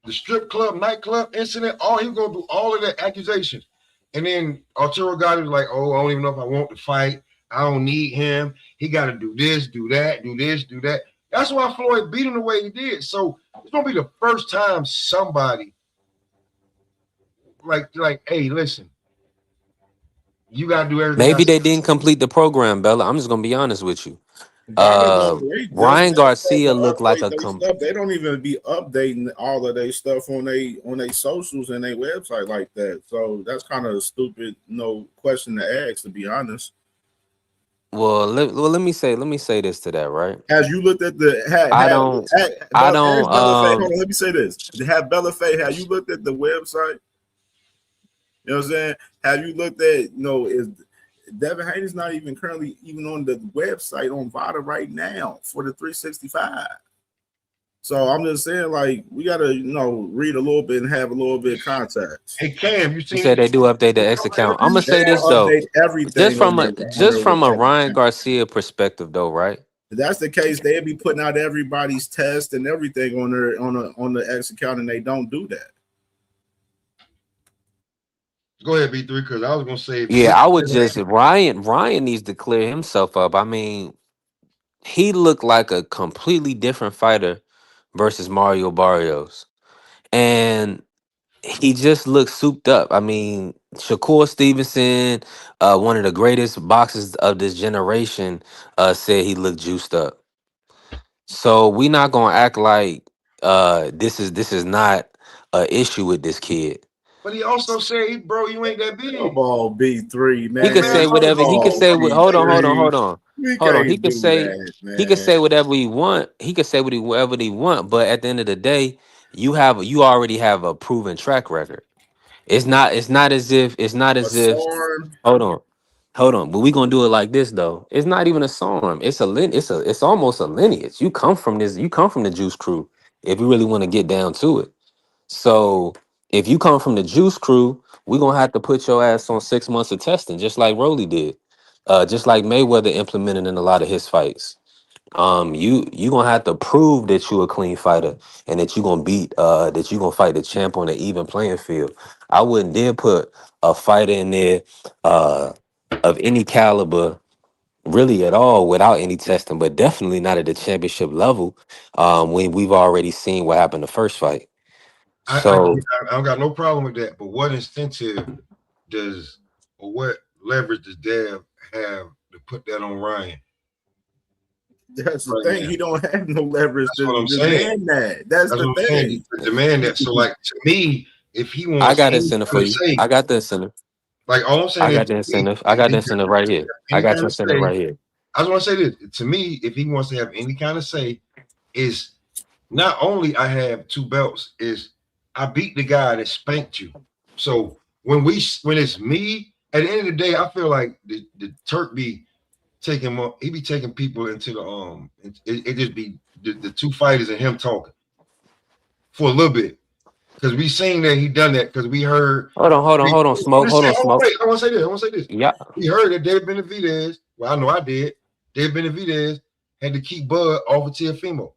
S8: The strip club, nightclub incident. He was gonna do all of that accusations. And then Arturo Gatti was like, "Oh, I don't even know if I want to fight. I don't need him. He got to do this, do that, do this, do that." That's why Floyd beat him the way he did. So it's gonna be the first time somebody like, hey, listen, you gotta do everything.
S4: Maybe they didn't complete the program, Bella. I'm just gonna be honest with you. Ryan Garcia looked like a
S1: stuff. They don't even be updating all of their stuff on their socials and their website like that. So that's kind of a stupid, question to ask, to be honest.
S4: Well, let me say this to that, right?
S1: As you looked at the, let me say this: have Bella Faye, have you looked at the website? You know what I'm saying? Have you looked at, is Devin Haney's not even currently even on the website on VADA right now for the 365. So I'm just saying, we gotta, read a little bit and have a little bit of context.
S8: Hey Cam,
S4: you said they do update the X account. I'm gonna say this though, just from a Ryan Garcia perspective though, right?
S1: If that's the case, they'd be putting out everybody's test and everything on the X account, and they don't do that.
S8: Go ahead, B3, because I was gonna say.
S4: Yeah, I would just Ryan needs to clear himself up. I mean, he looked like a completely different fighter versus Mario Barrios, and he just looked souped up. I mean, Shakur Stevenson, one of the greatest boxers of this generation, said he looked juiced up. So we not gonna act like this is not an issue with this kid.
S8: But he also said, "Bro, you ain't that big."
S1: Come on, B3, man.
S4: He could say whatever. He could say, "Hold on. He could say whatever he want. He could say whatever he want. But at the end of the day, you already have a proven track record. It's not as if hold on. But we gonna do it like this though. It's not even a SARM. It's almost a lineage. You come from this. You come from the Juice Crew. if we really want to get down to it. So if you come from the Juice Crew, we're gonna have to put your ass on 6 months of testing, just like Rolly did, just like Mayweather implemented in a lot of his fights. You gonna have to prove that you a clean fighter and that you gonna that you gonna fight the champ on an even playing field. I wouldn't dare put a fighter in there uh, of any caliber really at all without any testing, but definitely not at the championship level. When we've already seen what happened the first fight.
S8: I
S4: So
S8: don't got no problem with that. But what incentive does or what leverage does Dev have to put that on Ryan
S1: That's the
S8: right
S1: thing.
S8: now?
S1: He don't have no leverage
S8: That's what
S1: to
S8: I'm saying.
S1: demand that. That's
S8: That's
S1: the
S8: what I'm saying.
S1: thing.
S8: To demand that. So, like, to me, if he
S4: I
S8: wants
S4: got
S8: any
S4: incentive for
S8: kind of
S4: you.
S8: say,
S4: I got the incentive.
S8: like, all I'm saying
S4: I
S8: is,
S4: got the incentive. I
S8: if
S4: got
S8: he
S4: the incentive right
S8: wants to
S4: here.
S8: have
S4: I
S8: any
S4: got
S8: kind
S4: your
S8: of
S4: incentive
S8: say,
S4: right here.
S8: I just want to say this. To me, if he wants to have any kind of say, is not only I have 2 belts, is I beat the guy that spanked you. So when it's me, at the end of the day, I feel like the Turk be he be taking people into the it just be the 2 fighters and him talking for a little bit. Because we seen that he done that because we heard.
S4: Hold on, smoke. Hold on, smoke.
S8: Wait, I want to say this. I want to say this.
S4: Yeah.
S8: We heard that David Benavidez. Well, I know I did. David Benavidez had to keep Bud off of Teofimo.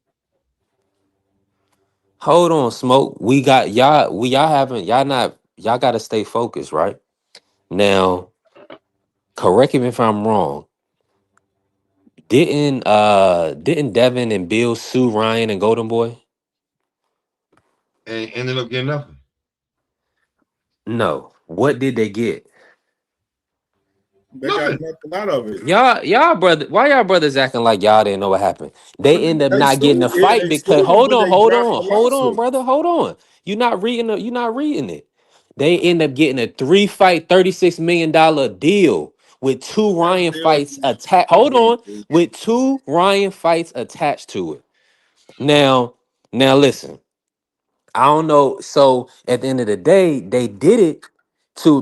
S4: Hold on, smoke. We got y'all. Y'all haven't. Y'all not. Y'all got to stay focused, right? Now, correct me if I'm wrong. Didn't Devin and Bill sue Ryan and Golden Boy?
S8: And ended up getting nothing.
S4: No. What did they get?
S1: They got
S8: Nothing.
S1: nothing out of it.
S4: Y'all brother. Why y'all brothers acting like y'all didn't know what happened? They end up
S1: They
S4: not getting a
S1: sued. Yeah,
S4: fight
S1: they
S4: because
S1: sued him, but they dropped the
S4: hold on,
S1: lawsuit.
S4: brother, hold on. You're not reading it. They end up getting a 3-fight, $36 million deal with 2
S1: That's
S4: Ryan
S1: still
S4: fights attached. Hold on,
S1: stupid.
S4: with 2 Ryan fights attached to it. Now, listen. I don't know. So at the end of the day, they did it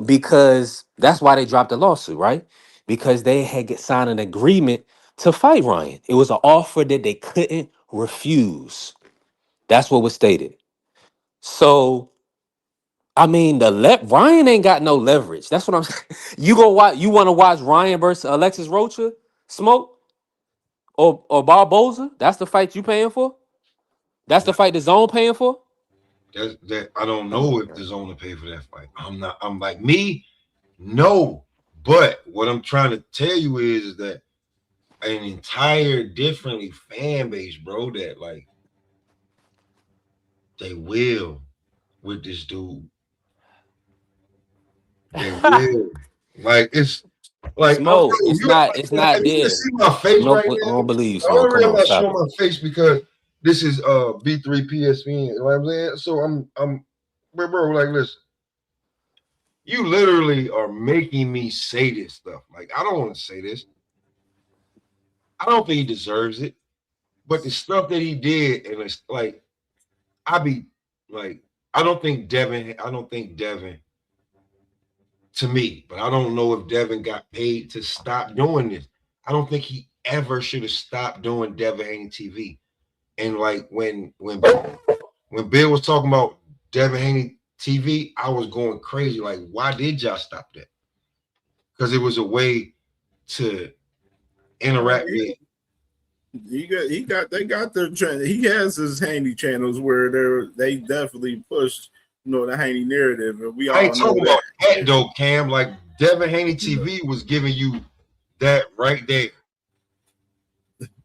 S4: because that's why they dropped the lawsuit, right? Because they had signed an agreement to fight Ryan. It was an offer that they couldn't refuse. That's what was stated. So I mean, Ryan ain't got no leverage. That's what I'm saying. You go watch. You want to watch Ryan versus Alexis Rocha smoke or Barboza? That's the fight you paying for. That's the fight the zone paying for.
S8: That I don't
S4: Oh my
S8: know if the
S4: god.
S8: zone to pay for that fight. I'm like me, no. But what I'm trying to tell you is that an entire differently fan base, bro, that like they will with this dude. They will. Like it's like I'm
S4: Smoke.
S8: bro,
S4: It's not. It's not
S8: you can
S4: there.
S8: see my face
S4: Nope.
S8: right
S4: I
S8: now.
S4: don't believe you,
S8: The
S4: Smoke.
S8: only
S4: Come
S8: reason I'm
S4: on,
S8: not
S4: stop
S8: showing
S4: it.
S8: my face because this is B3 PSV. You know what I'm saying? So bro, like listen, you literally are making me say this stuff. Like I don't want to say this. I don't think he deserves it. But the stuff that he did, and it's like I be like, I don't think Devin to me, but I don't know if Devin got paid to stop doing this. I don't think he ever should have stopped doing Devin Haney TV. And like when Bill was talking about Devin Haney TV, I was going crazy. Like, why did y'all stop that? Because it was a way to interact with.
S1: They got their channel. He has his Haney channels where they definitely push, the Haney narrative, and we
S8: I ain't
S1: all know
S8: talking
S1: that.
S8: about that though, Cam. Like Devin Haney TV was giving you that right there.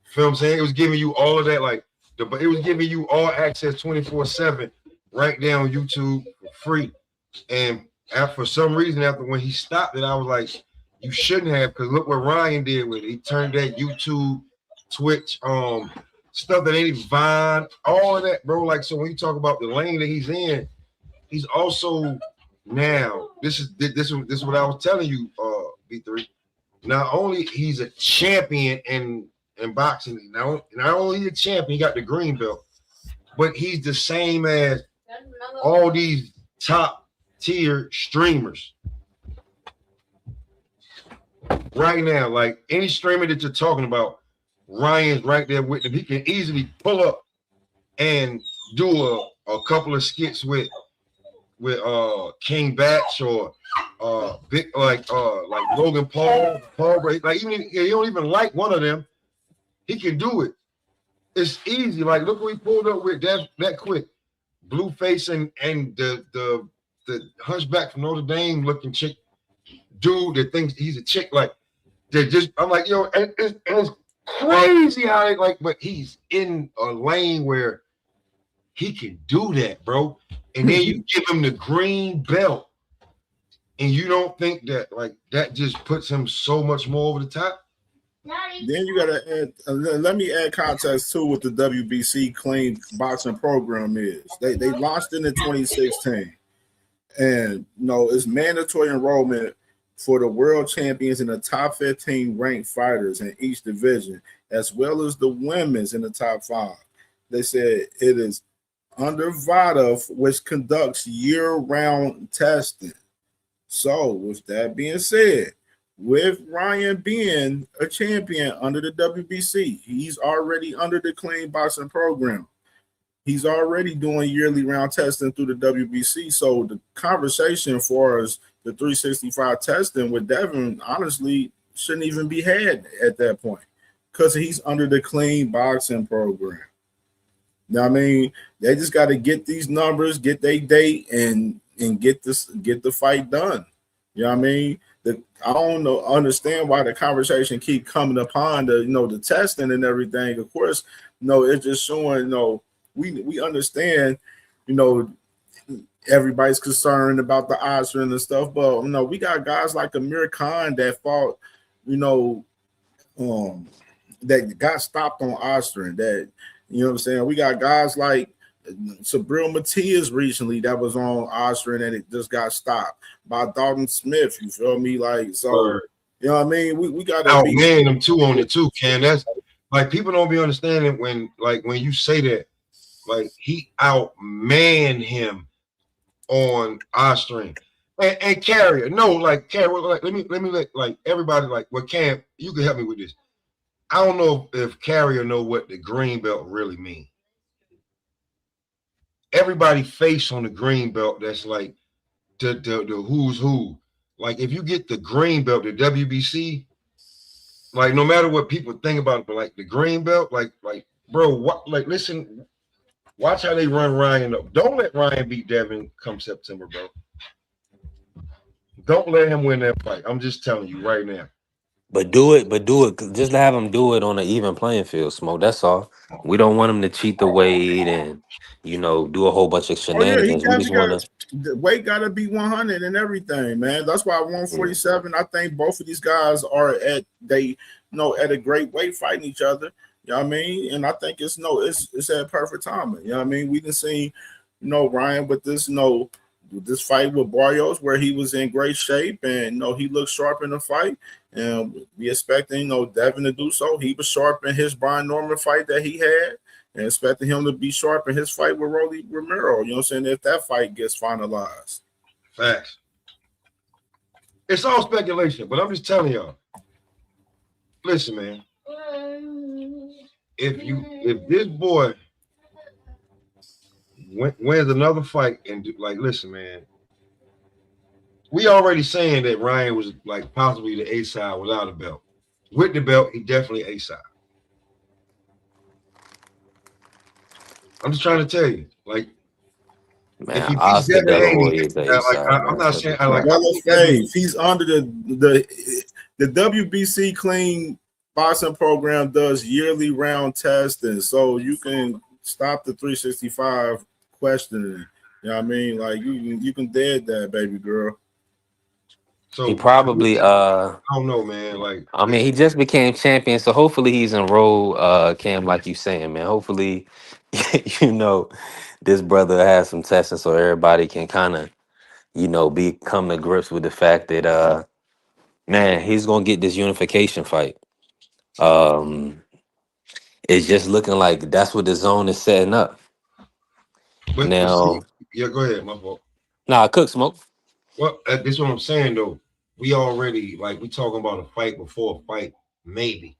S8: Feel what I'm saying? It was giving you all of that, like it was giving you all access 24/7 right there on YouTube for free. And for some reason, after when he stopped it, I was like, you shouldn't have, because look what Ryan did with it. He turned that YouTube, Twitch, stuff that ain't even Vine, all of that, bro. Like, so when you talk about the lane that he's in, he's also now. This is what I was telling you, B3. Not only he's a champion in boxing, not only a champion, he got the green belt, but he's the same as all these top tier streamers right now. Like any streamer that you're talking about, Ryan's right there with him. He can easily pull up and do a couple of skits with King Batch or big like Logan Paul Ray. Like even if you don't even like one of them, he can do it. It's easy. Like look what he pulled up with that quick. Blueface and the hunchback from Notre Dame looking chick dude that thinks he's a chick. Like they just I'm like, yo, it's crazy how they like, but he's in a lane where he can do that, bro. And then you give him the green belt, and you don't think that like that just puts him so much more over the top?
S1: Then you gotta add. Let me add context too. What the WBC clean boxing program is. They launched it in 2016, and it's mandatory enrollment for the world champions and the top 15 ranked fighters in each division, as well as the women's in the top 5. They said it is under VADA, which conducts year-round testing. So, with that being said, with Ryan being a champion under the WBC, he's already under the clean boxing program. He's already doing yearly round testing through the WBC. So the conversation for us, the 365 testing with Devin, honestly, shouldn't even be had at that point because he's under the clean boxing program. Now, I mean, they just got to get these numbers, get their date, and get the fight done. You know what I mean? I don't understand why the conversation keep coming upon the testing and everything. Of course, it's just showing, we understand, everybody's concerned about the Oscar and stuff, but we got guys like Amir Khan that fought, that got stopped on Oscar. That what I'm saying. We got guys like Sabril Matias recently that was on Oscar and it just got stopped by Dalton Smith. You feel me? Like so, you know what I mean? We got to
S8: outman them too on it too, Ken. That's like people don't be understanding when you say that. Like he outman him on Austrian and Carrier. No, like Carrier. Like let me like everybody like Cam. You can help me with this. I don't know if Carrier know what the green belt really means. Everybody face on the green belt. That's like the who's who. Like if you get the green belt, the WBC. Like no matter what people think about it, but like the green belt, like bro, what like listen. Watch how they run Ryan up. Don't let Ryan beat Devin come September, bro. Don't let him win that fight. I'm just telling you right now.
S4: But do it. Just have him do it on an even playing field, Smoke. That's all. We don't want him to cheat the weight and do a whole bunch of
S1: Oh yeah, he
S4: shenanigans. We just
S1: definitely
S4: want
S1: got
S4: to.
S1: the weight got to be 100 and everything, man. That's why 147. I think both of these guys are at at a great weight fighting each other. You know what I mean? And I think it's at perfect timing. You know what I mean? We didn't see Ryan with this this fight with Barrios where he was in great shape and he looked sharp in the fight. And we expecting Devin to do so. He was sharp in his Brian Norman fight that he had. And expecting him to be sharp in his fight with Rolly Romero. You know what I'm saying? If that fight gets finalized.
S8: Facts. It's all speculation, but I'm just telling y'all. Listen, man. If this boy wins another fight and listen, man. We already saying that Ryan was like possibly the A side without a belt. With the belt, he definitely A side. I'm just trying to tell you, like,
S4: Man,
S8: if he beat
S4: Oscar
S8: Devin
S4: De La
S8: Haney,
S4: Hoya is the A side,
S8: I'm
S4: man.
S8: not saying I like.
S1: He's under the WBC clean boxing program does yearly round testing, so you can stop the 365 questioning. You know what I mean? Like you can dead that, baby girl.
S8: So
S4: He probably
S8: I don't know, man. Like,
S4: I mean, he just became champion, so hopefully he's enrolled, Cam, like you saying, man. Hopefully, this brother has some testing so everybody can kind of, come to grips with the fact that man, he's gonna get this unification fight. Um it's just looking like that's what the zone is setting up.
S8: but see,
S4: Now,
S8: yeah, go ahead, my fault.
S4: Cook Smoke.
S8: Well, this is what I'm saying though. We already we talking about a fight before a fight. Maybe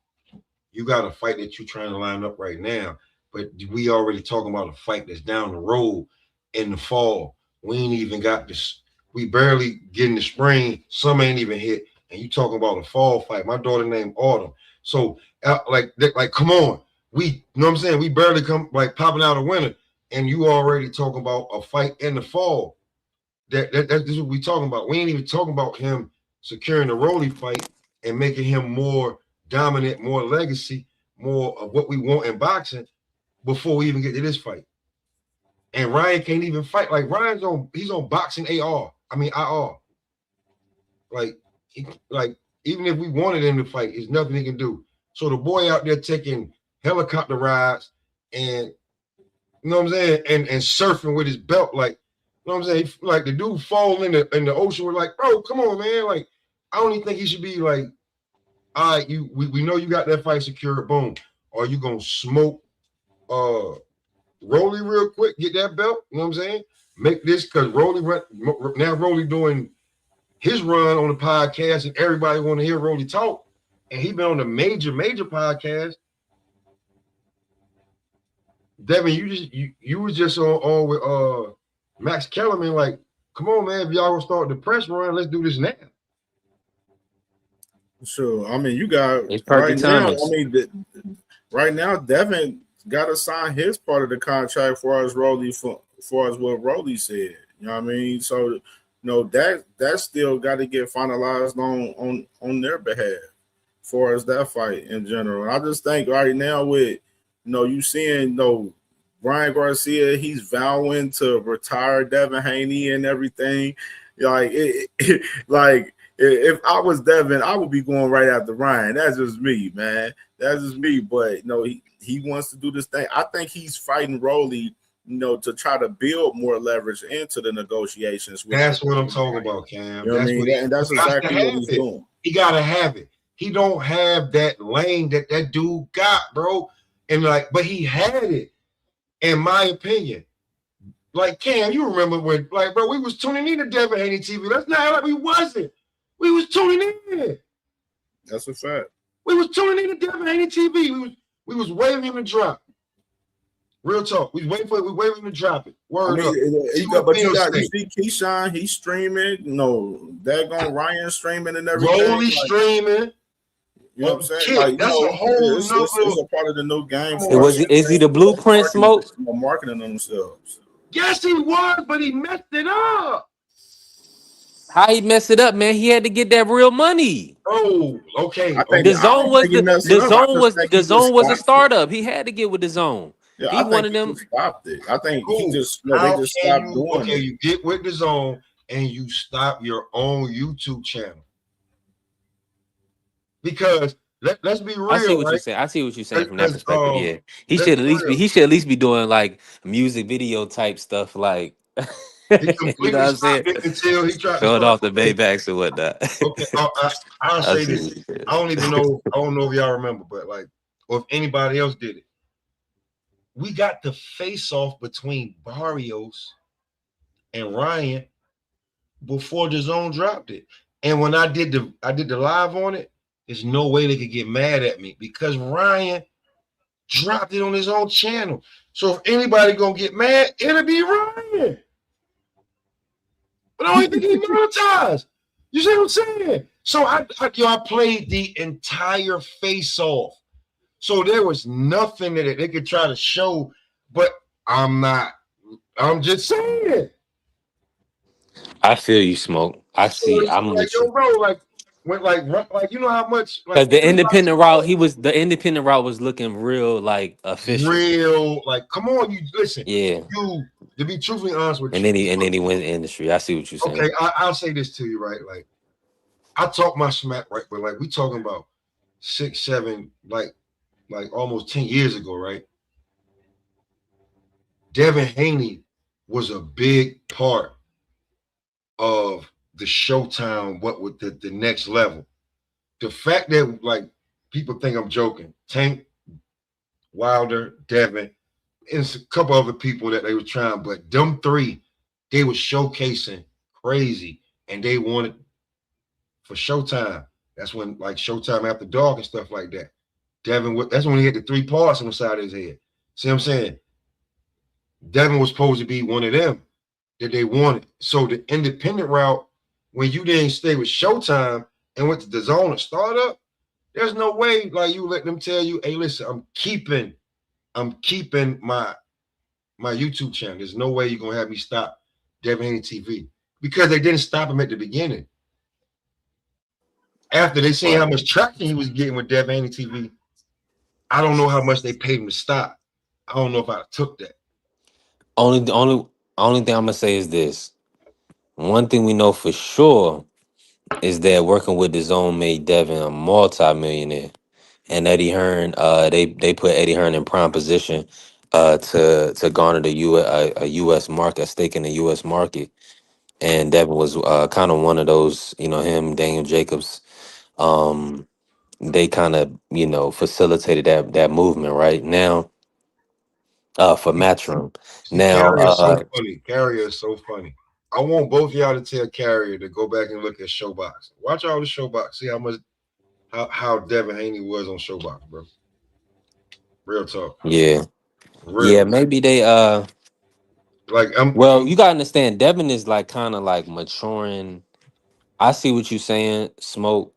S8: you got a fight that you're trying to line up right now. But we already talking about a fight that's down the road in the fall. We ain't even got this. We barely getting the spring. Some ain't even hit. And you talking about a fall fight. My daughter named Autumn. So like come on. We you know what I'm saying? We barely come like popping out of winter. And you already talking about a fight in the fall. That's what we talking about. We ain't even talking about him securing the Rolly fight and making him more dominant, more legacy, more of what we want in boxing before we even get to this fight. And Ryan can't even fight. Like he's on boxing AR. I mean IR. Like even if we wanted him to fight, there's nothing he can do. So the boy out there taking helicopter rides and you know what I'm saying, and surfing with his belt, like you know what I'm saying, like the dude fall in the ocean. We're like, bro, come on, man. Like I don't even think he should be like, all right, we know you got that fight secured. Boom. Are you gonna smoke Rolly real quick, get that belt, you know what I'm saying? Make this because Rolly doing his run on the podcast and everybody want to hear Rolly talk. And he been on the major podcast. Devin, you was just on with Max Kellerman, like, come on, man, if y'all gonna start the press run, let's do this now.
S1: Sure. I mean, you got
S4: It's
S1: right
S4: perfect
S1: now.
S4: timing.
S1: I mean, right now, Devin got to sign his part of the contract for as Rolly for as what Rolly said. You know what I mean? So, you know that still got to get finalized on their behalf, for as that fight in general. I just think right now with you seeing Brian Garcia, he's vowing to retire Devin Haney and everything. Like like if I was Devin, I would be going right after Ryan. That's just me, man. That's just me. But he wants to do this thing. I think he's fighting Rolly, to try to build more leverage into the negotiations.
S8: That's what I'm talking about, Cam.
S1: You know what I
S8: That's
S1: mean?
S8: what he
S1: And that's
S8: got to
S1: exactly what
S8: have
S1: he's
S8: it.
S1: doing.
S8: He gotta have it. He don't have that lane that dude got, bro. And but he had it, in my opinion. Like Cam, you remember when, like, bro, we was tuning in to Devin Haney TV. Let's not like we wasn't. We was tuning in.
S1: That's a fact.
S8: We was tuning in to Devin Haney TV. We was waiting him to drop. Real talk. We waiting him to drop it. Word up.
S1: But you see Keyshawn, he's streaming. Daggone Ryan streaming and everything.
S8: Rolly streaming.
S1: You know what I'm saying? Like,
S8: that's a whole
S1: it's a part of the new game.
S4: Is he the blueprint smoke?
S1: Marketing on themselves.
S8: Yes, he was, but he messed it up.
S4: How he messed it up, man? He had to get that real money.
S8: Oh, okay.
S4: The zone was a startup. He had to get with the zone.
S1: Yeah,
S4: he wanted them.
S1: Stopped it. I think he just
S8: they
S1: just stopped doing it.
S8: You get with the zone and you stop your own YouTube channel. Because let's be real.
S4: I see what you're saying from that perspective. Yeah, he should at least be doing like music video type stuff, like you know what I'm saying.
S8: Until he tried
S4: showing off the Maybachs and whatnot.
S8: Okay, I'll say this. I don't even know. I don't know if y'all remember, but or if anybody else did it. We got the face off between Barrios and Ryan before the zone dropped it, and when I did the live on it. There's no way they could get mad at me because Ryan dropped it on his own channel. So if anybody gonna get mad, it'll be Ryan. But I don't even think he monetized. You see what I'm saying? So I played the entire face off. So there was nothing that they could try to show, but I'm just saying.
S4: I feel you, Smoke. I see. I'm
S8: like, yo, bro, when you know how much
S4: because the independent route was looking real like official.
S8: Real come on, you listen.
S4: Yeah.
S8: You to be truthfully honest with
S4: you. And then he went in the industry. I see what you're saying.
S8: Okay, I'll say this to you, right? Like I talk my smack, right? But we talking about 6, 7, like almost 10 years ago, right? Devin Haney was a big part of the Showtime, what with the next level. The fact that people think I'm joking, Tank, Wilder, Devin, and a couple other people that they were trying, but them three, they were showcasing crazy, and they wanted for Showtime. That's when Showtime After Dark and stuff like that. Devin, that's when he had the 3 parts on the side of his head. See what I'm saying? Devin was supposed to be one of them that they wanted. So the independent route, when you didn't stay with Showtime and went to the zone and startup, there's no way like you let them tell you, hey, listen, I'm keeping my YouTube channel. There's no way you're gonna have me stop Devin Haney TV because they didn't stop him at the beginning. After they seen how much traction he was getting with Devin Haney TV, I don't know how much they paid him to stop. I don't know if I took that.
S4: Only thing I'm gonna say is this. One thing we know for sure is that working with the zone made Devin a multi-millionaire. And Eddie Hearn, they put Eddie Hearn in prime position to garner the a U.S. market, a stake in the U.S. market. And Devin was kind of one of those, him, Daniel Jacobs. They kind of, facilitated that movement right now for Matchroom.
S8: See,
S4: Now,
S8: Carrier is so funny. Carrier is so funny. I want both of y'all to tell Carrier to go back and look at Showbox. Watch all the Showbox. See how Devin Haney was on Showbox, bro. Real talk.
S4: yeah,
S8: Real.
S4: maybe they
S8: Like
S4: well, you gotta understand, Devin is like kind of like maturing. I see what you're saying, Smoke.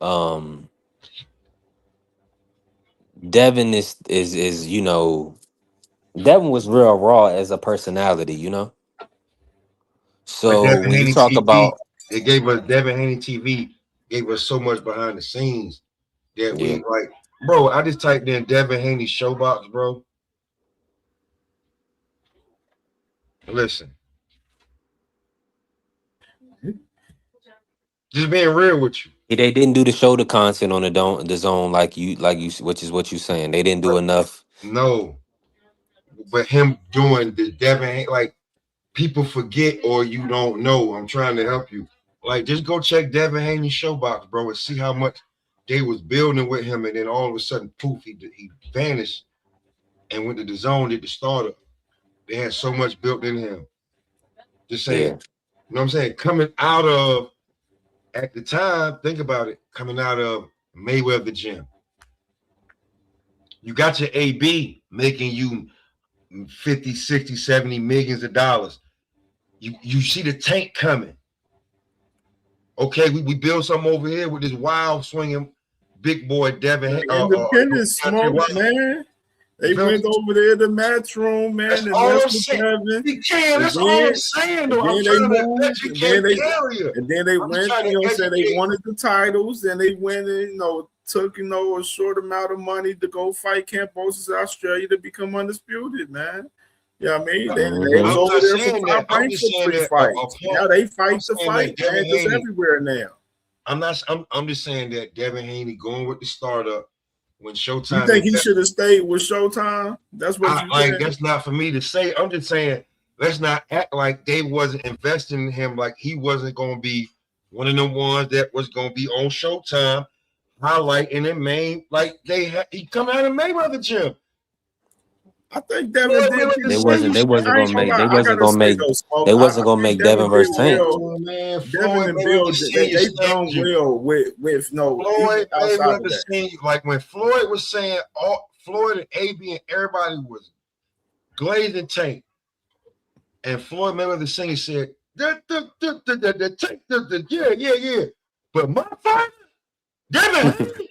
S4: Devin is Devin was real raw as a personality.
S8: But
S4: So
S8: Devin
S4: when you
S8: Haney
S4: talk
S8: TV,
S4: about
S8: it gave us Devin Haney TV gave us so much behind the scenes that
S4: yeah,
S8: we like, bro. I just typed in Devin Haney Showbox, bro. Listen, just being real with you.
S4: they didn't do the shoulder content on the zone like you, which is what you're saying. They didn't do
S8: But
S4: enough.
S8: no, but him doing the Devin Haney, like people forget or you don't know. I'm trying to help you. Like, just go check Devin Haney's Showbox, bro, and see how much they was building with him, and then all of a sudden, poof, he vanished and went to the zone, did the startup. They had so much built in him. Just saying,
S4: Yeah,
S8: you know what I'm saying? Coming out of, at the time, think about it, coming out of Mayweather Gym. You got your AB making you 50, 60, 70 millions of dollars. You see the tank coming. Okay, we build something over here with this wild swinging big boy Devin.
S1: Independent Smoke, man. They went over there to Matchroom,
S8: That's
S1: man, and
S8: all
S1: messed
S8: I'm
S1: with
S8: saying.
S1: Devin.
S8: You can.
S1: And
S8: That's all I'm
S1: then
S8: saying,
S1: and
S8: though. I'm
S1: then they
S8: trying to
S1: moved,
S8: educate Carrier.
S1: and then they
S8: I'm just
S1: went,
S8: trying to
S1: saying they
S8: educate.
S1: wanted the titles, and they went and took a short amount of money to go fight Cambosis Australia to become undisputed, man. Yeah, I mean they was
S4: hmm
S8: I'm
S1: over
S8: not
S1: there for
S8: saying that.
S1: top
S8: I'm
S1: rank
S8: just
S1: for
S8: saying
S1: 3
S8: that a
S1: fights. Now
S8: punk.
S1: they
S8: I'm
S1: fight to
S8: saying
S1: fight,
S8: that Devin
S1: man, just
S8: Haney.
S1: everywhere now.
S8: I'm just saying that Devin Haney going with the startup when
S1: You
S8: Showtime
S1: think he
S8: invest.
S1: should have stayed with Showtime? That's what you
S8: Like
S1: saying?
S8: that's not for me to say. I'm just saying let's not act like they wasn't investing in him, like he wasn't going to be one of the ones that was going to be on Showtime highlighting the main, like he come out of Mayweather Gym.
S1: I think Devin did
S4: they
S1: pretty well.
S4: wasn't they wasn't
S1: I ain't
S4: gonna
S1: gonna
S4: make
S1: lie.
S4: they
S1: I
S4: wasn't
S1: gotta
S4: gonna
S1: say
S4: make
S1: though, Smoke.
S4: they
S1: I
S4: wasn't gonna
S1: think
S4: make Devin
S1: Devin did
S4: versus Tank.
S1: well.
S8: Oh man,
S1: Devin
S8: Floyd
S1: and Bill,
S8: Mayweather Senior
S1: they've
S8: saved
S1: done
S8: you.
S1: well with no even
S8: Floyd
S1: outside of
S8: Mayweather
S1: that.
S8: Senior, like when Floyd was saying all Floyd and AB and everybody was glazing Tank, and Floyd Mayweather Senior said the Tank, yeah, but my fighter, Devin Haney,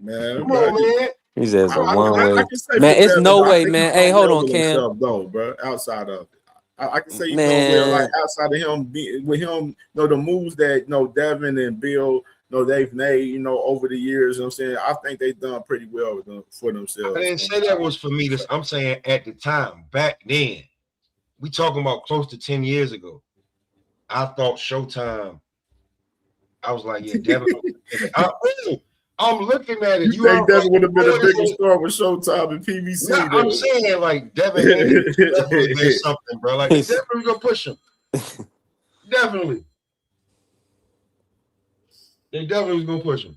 S1: Man,
S8: come
S1: but
S8: on, man.
S4: He says a one
S1: I
S4: way.
S1: can say
S4: Man,
S1: for
S4: it's
S1: Devin
S4: no
S1: though, I
S4: way,
S1: think he
S4: man. Hey,
S1: done
S4: hold
S1: well
S4: on,
S1: with
S4: Cam.
S1: himself though, bro. Outside of it. I can say he done well, like
S4: Man,
S1: outside of him with him, the moves that Devin and Bill, they've made, over the years. I'm saying I think they've done pretty well with for
S8: I
S1: themselves.
S8: didn't say that was for me. I'm saying at the time, back then, we talking about close to 10 years ago. I thought Showtime. I was like, yeah, Devin. I'm looking at it.
S1: You
S8: You are
S1: think Devin
S8: like,
S1: would have been a bigger
S8: Floyd.
S1: star with Showtime and
S8: Yeah,
S1: PBC
S8: I'm
S1: than
S8: saying like Devin Haney definitely been something, bro. Like they
S4: he's
S8: definitely gonna push him. Definitely, they definitely was gonna push him.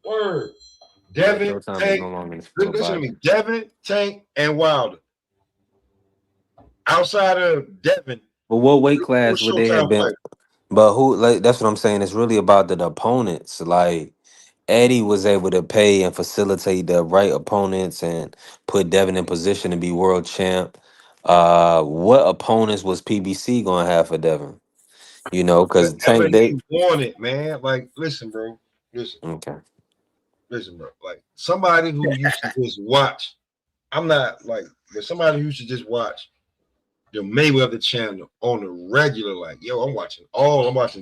S8: Word.
S4: yeah.
S8: Devin,
S4: Showtime is
S8: Tank.
S4: no longer in the sport of
S8: Listen to me.
S4: boxing.
S8: Devin, Tank, and Wilder. Outside of Devin,
S4: But what weight
S8: who
S4: class
S8: was
S4: would they have
S8: Showtime
S4: been?
S8: fighter?
S4: But who? Like that's what I'm saying. It's really about the opponents. Like Eddie was able to pay and facilitate the right opponents and put Devin in position to be world champ. What opponents was PBC gonna have for Devin? You know, because
S8: Whatever
S4: Tank they
S8: he wanted, man. Like, listen, bro.
S4: okay.
S8: Listen, bro. Like somebody who used to just watch. I'm not like, but somebody who used to just watch the Mayweather channel on the regular, like, yo, I'm watching.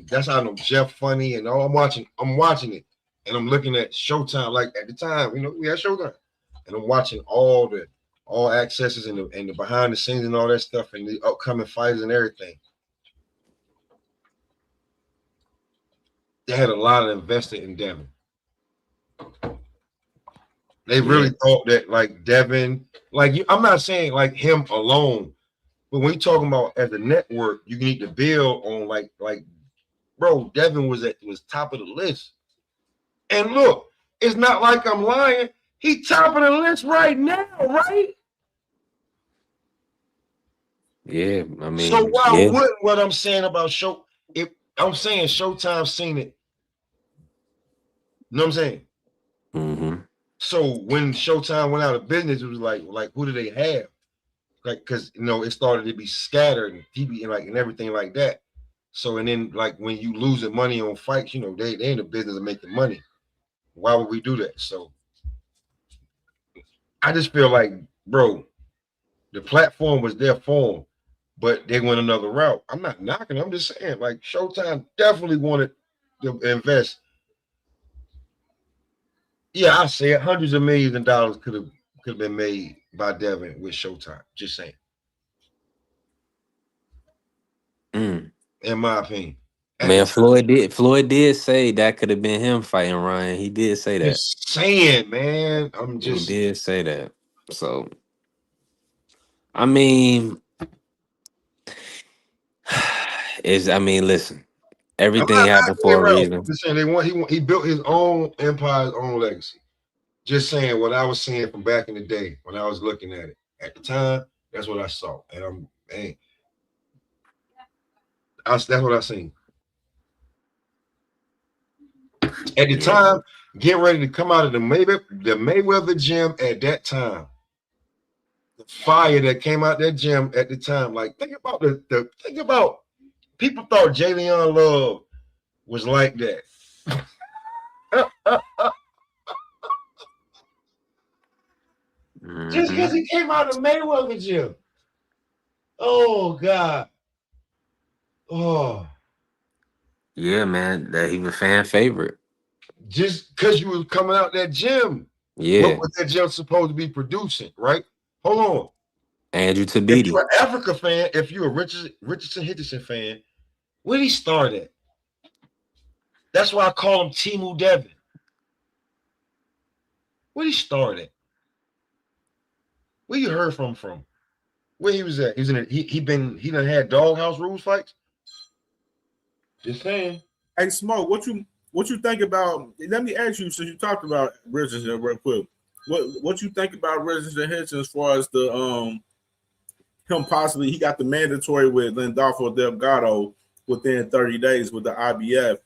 S8: That's how I know Jeff Funny and all. I'm watching it, and I'm looking at Showtime. Like at the time, we had Showtime, and I'm watching all accesses and the behind the scenes and all that stuff and the upcoming fights and everything. They had a lot of invested in Devin. They
S4: Yeah.
S8: really thought that like Devin, I'm not saying like him alone, but when you're talking about as a network, you need to build on like bro, Devin was top of the list. And look, it's not like I'm lying. He top of the list right now, right?
S4: Yeah. I
S8: So
S4: mean,
S8: why
S4: yeah.
S8: wouldn't what I'm saying about if I'm saying Showtime seen it, you know what I'm saying?
S4: Mm-hmm.
S8: So when Showtime went out of business, it was like who do they have? Like, because it started to be scattered and TV and everything like that. So and then like when you losing money on fights, they in the business of making money. Why would we do that? So I just feel like, bro, the platform was there for them, but they went another route. I'm not knocking. I'm just saying, like Showtime definitely wanted to invest. Yeah, I say it. Hundreds of millions of dollars could have been made by Devin with Showtime. Just saying,
S4: Mm.
S8: in my opinion. At the
S4: Man,
S8: time,
S4: Floyd did say that could have been him fighting Ryan. He did say that.
S8: just saying, man. I'm
S4: He
S8: just
S4: did say that. So I mean, listen,
S8: I'm
S4: everything
S8: not
S4: happened
S8: knocking
S4: for a
S8: him out.
S4: reason.
S8: I'm just saying he built his own empire, his own legacy. Just saying what I was seeing from back in the day when I was looking at it. At the time, that's what I saw. And that's what I seen. At the
S4: Yeah.
S8: time, getting ready to come out of the Mayweather gym at that time. The fire that came out that gym at the time. Like think about think about people thought Jalen Love was like that. Just
S4: Hmm.
S8: because he came out of Mayweather gym. Oh God. Oh,
S4: Yeah, man. That he was fan favorite.
S8: just because you was coming out that gym. What
S4: Yeah.
S8: was that gym supposed to be producing, right? Hold on.
S4: Andrew
S8: If you're
S4: Tabiti.
S8: an Africa fan, if you're a Richardson Henderson fan, where did he start at? That's why I call him Timu Devin. Where did he start at? Where you heard from? Where he was at? He was in he done had doghouse rules fights. Just saying.
S1: Hey, Smoke, what you think about? Let me ask you, since you talked about Richardson real quick. What you think about Richardson Henson as far as the him possibly he got the mandatory with Landolfo Delgado within 30 days with the IBF,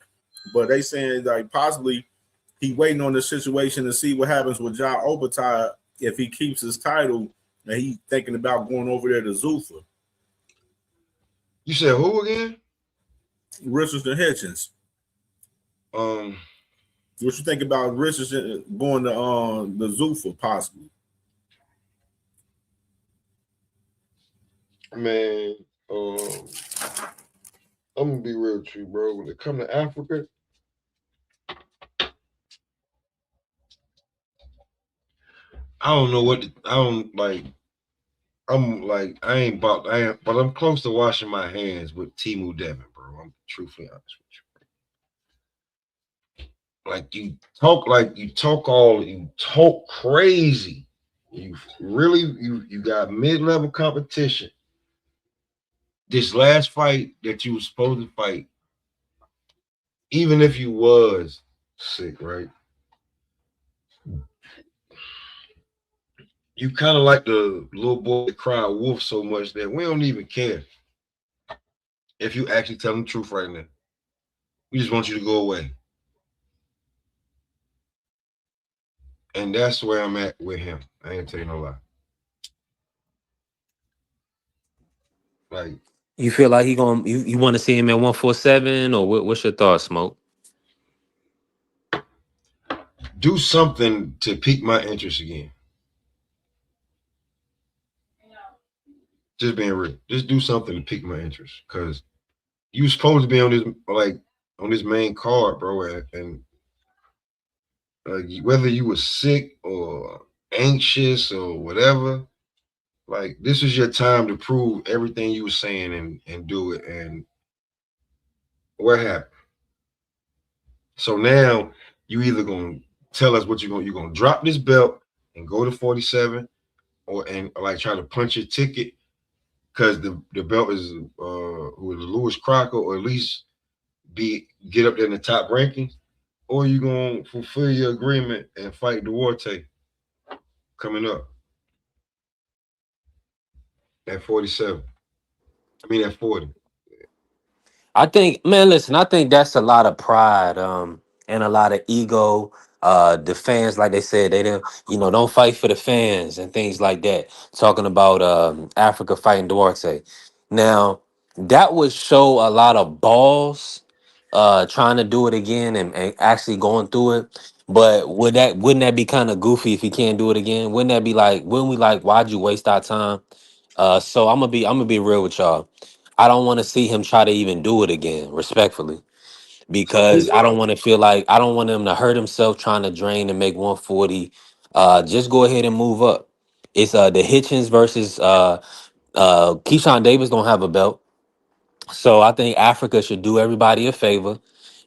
S1: but they saying like possibly he waiting on the situation to see what happens with Ja Obata if he keeps his title, and he thinking about going over there to Zuffa.
S8: You said who again?
S1: Richardson Hitchens.
S8: Um,
S1: What you think about Richardson going to the Zuffa possibly?
S8: man, I'm gonna be real with you, bro. When it come to Africa, I don't know I don't like. I'm like I ain't but I'm close to washing my hands with Timu Devin, bro. I'm truthfully honest with you. You talk crazy. You got mid-level competition. This last fight that you were supposed to fight, even if you was sick, right? You kind of like the little boy that cried wolf so much that we don't even care if you actually tell the truth right now. We just want you to go away. And that's where I'm at with him. I ain't gonna tell you no lie. Like,
S4: You feel like you want to see him at 147, or what's your thoughts, Smoke?
S8: do something to pique my interest again. Just being real. Just do something to pique my interest. Cause you supposed to be on this main card, bro, and whether you were sick or anxious or whatever, like this is your time to prove everything you were saying and do it. And what happened? So now you either gonna tell us what you're gonna drop this belt and go to 47, or like try to punch your ticket because the belt is with Lewis Crocker, or at least get up there in the top rankings, or you gonna fulfill your agreement and fight Duarte coming up at 47. I mean at 40.
S4: I think, man, listen, I think that's a lot of pride, and a lot of ego. The fans, like they said, they didn't, don't fight for the fans and things like that. Talking about Africa fighting Duarte. Now, that would show a lot of balls, trying to do it again and actually going through it. But wouldn't that be kind of goofy if he can't do it again? Wouldn't we like, why'd you waste our time? So I'm gonna be real with y'all. I don't want to see him try to even do it again, respectfully, because I don't want him to hurt himself trying to drain and make 140. Just go ahead and move up. It's the Hitchens versus Keyshawn Davis don't have a belt. So I think Africa should do everybody a favor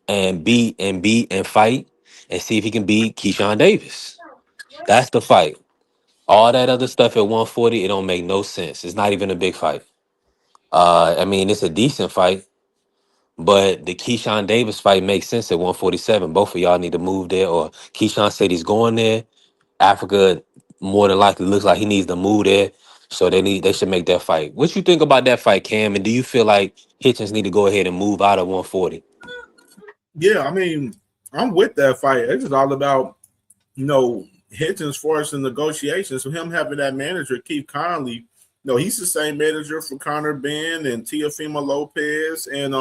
S4: and beat and fight and see if he can beat Keyshawn Davis. That's the fight. All that other stuff at 140, it don't make no sense. It's not even a big fight. I mean, it's a decent fight. But the Keyshawn Davis fight makes sense at 147. Both of y'all need to move there, or Keyshawn said he's going there. Africa more than likely looks like he needs to move there. So they should make that fight. What you think about that fight, Cam? And do you feel like Hitchens need to go ahead and move out of 140?
S1: Yeah, I mean, I'm with that fight. It's just all about, Hitchens forcing negotiations. So him having that manager, Keith Conley, he's the same manager for Conor Ben and Teofimo Lopez and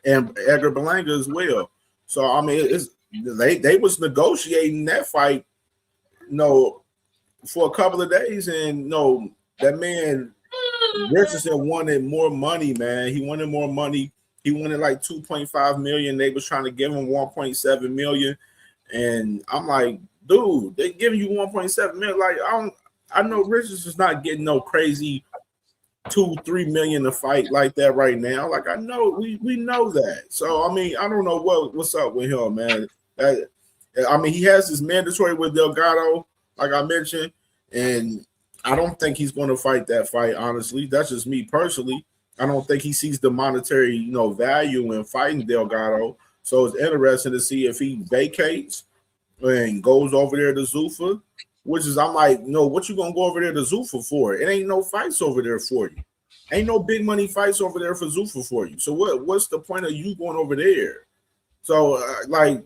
S1: Edgar Berlanga as well. So I mean, they was negotiating that fight, for a couple of days, and that man Richardson wanted more money, man. He wanted more money. He wanted like 2.5 million. They was trying to give him 1.7 million. And I'm like, dude, they giving you 1.7 million. Like, I know Richardson's not getting no crazy 2-3 million to fight like that right now. Like, I know we know that. So I mean, I don't know what's up with him, man. I mean, he has his mandatory with Delgado, like I mentioned, and I don't think he's going to fight that fight. Honestly, that's just me personally. I don't think he sees the monetary, value in fighting Delgado. So it's interesting to see if he vacates and goes over there to Zuffa, which is, I'm like, no, what you gonna go over there to Zuffa for? It ain't no fights over there for you. Ain't no big money fights over there for Zuffa for you. So what's the point of you going over there? So I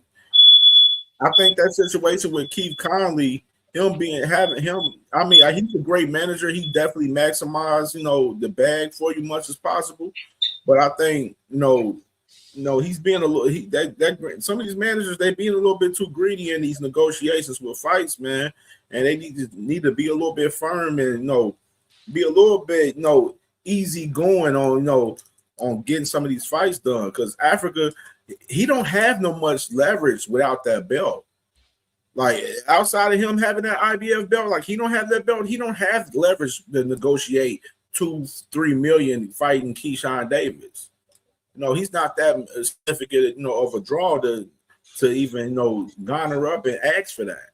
S1: think that situation with Keith Conley, having him, I mean, he's a great manager. He definitely maximized, the bag for you much as possible. But I think, he's being a little some of these managers, they being a little bit too greedy in these negotiations with fights, man. And they need to be a little bit firm and be a little bit easy going on on getting some of these fights done. Because Africa, he don't have no much leverage without that belt. Like outside of him having that IBF belt, like he don't have that belt. He don't have leverage to negotiate 2-3 million fighting Keyshawn Davis. He's not that significant, of a draw to even garner up and ask for that.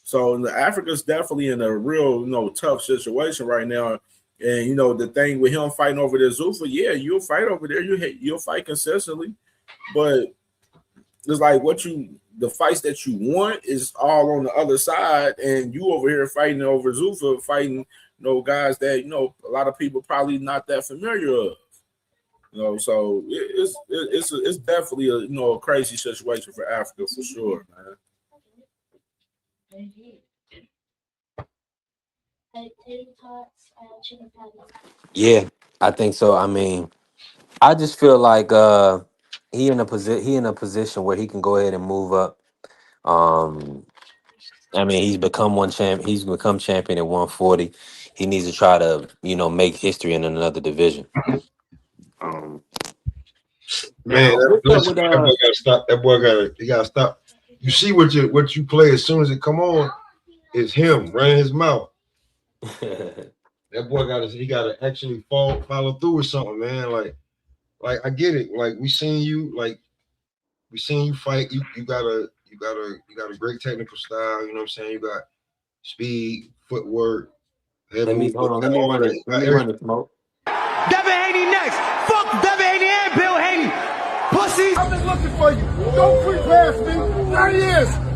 S1: So Africa's definitely in a real tough situation right now. And the thing with him fighting over there, Zuffa, yeah, you'll fight over there. You'll fight consistently, but it's like the fights that you want is all on the other side, and you over here fighting over Zuffa, fighting guys that a lot of people probably not that familiar of. So it's definitely a a crazy situation for Africa for sure, man.
S4: Yeah, I think so. I mean, I just feel like he in a position where he can go ahead and move up. Um, I mean, he's become champion at 140. He needs to try to, make history in another division. Um,
S8: Man,
S4: now what's up
S8: listen,
S4: with
S8: that boy gotta stop. That boy gotta stop. You see what you play as soon as it come on is him running his mouth. That boy gotta actually follow through with something, man. Like I get it. Like we seen you fight. You got a great technical style. You know what I'm saying? You got speed, footwork, head
S4: let me
S8: movement,
S4: hold on. Let me
S8: all
S4: run
S8: that.
S4: it.
S8: You
S4: Let
S8: got
S4: me run it, Smoke.
S2: Devin Haney next. Fuck Devin Haney and Bill Haney. Pussies.
S7: I've been looking for you. Don't creep past me. There he is.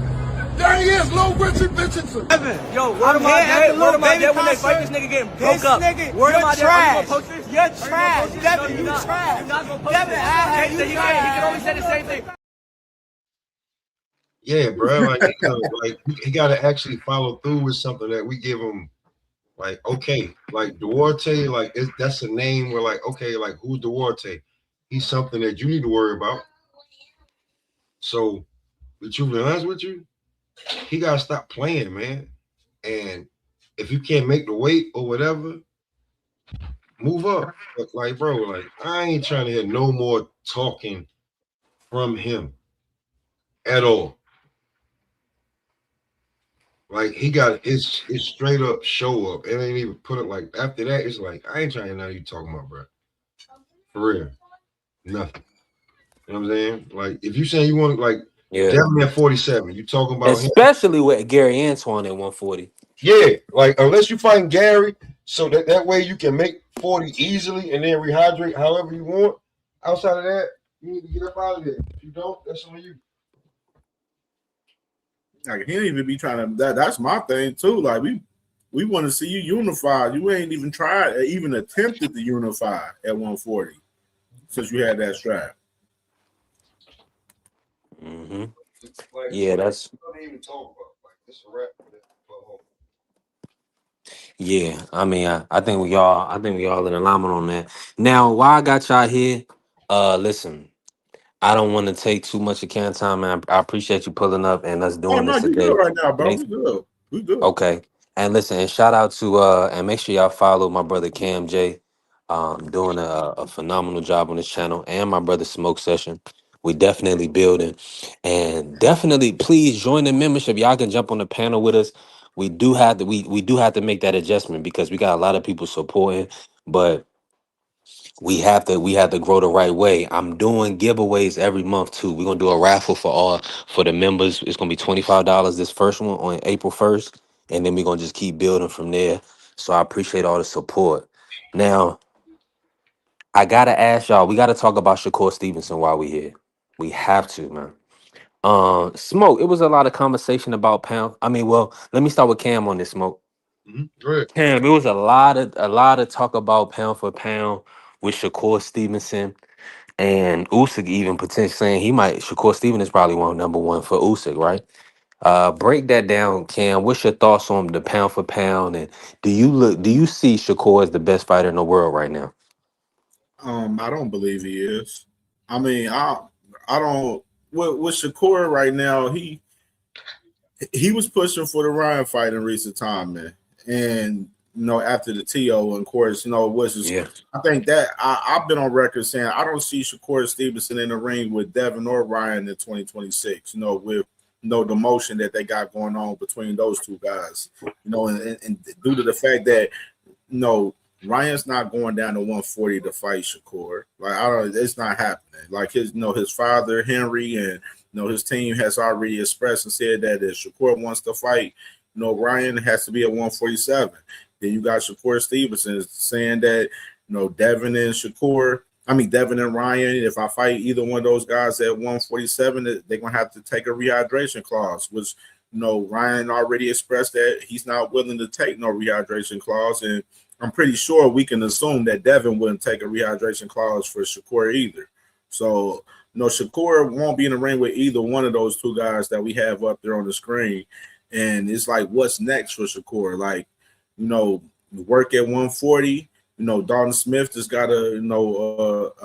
S7: There he is, Lil Richard Richardson.
S2: Devin, yo, word of my dad when they fight this nigga getting broke up. Word of my dad, are you gonna post this?
S10: You're trash. Devin, you trash.
S2: You're not gonna post
S10: Devin,
S2: this. He can only say the same thing.
S8: Yeah, bro. He gotta actually follow through with something that we give him. Like, okay, like Duarte, that's a name where okay, like who's Duarte? He's something that you need to worry about. So, to be truthfully honest with you, he gotta stop playing, man. And if you can't make the weight or whatever, move up. But bro, I ain't trying to hear no more talking from him at all. Like he got his straight up show up. It ain't even put it like after that. It's like I ain't trying to know you talking about, bro. For real, nothing. You know what I'm saying? Like if you saying you want
S4: Yeah,
S8: Devin at 47, you talking about him?
S4: especially with Gary Antoine at 140.
S8: Yeah, unless you fighting Gary, so that way you can make 40 easily and then rehydrate however you want. Outside of that, you need to get up out of there. If you don't, that's on you.
S1: Like he don't even be trying to. That's my thing too. Like we want to see you unified. You ain't even tried, even attempted to unify at 140 since you had that strap.
S4: Mm-hmm.
S8: Like,
S4: Yeah, that's
S8: don't even talk about it's a wrap for that.
S4: yeah. I mean, I think we all in alignment on that. Now, why I got y'all here? Listen, I don't want to take too much of Can time, man. I appreciate you pulling up and us
S1: Oh
S4: doing
S1: no,
S4: this
S1: you good
S4: today.
S1: right now, bro.
S4: Make
S1: We good. We good.
S4: Okay. And listen, and shout out to and make sure y'all follow my brother Cam J. Doing a phenomenal job on this channel, and my brother Smoke Session. We definitely building. And definitely please join the membership. Y'all can jump on the panel with us. We do have to make that adjustment because we got a lot of people supporting, but we have to grow the right way. I'm doing giveaways every month too. We're gonna do a raffle for the members. It's gonna be $25 this first one on April 1st, and then we're gonna just keep building from there. So I appreciate all the support. Now, I gotta ask y'all, we gotta talk about Shakur Stevenson while we here. We have to, man. Smoke, it was a lot of conversation about pound. I mean, well, let me start with Cam on this, Smoke.
S8: Go ahead.
S4: Cam, it was a lot of talk about pound for pound with Shakur Stevenson. And Usyk even potentially saying Shakur Stevenson is probably number one for Usyk, right? Break that down, Cam. What's your thoughts on the pound for pound? And do you see Shakur as the best fighter in the world right now?
S1: I don't believe he is. I mean, I don't. With Shakur right now, he was pushing for the Ryan fight in recent time, man. And after the TO, and of course, it was just.
S4: Yeah.
S1: I think that I've been on record saying I don't see Shakur Stevenson in the ring with Devin or Ryan in 2026. With the motion that they got going on between those two guys. And due to the fact that Ryan's not going down to 140 to fight Shakur. Like it's not happening. Like his father Henry and his team has already expressed and said that if Shakur wants to fight, Ryan has to be at 147. Then you got Shakur Stevenson saying that Devin and Ryan, if I fight either one of those guys at 147, they're gonna have to take a rehydration clause, which Ryan already expressed that he's not willing to take no rehydration clause, and I'm pretty sure we can assume that Devin wouldn't take a rehydration clause for Shakur either. So, Shakur won't be in the ring with either one of those two guys that we have up there on the screen. and it's like, what's next for Shakur? Like, work at 140. Dalton Smith just got a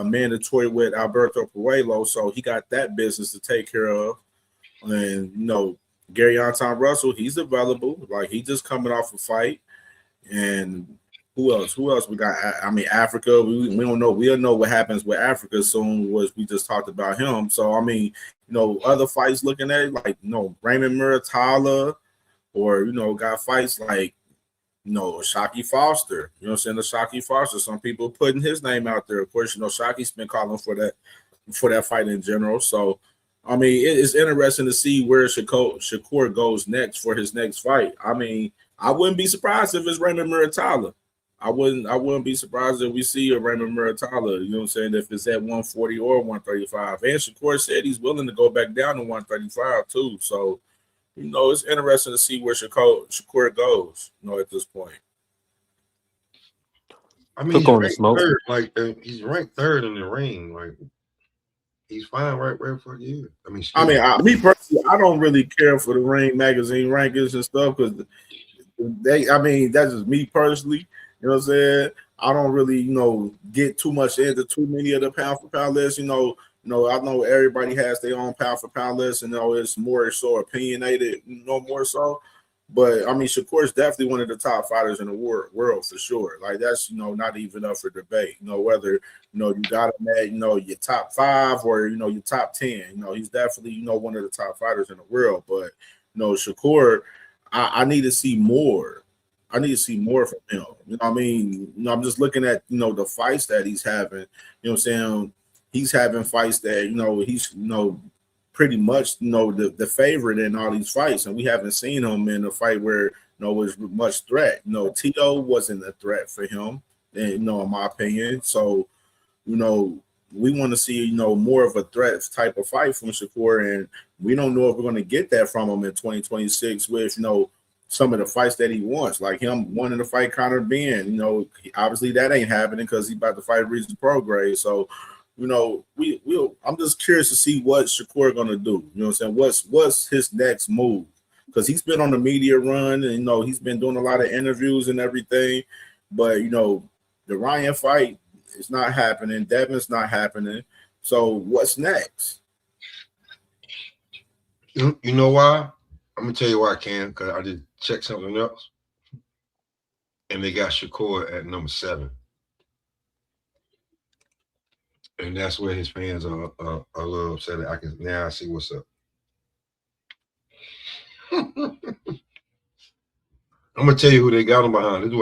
S1: mandatory with Alberto Puello, so he got that business to take care of. And Gary Anton Russell, he's available. Like, he just coming off a fight. And who else? Who else we got? I mean, Africa. We don't know. We don't know what happens with Africa soon. Was we just talked about him? So I mean, other fights looking at it, like Raymond Muratala, or got fights like Shockey Foster. You know what I'm saying? The Shockey Foster. Some people putting his name out there. Of course, Shockey's been calling for that fight in general. So I mean, it's interesting to see where Shakur goes next for his next fight. I mean, I wouldn't be surprised if it's Raymond Muratala. I wouldn't be surprised if we see a Raymond Muratala, you know what I'm saying, if it's at 140 or 135. And Shakur said he's willing to go back down to 135 too. So, it's interesting to see where Shakur goes, at this point.
S8: I mean,
S4: Took
S8: he's
S4: on the
S8: ranked
S4: smoke.
S8: third. Like he's ranked third in the ring. Like he's fine right where for you. I mean,
S1: Me personally, I don't really care for the Ring magazine rankings and stuff because that's just me personally. You know what I'm saying? I don't really, get too much into too many of the pound for pound lists. I know everybody has their own pound for pound list, and it's more so opinionated, more so. But I mean, Shakur's definitely one of the top fighters in the world for sure. Like that's not even up for debate. Whether you got him at your top 5 or your top 10. He's definitely one of the top fighters in the world. But Shakur, I need to see more. I need to see more from him. I mean, I'm just looking at the fights that he's having. You know what I'm saying? He's having fights that he's pretty much the favorite in all these fights, and we haven't seen him in a fight where was much threat. Tito wasn't a threat for him, and in my opinion. So we want to see more of a threat type of fight from Shakur, and we don't know if we're going to get that from him in 2026 with some of the fights that he wants, like him wanting to fight Conor Ben. Obviously that ain't happening because he's about to fight Regis Prograis. So I'm just curious to see what Shakur gonna do. You know what I'm saying? What's his next move? Because he's been on the media run and he's been doing a lot of interviews and everything. But the Ryan fight is not happening. Devin's not happening. So what's next?
S8: You know why? I'm gonna tell you why I can, because I did check something else, and they got Shakur at number 7, and that's where his fans are a little upset. I see what's up. I'm gonna tell you who they got him behind. This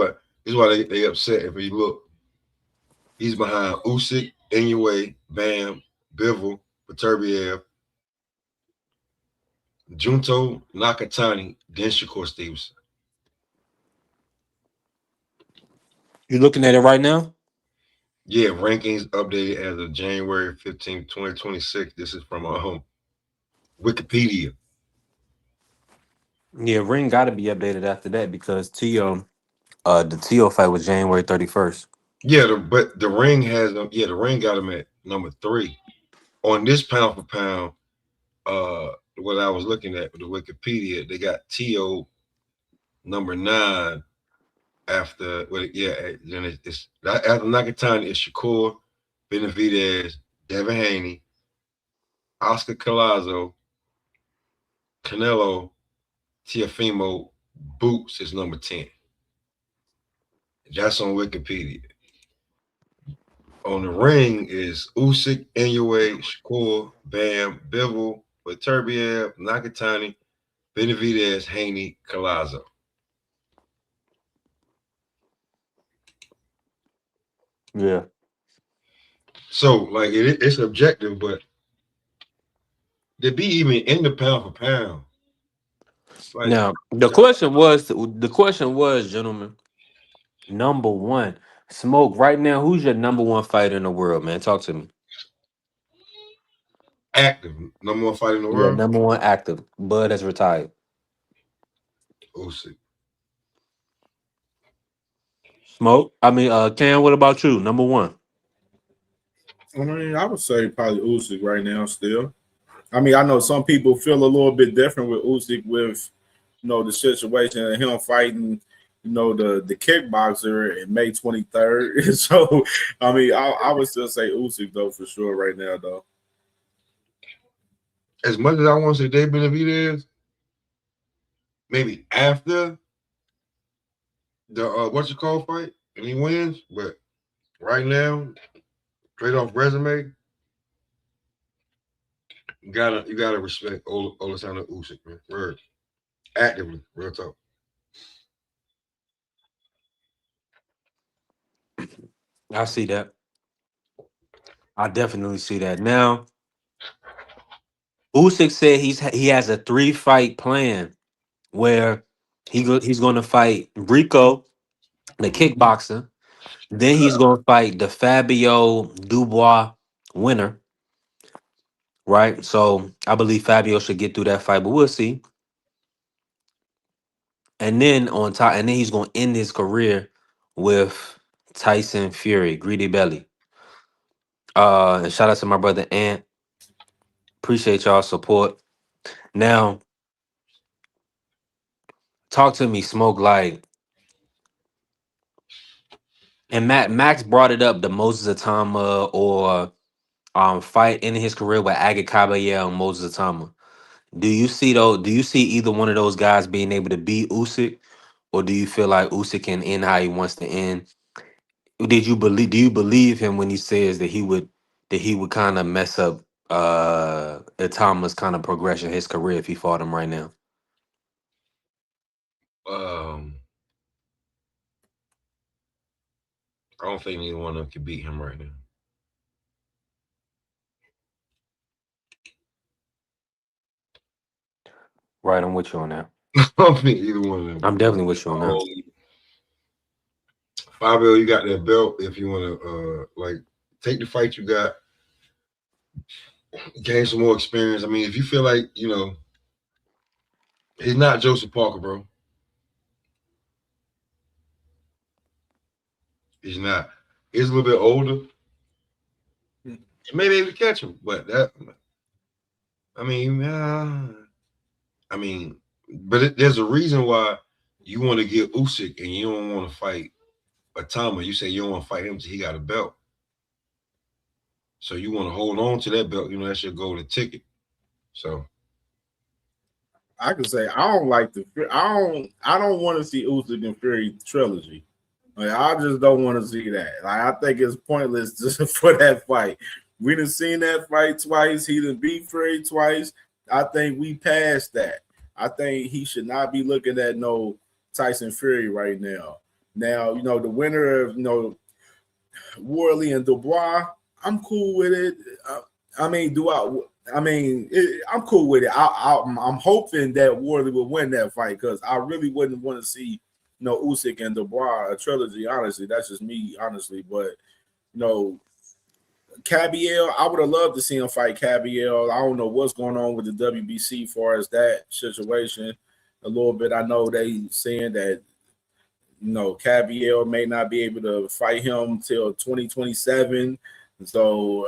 S8: is why they upset. If you look, he's behind Usyk, Inoue, Bam, Bivol, Beterbiev, Junto, Nakatani, then Shakur Stevenson.
S4: You looking at it right now?
S8: Yeah, rankings updated as of January 15th, 2026. This is from Wikipedia.
S4: Yeah, ring got to be updated after that because the Tio fight was January 31st.
S8: Yeah, but the ring has them. Yeah, the ring got him at number 3 on this pound for pound. What I was looking at with the Wikipedia, they got Tio number 9 after. Well, yeah, then it's after Nakatani is Shakur, Benavidez, Devin Haney, Oscar Collazo, Canelo, Tiafimo, Boots is number 10. That's on Wikipedia. On the ring is Usyk, Inoue, Shakur, Bam, Bivol, Beterbiev, Nakatani, Benavidez, Haney, Collazo.
S4: Yeah.
S8: So, like, it's objective, but to be even in the pound for pound, like,
S4: Now the question was, gentlemen, number one, Smoke. Right now, who's your number one fighter in the world, man? Talk to me.
S8: active, number 1 fight in the
S4: Yeah,
S8: world,
S4: number one active. Bud has retired.
S8: Usyk.
S4: Smoke. I mean, Cam. What about you? Number one.
S1: I mean, I would say probably Usyk right now still. I mean, I know some people feel a little bit different with Usyk with the situation of him fighting, the kickboxer in May 23rd. So I mean, I would still say Usyk though for sure right now though.
S8: As much as I want to say David Benavidez, maybe after the what's it called fight and he wins, but right now, straight off resume, you gotta respect Alexander Usyk, man. Word. Actively, real talk.
S4: I see that. I definitely see that. Now, Usyk said he has a 3-fight plan where he's going to fight Rico, the kickboxer. Then he's going to fight the Fabio Dubois winner, right? So I believe Fabio should get through that fight, but we'll see. And then and then he's going to end his career with Tyson Fury, Greedy Belly. And shout out to my brother Ant. Appreciate y'all support. Now, talk to me, Smoke. Like, and Max brought it up, the Moses Atama or fight in his career with Aga Kabayel and Moses Atama. Do you see though? Do you see either one of those guys being able to beat Usyk, or do you feel like Usyk can end how he wants to end? Did you believe? Do you believe him when he says that he would kind of mess up Atama's kind of progression, his career, if he fought him right now?
S8: Um, I don't think neither one of them can beat him right now.
S4: Right, I'm with you on that.
S8: I don't think either one of them.
S4: I'm definitely with you on that.
S8: Fabio, you got that belt. If you want to, like, take the fight you got, gain some more experience. I mean, if you feel like he's not Joseph Parker, bro. He's not. He's a little bit older. You may be able to catch him, but there's a reason why you want to get Usyk and you don't want to fight Atama. You say you don't want to fight him until he got a belt. So you want to hold on to that belt. That's your golden ticket. So
S1: I can say I don't like I don't want to see Usyk and Fury trilogy. Like, I just don't want to see that. Like, I think it's pointless just for that fight. We done seen that fight twice. He done beat Fury twice. I think we passed that. I think he should not be looking at no Tyson Fury right now. Now, the winner of Worley and Dubois, I'm cool with it. I'm cool with it. I'm hoping that Worley will win that fight because I really wouldn't want to see Usyk and Dubois a trilogy. Honestly, that's just me. Honestly, but Cabiel, I would have loved to see him fight Cabiel. I don't know what's going on with the WBC as far as that situation. A little bit, I know they saying that Cabiel may not be able to fight him till 2027. So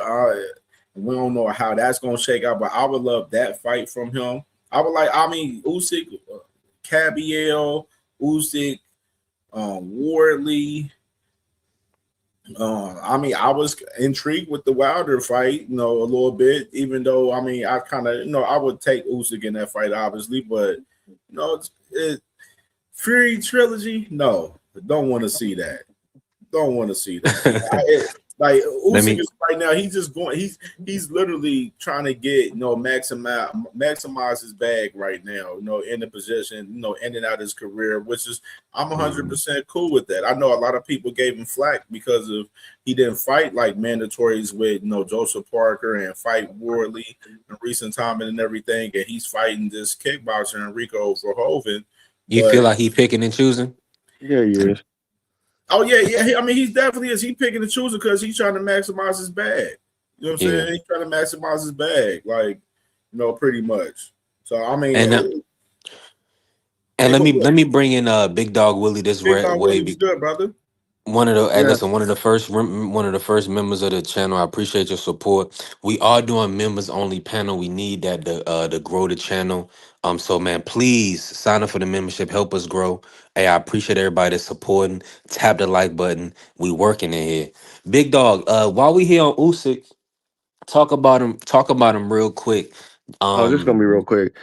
S1: we don't know how that's going to shake out, but I would love that fight from him. Usyk, Cabiel, Usyk, Wardley. I was intrigued with the Wilder fight, a little bit, even though, I kind of, I would take Usyk in that fight, obviously, but, Fury trilogy, no, don't want to see that. Don't want to see that. Like Usyk is right now, he's just going. He's literally trying to get maximize his bag right now. In the position, ending out his career, which is I'm 100% cool with that. I know a lot of people gave him flack because of he didn't fight like mandatories with Joseph Parker and fight Wardley in recent time and everything, and he's fighting this kickboxer Enrico Verhoeven.
S4: You feel like he picking and choosing?
S11: Yeah, he is.
S1: Oh yeah. He definitely is. He picking and choosing because he's trying to maximize his bag. You know what I'm saying? He's trying to maximize his bag, like pretty much. So
S4: and let me bring in Big Dog Willie this
S1: Big Dog
S4: way.
S1: Willie was good, brother.
S4: One of the hey,
S1: Yeah.
S4: listen, one of the first members of the channel. I appreciate your support. We are doing members only panel. We need that to grow the channel. So man, please sign up for the membership. Help us grow. Hey, I appreciate everybody that's supporting. Tap the like button. We working in here. Big dog. While we here on Usyk, talk about him. Talk about him real quick.
S11: Oh, this is gonna be real
S4: Um,
S11: quick.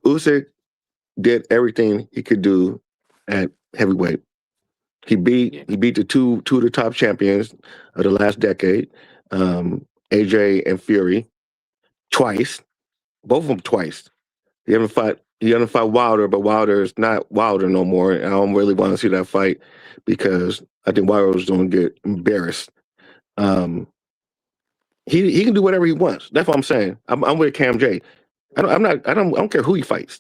S11: Usyk did everything he could do at heavyweight.
S4: yeah.
S11: He beat the two of the top champions of the last decade, AJ and Fury, twice. Both of them twice. He haven't fought Wilder, but Wilder is not Wilder no more. I don't really want to see that fight because I think Wilder was going to get embarrassed. Um, he can do whatever he wants. That's what I'm saying. I'm with Cam J. I don't care who he fights.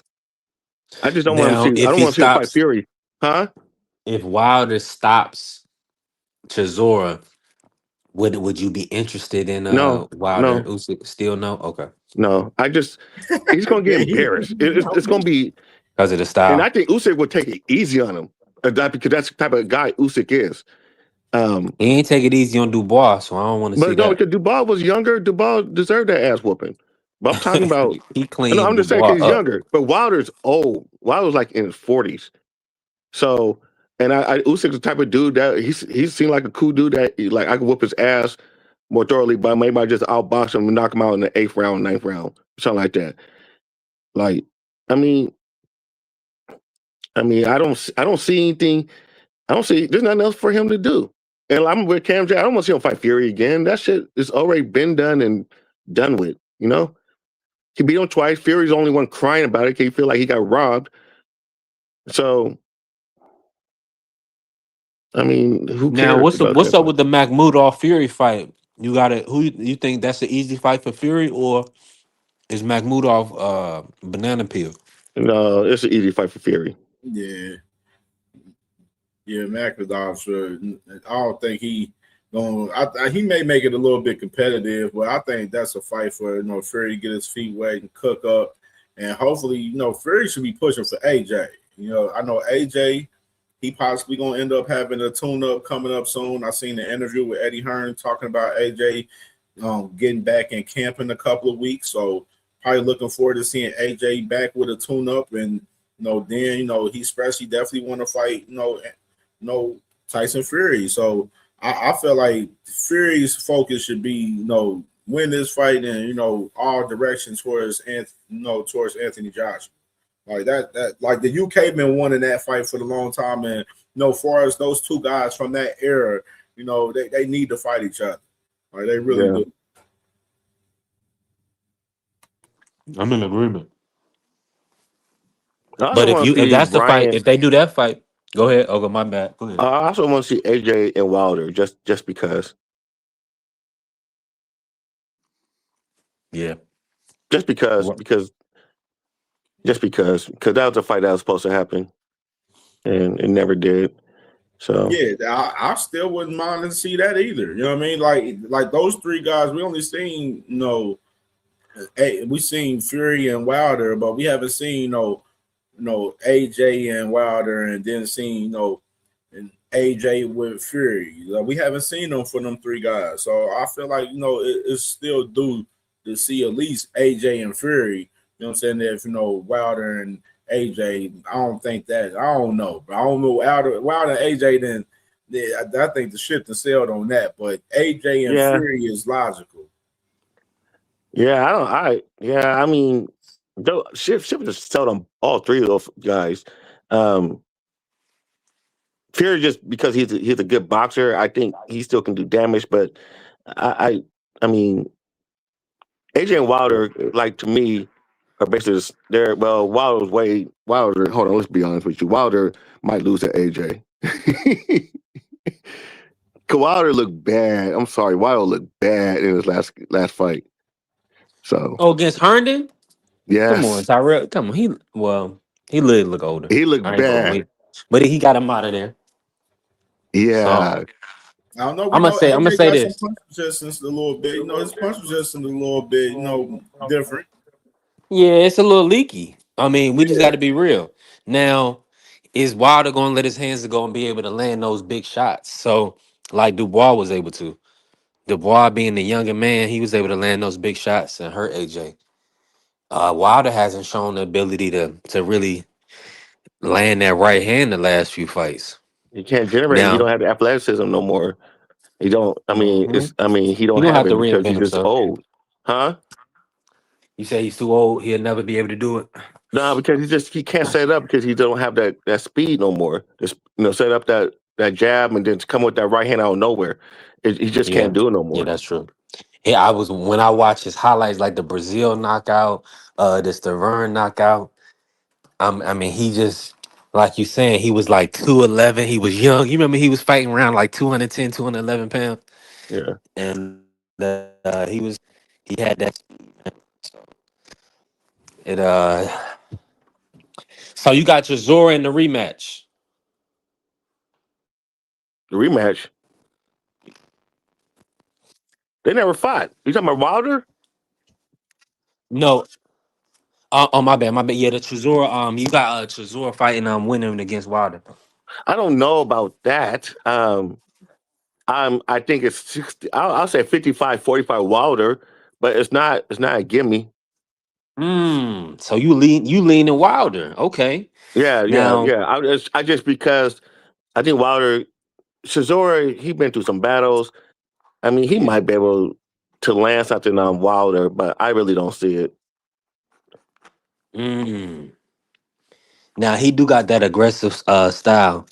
S11: I just don't want to
S4: Now,
S11: see. I
S4: if
S11: don't
S4: he
S11: want to see him fight
S4: stops,
S11: Fury, huh?
S4: if Wilder stops Chisora, would you be interested in
S11: No,
S4: Wilder
S11: no,
S4: Usyk? Still no? Okay.
S11: no. He's going to get embarrassed. It's going to be,
S4: Because of the
S11: and I
S4: style.
S11: think Usyk would take it easy on him. Because that's the type of guy Usyk is. Um,
S4: He ain't take it easy on Dubois, so I don't want to see
S11: but no,
S4: that.
S11: because Dubois was younger. Dubois deserved that ass whooping. But I'm talking about,
S4: He
S11: no,
S4: cleaned
S11: I'm just saying
S4: Dubois
S11: because he's
S4: up.
S11: younger. But Wilder's old. Wilder's like in his 40s. So, and Usyk's the type of dude that he seemed like a cool dude that like I could whoop his ass more thoroughly, but maybe I just outbox him and knock him out in the eighth round, ninth round, something like that. Like, I mean, I don't see anything. I don't see. There's nothing else for him to do. And I'm with Cam J. I don't want to see him fight Fury again. That shit is already been done and done with. You know, he beat him twice. Fury's the only one crying about it. He feel like he got robbed. So, I mean, who
S4: Now,
S11: cares about
S4: what's
S11: that
S4: up
S11: fight?
S4: with the Mahmoudov Fury fight? You got it. Who you think that's an easy fight for Fury, or is Mahmoudov banana peel?
S11: No, it's an easy fight for Fury.
S1: Yeah. Yeah, McIntosh. I don't think he going. He may make it a little bit competitive, but I think that's a fight for Fury to get his feet wet and cook up, and hopefully Fury should be pushing for AJ. I know AJ. He possibly gonna end up having a tune up coming up soon. I seen the interview with Eddie Hearn talking about AJ getting back in camp in a couple of weeks. So probably looking forward to seeing AJ back with a tune up, and then he especially definitely want to fight Tyson Fury. So I feel like Fury's focus should be win this fight and all directions towards towards Anthony Joshua. Like that like the UK been wanting that fight for a long time, and far as those two guys from that era, they need to fight each other. Like they really
S11: Yeah.
S1: do.
S4: I'm in agreement.
S11: I also
S4: But
S11: want to
S4: if
S11: see
S4: that's the fight,
S11: Brian.
S4: if they do that fight, go ahead. Oh, my bad. Go ahead.
S11: I also want to see AJ and Wilder just because.
S4: Yeah.
S11: Just because,
S4: Wha-
S11: because, because that was a fight that was supposed to happen, and it never did. So
S1: Yeah, I still wouldn't mind to see that either. You know what I mean? Like those three guys, we only seen we seen Fury and Wilder, but we haven't seen AJ and Wilder, and then seen and AJ with Fury. Like, we haven't seen them for them three guys, so I feel like it's still due to see at least AJ and Fury. You know what I'm saying? If Wilder and AJ, I don't think that. I don't know, but I don't know Wilder and AJ. Then yeah, I think the ship to sailed on that. But AJ and
S11: yeah,
S1: Fury is logical.
S11: yeah, I don't. Yeah, I mean, though, Ship just sold on all three of those guys. Um, Fury just because he's a good boxer. I think he still can do damage, but I I mean, AJ and Wilder, like to me, are basically they're well. Wilder. Hold on, let's be honest with you. Wilder might lose to AJ. Wilder looked bad. I'm sorry, Wilder looked bad in his last fight. So
S4: Oh, against Herndon? Come on,
S11: yes,
S4: Tyrell. Come on. He look older.
S11: he looked
S4: I ain't gonna
S11: bad.
S4: wait. But he got him out of there. So
S11: Yeah,
S1: I don't know. We
S4: I'm gonna
S1: know
S4: say I'm gonna
S1: AJ
S4: say
S1: got some
S4: this.
S1: punch resistance a little bit. His punch resistance a little bit, different.
S4: Yeah, it's a little leaky. I mean, we just got
S1: Yeah.
S4: to be real. Now, is Wilder going to let his hands go and be able to land those big shots? So, like Dubois was able to. Dubois being the younger man, he was able to land those big shots and hurt AJ. Wilder hasn't shown the ability to really land that right hand the last few fights.
S11: He can't generate. He
S4: Now,
S11: don't have the athleticism no more. He don't. I mean,
S4: mhm,
S11: it's. I mean, he
S4: he
S11: don't
S4: gonna
S11: have
S4: have to
S11: it because
S4: reinvent
S11: he's just
S4: himself.
S11: old, huh?
S4: You say he's too old; he'll never be able to do it.
S11: No, because he can't set it up because he don't have that speed no more. Just set up that jab and then come with that right hand out of nowhere. He just
S4: Yeah,
S11: can't do it no
S4: yeah,
S11: more.
S4: that's true. Yeah, I was when I watched his highlights, like the Brazil knockout, the Stavern knockout. I mean, he just like you saying, he was like 211. He was young. You remember he was fighting around like 210, 211 pounds,
S11: Yeah,
S4: and he had that speed, man. So it so you got your Zora in the rematch.
S11: the rematch. They never fought. You talking about Wilder?
S4: No, oh my bad. Yeah, the Chisora. You got Chisora fighting winning against Wilder.
S11: I don't know about that. I think it's 60. I'll say 55-45 Wilder, but it's not. It's not a gimme.
S4: So you leaning Wilder. Okay.
S11: Yeah, yeah,
S4: Now,
S11: yeah. I just because I think Wilder, Chisora, he been through some battles. I mean, he
S4: yeah.
S11: might be able to land something on Wilder, but I really don't see it.
S4: Mm. Now he do got that aggressive style.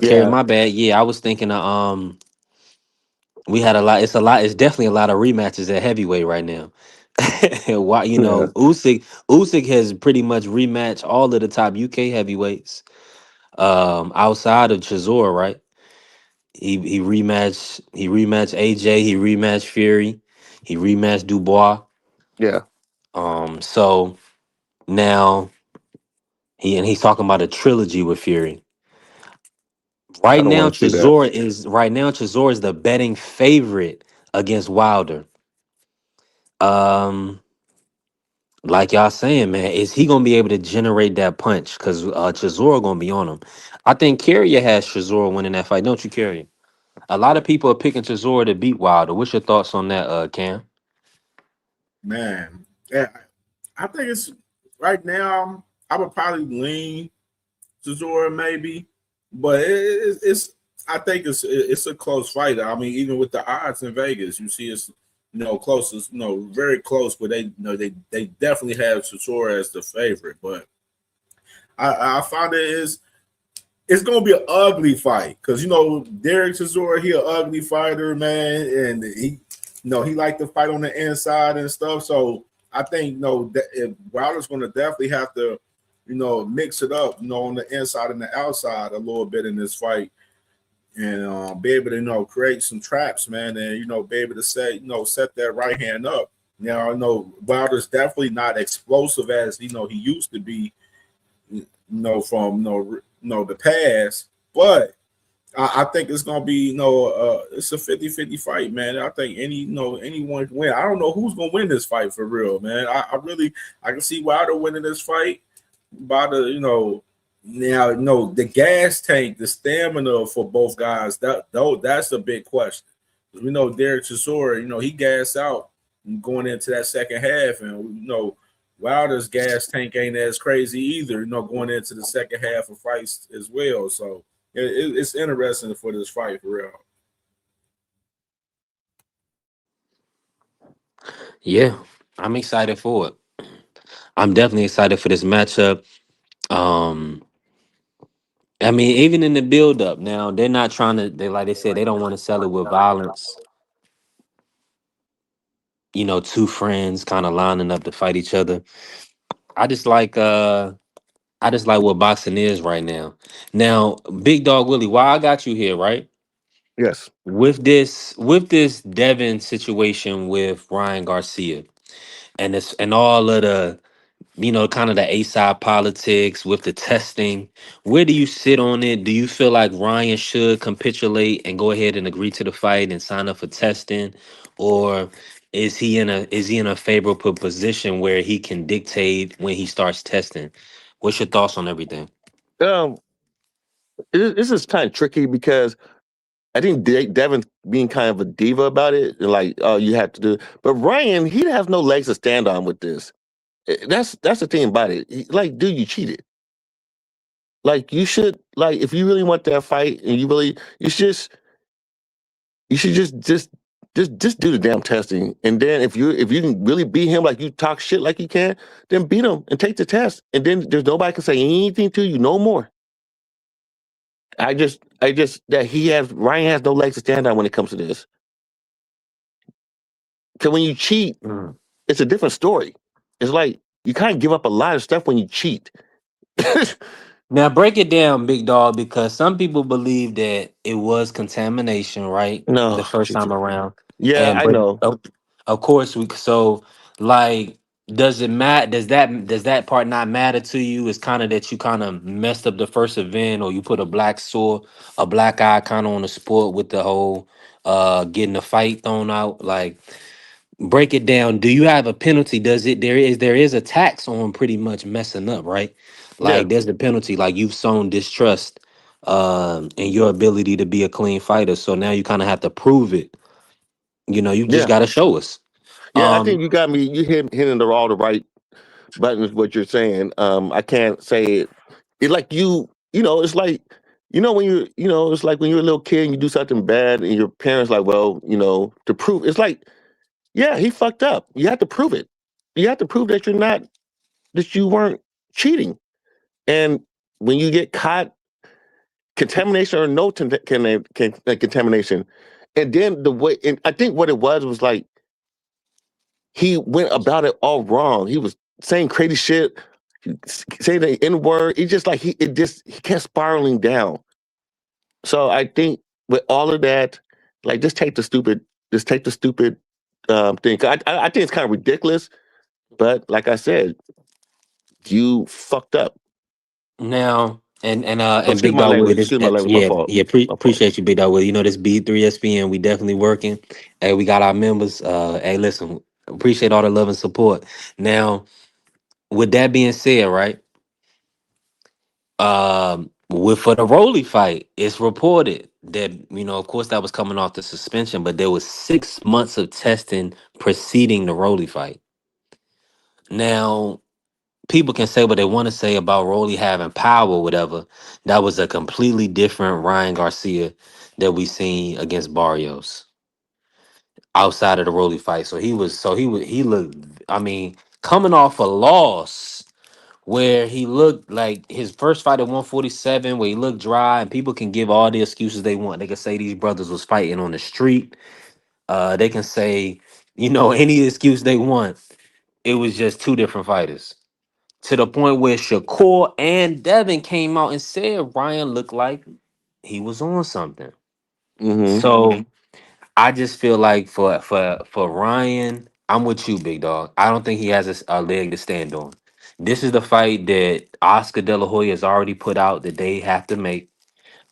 S4: Carry
S11: Yeah,
S4: my bad. Yeah, I was thinking we had a lot. It's definitely a lot of rematches at heavyweight right now. Why
S11: yeah,
S4: Usyk has pretty much rematched all of the top UK heavyweights. Outside of Chisora, right? He rematched AJ, he rematched Fury, he rematched Dubois.
S11: yeah.
S4: So now he's talking about a trilogy with Fury.
S11: I don't want to see that.
S4: Right now Chisora is the betting favorite against Wilder. Um, like y'all saying, man, is he gonna be able to generate that punch? Because Chisora gonna be on him. I think Carrier has Chisora winning that fight, don't you, Carrier? A lot of people are picking Chisora to beat Wilder. What's your thoughts on that, Cam?
S1: Man, yeah, I think it's right now. I would probably lean to Zora maybe, but it's. I think it's a close fight. I mean, even with the odds in Vegas, you see it's close. It's very close, but they definitely have Chisora as the favorite. But I found it's gonna be an ugly fight because Derek Chisora, he an ugly fighter, man, and he like to fight on the inside and stuff. So I think that if Wilder's gonna definitely have to mix it up, on the inside and the outside a little bit in this fight, and be able to create some traps, man, and be able to set that right hand up. Now I know Wilder's definitely not explosive as he used to be, from the past, but I think it's gonna be it's a 50-50 fight, man. I think anyone can win. I don't know who's gonna win this fight for real, man. I can see Wilder winning this fight by the now the gas tank, the stamina for both guys, that's a big question. We know Derek Chisora, he gassed out going into that second half, and Wilder's gas tank ain't as crazy either, going into the second half of fights as well. So it's interesting for this fight for real.
S4: Yeah, I'm excited for it. I'm definitely excited for this matchup. Um, I mean, even in the build up, now they're not trying to. They like they said they don't want to sell it with violence. Two friends kind of lining up to fight each other. I just like I just like what boxing is right now. Now, Big Dog Willie, why I got you here, right?
S11: Yes,
S4: With this Devin situation with Ryan Garcia and all of the kind of the A side politics with the testing. Where do you sit on it? Do you feel like Ryan should capitulate and go ahead and agree to the fight and sign up for testing, or is he in a favorable position where he can dictate when he starts testing? What's your thoughts on everything?
S11: Um, this is kind of tricky because I think Devin's being kind of a diva about it, like, oh, you have to do. But Ryan, he has no legs to stand on with this. That's the thing about it. Like, dude, you cheated. Like, you should, like, if you really want that fight, and you should just do the damn testing, and then if you can really beat him like you talk shit like you can, then beat him and take the test, and then there's nobody can say anything to you no more. I just that Ryan has no legs to stand on when it comes to this. So when you cheat, it's a different story. It's like you kind of give up a lot of stuff when you cheat.
S4: Now break it down, big dog, because some people believe that it was contamination, right? The
S11: No,
S4: first time
S11: Jesus.
S4: around,
S11: Yeah,
S4: and
S11: I
S4: but
S11: know.
S4: of course we so like does it matter? Does that part not matter to you? It's kind of that you kind of messed up the first event, or you put a black eye kind of on the sport with the whole getting the fight thrown out, like. Break it down. Do you have a penalty? Does it there is a tax on pretty much messing up, right?
S11: Yeah,
S4: Like there's the penalty, like you've sown distrust in your ability to be a clean fighter. So now you kind of have to prove it. You just
S11: yeah,
S4: gotta show us.
S11: yeah. I think
S4: Um
S11: you got me. You hitting all the right buttons. What you're saying. I can't say it. It's like it's like it's like when you're a little kid and you do something bad and your parents like, well, to prove. It's like, yeah, he fucked up. You have to prove it. You have to prove that you weren't cheating. And when you get caught, contamination or no contamination, and then the way, and I think what it was like he went about it all wrong. He was saying crazy shit, saying the N word. He just like he kept spiraling down. So I think with all of that, like just take the stupid thing. I think it's kind of ridiculous, but like I said, you fucked up.
S4: Now
S11: Oh,
S4: and Big Dog Wood is
S11: excuse my language. My
S4: yeah,
S11: fault. My fault.
S4: appreciate you, Big Dog Wood. This B3SPN, we definitely working. Hey, we got our members. Hey, listen, appreciate all the love and support. Now, with that being said, right? With for the Rolly fight, it's reported that of course, that was coming off the suspension, but there was 6 months of testing preceding the Rolly fight. Now, people can say what they want to say about Rolly having power, or whatever. That was a completely different Ryan Garcia that we seen against Barrios outside of the Rolly fight. He looked. I mean, coming off a loss where he looked like his first fight at 147, where he looked dry, and people can give all the excuses they want. They can say these brothers was fighting on the street. They can say, any excuse they want. It was just two different fighters. To the point where Shakur and Devin came out and said Ryan looked like he was on something.
S11: Mm-hmm.
S4: So I just feel like for Ryan, I'm with you, big dog. I don't think he has a leg to stand on. This is the fight that Oscar De La Hoya has already put out that they have to make.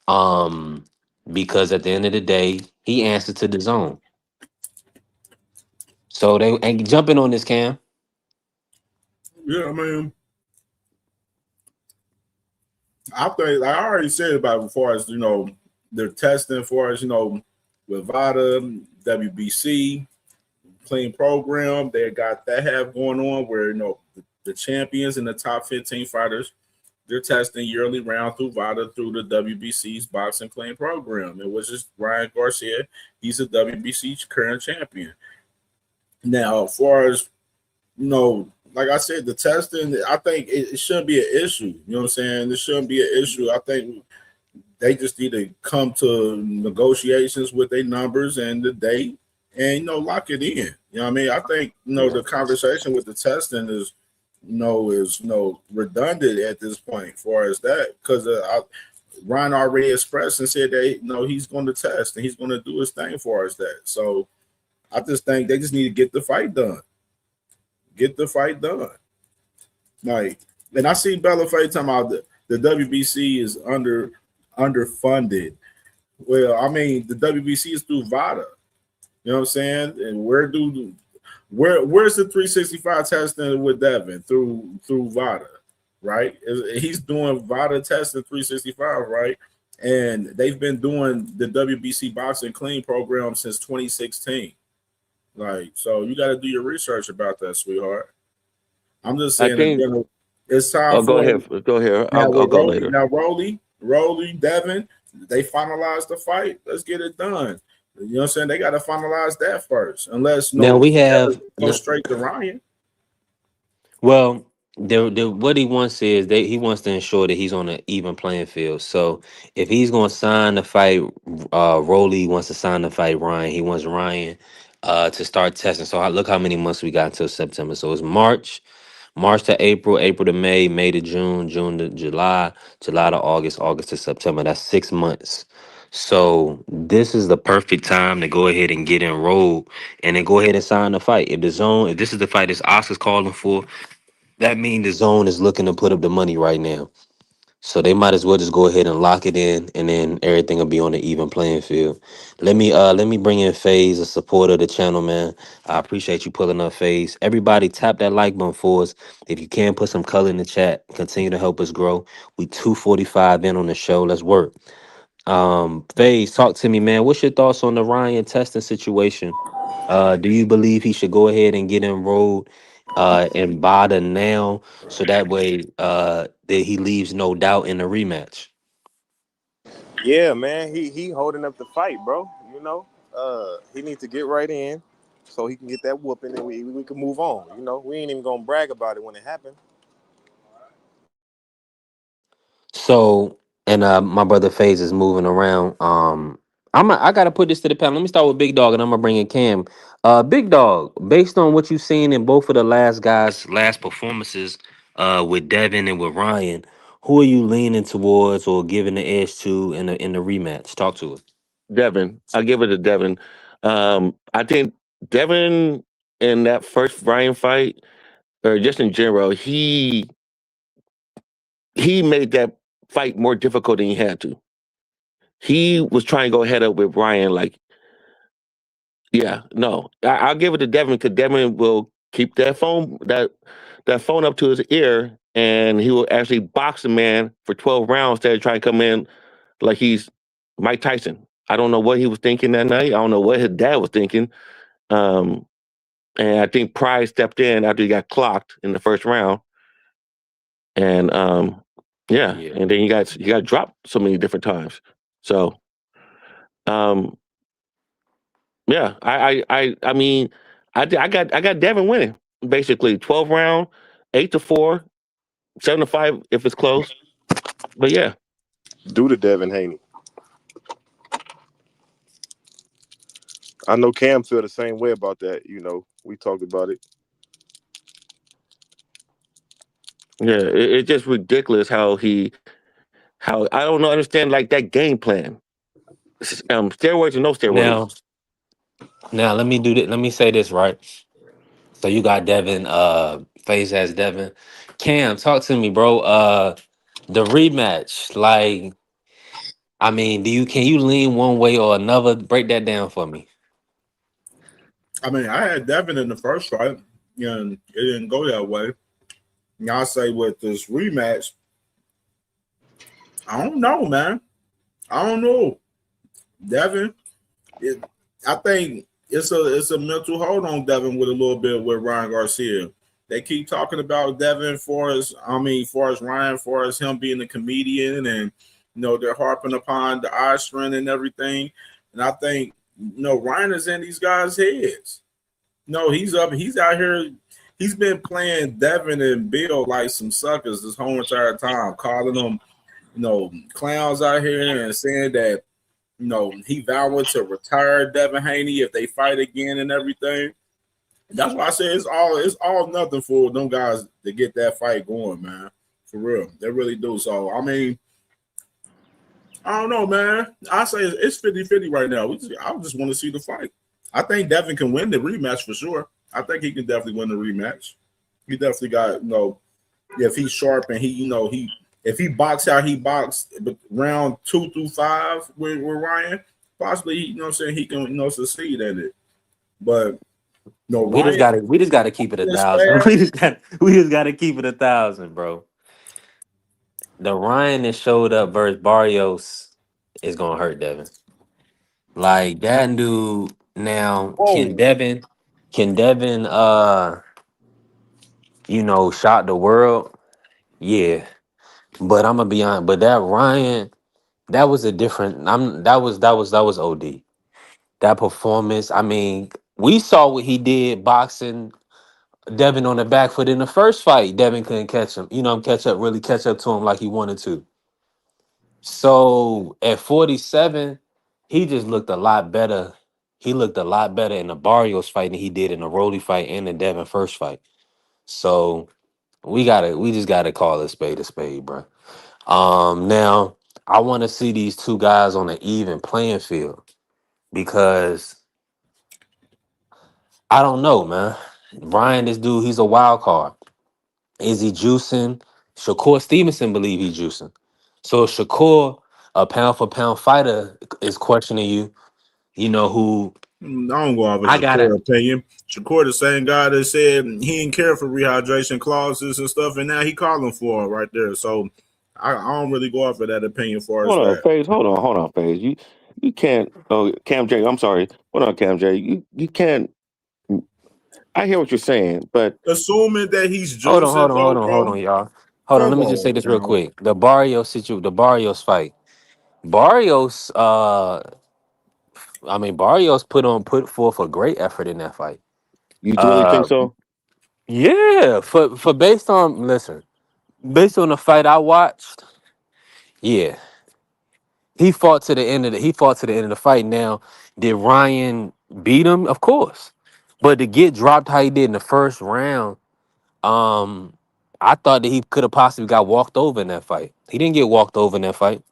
S4: Um, because at the end of the day, he answered to the zone. So they and jumping on this cam.
S1: Yeah, I mean, I think like I already said about it, as far as they're testing for us, with VADA, WBC, clean program. They got that have going on where the champions and the top 15 fighters, they're testing yearly round through VADA through the WBC's boxing clean program. It was just Ryan Garcia. He's a WBC current champion. Now, as far as like I said, the testing, I think it shouldn't be an issue. You know what I'm saying? It shouldn't be an issue. I think they just need to come to negotiations with their numbers and the date and lock it in. You know what I mean? I think the conversation with the testing is redundant at this point as far as that, because Ryan already expressed and said that he's going to test and he's going to do his thing for us that. So I just think they just need to get the fight done. Get the fight done. Like, and I see Bella Faye talking about the WBC is underfunded. Well, I mean, the WBC is through VADA. You know what I'm saying? And where's the 365 testing with Devin through VADA? right? He's doing VADA testing 365, right? And they've been doing the WBC Boxing Clean program since 2016. Like, so you got to do your research about that, sweetheart. I'm just
S11: I
S1: saying in
S11: think.
S1: general, it's time
S11: Oh, go
S1: for
S11: ahead. Go ahead.
S1: now
S11: I'll
S1: with
S11: go
S1: Rolly.
S11: later.
S1: Now Rolly, Devin, they finalized the fight. Let's get it done. You know what I'm saying? They got to finalize that first, unless
S4: Now we
S1: Devin
S4: have
S1: go straight to Ryan.
S4: well, the what he wants is that he wants to ensure that he's on an even playing field. So if he's going to sign the fight, Rolly wants to sign the fight. Ryan, he wants Ryan to start testing. So look how many months we got until September. So it's March to April, April to May, May to June, June to July, July to August, August to September. That's 6 months. So this is the perfect time to go ahead and get enrolled and then go ahead and sign the fight. If this is the fight that Oscar's calling for, that means the zone is looking to put up the money right now. So they might as well just go ahead and lock it in, and then everything will be on an even playing field. Let me bring in FaZe, a supporter of the channel, man. I appreciate you pulling up, FaZe. Everybody tap that like button for us. If you can, put some color in the chat. Continue to help us grow. We 245 in on the show. Let's work. FaZe, talk to me, man. What's your thoughts on the Ryan testing situation? Do you believe he should go ahead and get enrolled in BADA now, so that way that he leaves no doubt in the rematch?
S12: Yeah, man, he holding up the fight, bro. He needs to get right in so he can get that whooping and we can move on. We ain't even gonna brag about it when it happened.
S4: So, and my brother FaZe is moving around. I gotta put this to the panel. Let me start with Big Dog, and I'm gonna bring in Cam. Big Dog, based on what you've seen in both of the last guys' last performances, with Devin and with Ryan, who are you leaning towards or giving the edge to in the rematch? Talk to us.
S11: Devin. I'll give it to Devin. I think Devin in that first Ryan fight, or just in general, he made that fight more difficult than he had to. He was trying to go head up with Ryan, like, yeah, no. I'll give it to Devin because Devin will keep that phone up to his ear, and he will actually box a man for 12 rounds instead of trying to come in like he's Mike Tyson. I don't know what he was thinking that night. I don't know what his dad was thinking. Um, and I think Pride stepped in after he got clocked in the first round, and yeah,
S4: Yeah.
S11: and then you got dropped so many different times. So um, yeah, I mean, I got Devin winning basically 12 round, 8-4, 7-5 if it's close. But yeah,
S12: Do the Devin Haney. I know Cam feel the same way about that. We talked about it.
S11: yeah, it's just ridiculous how I don't know understand like that game plan. Steroids or no
S4: Now,
S11: steroids.
S4: now let me say this right. So you got Devin, FaZe has Devin. Cam, talk to me, bro. The rematch, like, I mean, can you lean one way or another? Break that down for me.
S1: I mean, I had Devin in the first fight, and it didn't go that way. Now I say with this rematch, I don't know, man. I don't know. Devin, it, I think it's a mental hold on Devin with a little bit with Ryan Garcia. They keep talking about Devin for as Ryan, for as him being a comedian, and they're harping upon the eye strength and everything. And I think Ryan is in these guys' heads. No, he's out here. He's been playing Devin and Bill like some suckers this whole entire time, calling them, clowns out here and saying that, he vowed to retire Devin Haney if they fight again and everything. That's why I say it's all nothing for them guys to get that fight going, man. For real. They really do. So I mean, I don't know, man. I say it's 50-50 right now. I just want to see the fight. I think Devin can win the rematch for sure. I think he can definitely win the rematch. He definitely got, if he's sharp and if he box out, he boxed round 2 through 5 with Ryan, possibly, he can, succeed at it. But
S4: We just
S1: Ryan
S4: gotta keep it a
S1: is
S4: thousand.
S1: fast.
S4: We just gotta keep it 1,000, bro. the Ryan that showed up versus Barrios is gonna hurt Devin. Like that dude now,
S1: Whoa.
S4: can Devin shock the world? Yeah. But I'm gonna be honest, but that Ryan, that was a different that was OD. That performance, I mean, we saw what he did boxing Devin on the back foot in the first fight. Devin couldn't catch him, really catch up to him like he wanted to. So at 47, he just looked a lot better. He looked a lot better in the Barrios fight than he did in the Rolly fight and the Devin first fight. So we just gotta call a spade, bro. Now I want to see these two guys on an even playing field because I don't know, man. Ryan, this dude, he's a wild card. Is he juicing? Shakur Stevenson believe he's juicing. So if Shakur, a pound for pound fighter, is questioning you, who
S1: I don't go off of
S4: I gotta.
S1: Shakur opinion. Shakur, the same guy that said he didn't care for rehydration clauses and stuff, and now he calling for it right there. So I don't really go off of that opinion for as
S11: Hold on,
S1: that.
S11: Phase. Hold on, Phase. You can't. Oh, Cam J. I'm sorry. Hold on, Cam J. You can't. I hear what you're saying, but
S1: Assuming that he's
S4: Hold on, hold
S1: juicing
S4: on, hold
S1: though,
S4: on, hold
S1: bro.
S4: on, y'all. Hold on, let
S1: Come
S4: me just say
S1: on
S4: this real
S1: now.
S4: quick. The Barrios fight. Barrios, Barrios put forth a great effort in that fight.
S11: you really think
S4: Uh,
S11: so?
S4: yeah, for based on the fight I watched, yeah, he fought to the end of the fight. Now, did Ryan beat him? Of course, but to get dropped how he did in the first round, um, I thought that he could have possibly got walked over in that fight. He didn't get walked over in that fight.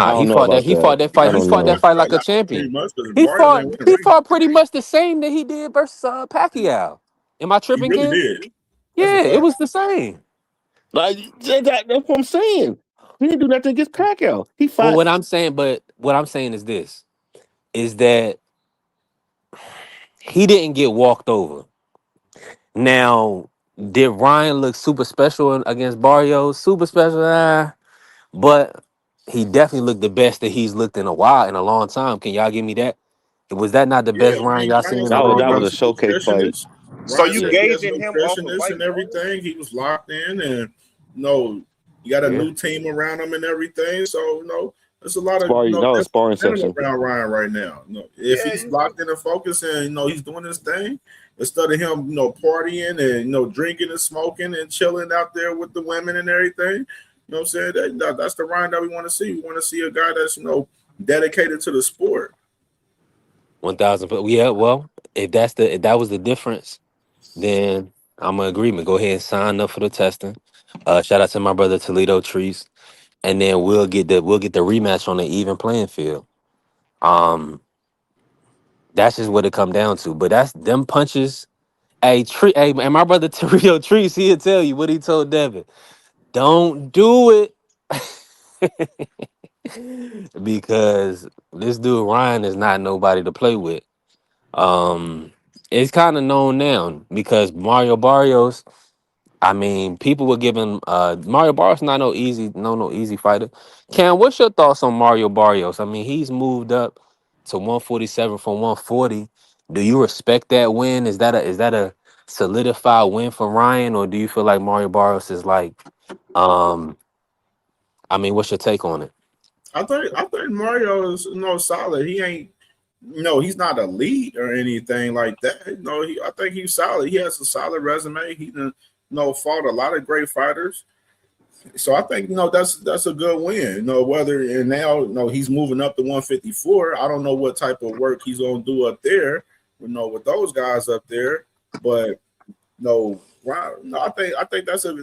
S11: I
S4: Nah,
S11: don't know about
S4: he
S11: that.
S4: fought that fight.
S11: I
S4: He
S11: don't
S4: fought that
S11: know.
S4: fight like a champion.
S1: Pretty much because Barrios ain't winning
S4: He
S1: right.
S4: fought pretty much the same that he did versus Pacquiao. Am I
S1: He
S4: tripping,
S1: really
S4: Ken?
S1: did. That's a
S4: Yeah, it
S1: fact.
S4: was the same.
S11: Like that's what I'm saying. He didn't do nothing against Pacquiao. He
S4: But
S11: fought.
S4: what I'm saying is this: is that he didn't get walked over. Now, did Ryan look super special against Barrios? Super special, but he definitely looked the best that he's looked in a while, in a long time. Can y'all give me that? Was that not the
S1: Yeah,
S4: best
S1: I
S4: Ryan
S1: mean,
S4: y'all seen
S1: Ryan
S4: in a
S1: said
S11: That was
S1: he
S4: long
S11: that was
S1: has
S11: a
S4: time?
S1: a
S11: showcase fight.
S1: nutritionist.
S12: So
S1: Ryan
S12: you
S1: said
S4: Yeah.
S1: he has a
S12: gauging him off of
S1: nutritionist
S12: fight
S1: and
S12: performance?
S1: everything. He was locked in, and you got a
S4: Yeah.
S1: new team around him and everything. So there's a lot of
S11: Sparring. That was a
S1: different
S11: sparring
S1: momentum
S11: session.
S1: around Ryan right now. If
S12: Yeah,
S1: he's locked in and focused, and he's doing his thing instead of him partying and drinking and smoking and chilling out there with the women and everything. You know what I'm saying? That's the Ryan that we want to see. We want to see a guy that's dedicated to the sport.
S4: 1,000. But yeah, well, if that was the difference, then I'm in agreement. Go ahead and sign up for the testing. Shout out to my brother Toledo Trees, and then we'll get the rematch on the even playing field. Um, that's just what it come down to. But that's them punches. Hey, and my brother Toledo Trees, he'll tell you what he told Devin. Don't do it. Because this dude Ryan is not nobody to play with. It's kind of known now because Mario Barrios. I mean, people were giving Mario Barrios not no easy fighter. Cam, what's your thoughts on Mario Barrios? I mean, he's moved up to 147 from 140. Do you respect that win? Is that a solidified win for Ryan, or do you feel like Mario Barrios is like, um, I mean, what's your take on it?
S1: I think Mario is solid. He ain't he's not elite or anything like that. I think he's solid. He has a solid resume. He done, fought a lot of great fighters. So I think that's a good win. Whether and now he's moving up to 154. I don't know what type of work he's gonna do up there. With those guys up there, but no, wow, no, I think that's a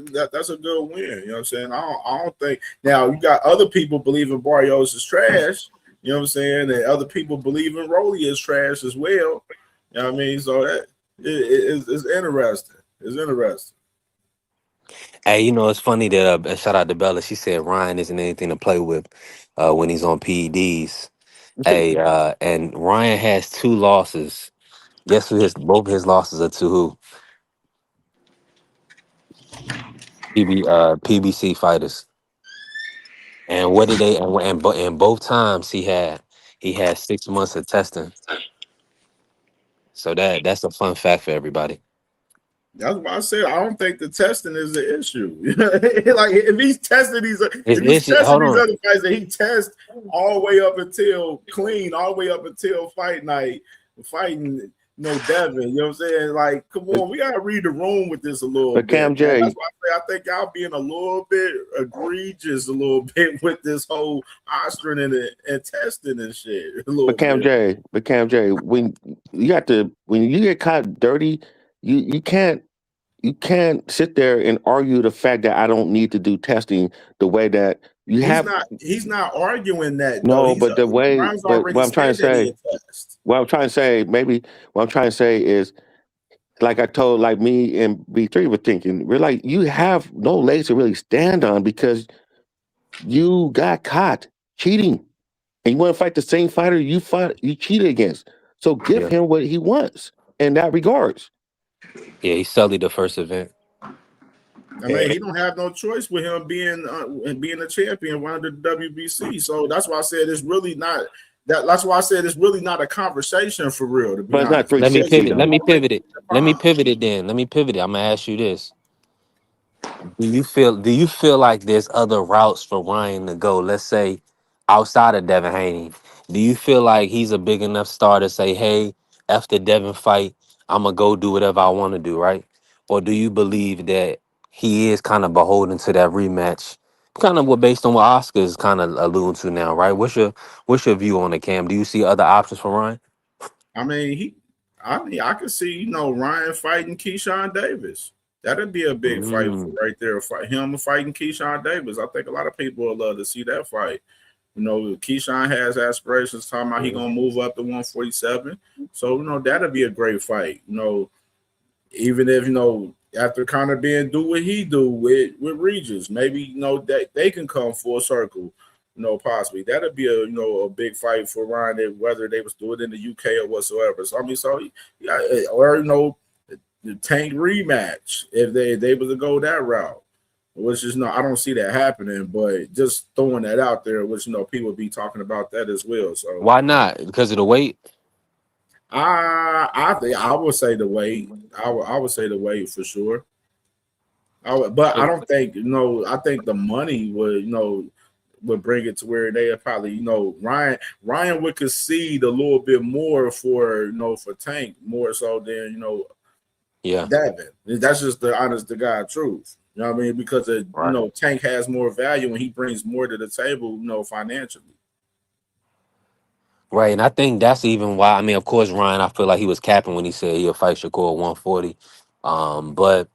S1: good win. You know what I'm saying? I don't think now you got other people believing Barrios is trash. You know what I'm saying? And other people believe in Rolly is trash as well. You know what I mean? So it's interesting. It's interesting.
S4: Hey, it's funny that shout out to Bella. She said Ryan isn't anything to play with when he's on PEDs. Hey, and Ryan has two losses. Guess who both his losses are to who? PBC fighters. And what did they and both times he had 6 months of testing. So that's a fun fact for everybody.
S1: That's why I said I don't think the testing is the issue. Like if he's testing these, if he's testing
S4: Hold
S1: these
S4: on.
S1: other fights, and he tests all the way up until clean, all the way up until fight night, fighting Devin. You know what I'm saying? Like, come on, we gotta read the room with this a little
S11: But
S1: bit,
S11: Cam
S1: man. That's
S11: J,
S1: why I say I think y'all being a little bit egregious, a little bit with this whole ostering and testing and shit, a little bit.
S11: but Cam J, when you get caught dirty, you can't sit there and argue the fact that I don't need to do testing the way that you have.
S1: He's not arguing that though.
S11: No,
S1: He's
S11: but the way,
S1: Brown's
S11: but
S1: already
S11: what I'm trying to
S1: said that he
S11: say,
S1: attests.
S11: what I'm trying to say is, like I told, like me and B3 were thinking, we're like, you have no legs to really stand on because you got caught cheating, and you want to fight the same fighter you cheated against. So give
S4: Yeah.
S11: him what he wants in that regards.
S4: Yeah, he sullied the first event.
S1: I mean, he don't have no choice with him being a champion under the WBC. So that's why I said it's really not that. That's why I said it's really not a conversation for real, to be
S11: But it's not
S1: honest,
S4: Let me
S1: because he360
S4: pivot. Let
S11: though.
S4: me
S1: already
S4: pivot it. Let me
S1: defined.
S4: pivot it then. Let me pivot it. I'm gonna ask you this. Do you feel like there's other routes for Ryan to go? Let's say outside of Devin Haney. Do you feel like he's a big enough star to say, hey, after Devin fight, I'm gonna go do whatever I want to do, right? Or do you believe that he is kind of beholden to that rematch? Kind of what based on what Oscar is kind of alluding to now, right? What's your view on the Cam? Do you see other options for Ryan?
S1: I mean, I could see Ryan fighting Keyshawn Davis. That'd be a big fight for
S4: Mm,
S1: right there. Fight him fighting Keyshawn Davis. I think a lot of people would love to see that fight. Keyshawn has aspirations talking about he
S4: yeah,
S1: gonna move up to 147. So that'd be a great fight. Even if after kind of being do what he do with Regis, maybe that they can come full circle. Possibly that'd be a big fight for Ryan, whether they was doing it in the UK or whatsoever. So I mean, yeah, or the Tank rematch if they was to go that route. Which is I don't see that happening, but just throwing that out there, which people be talking about that as well. So
S4: why not? Because of the weight?
S1: I think I would say the weight. I would say the weight for sure. But I don't think I think the money would bring it to where they probably Ryan would concede a little bit more for for Tank more so than
S4: Yeah,
S1: Devin. That's just the honest to God truth. You know what I mean? Because
S4: right.
S1: Tank has more value and he brings more to the table, financially.
S4: Right, and I think that's even why. I mean, of course, Ryan. I feel like he was capping when he said he'll fight Shakur at 140. But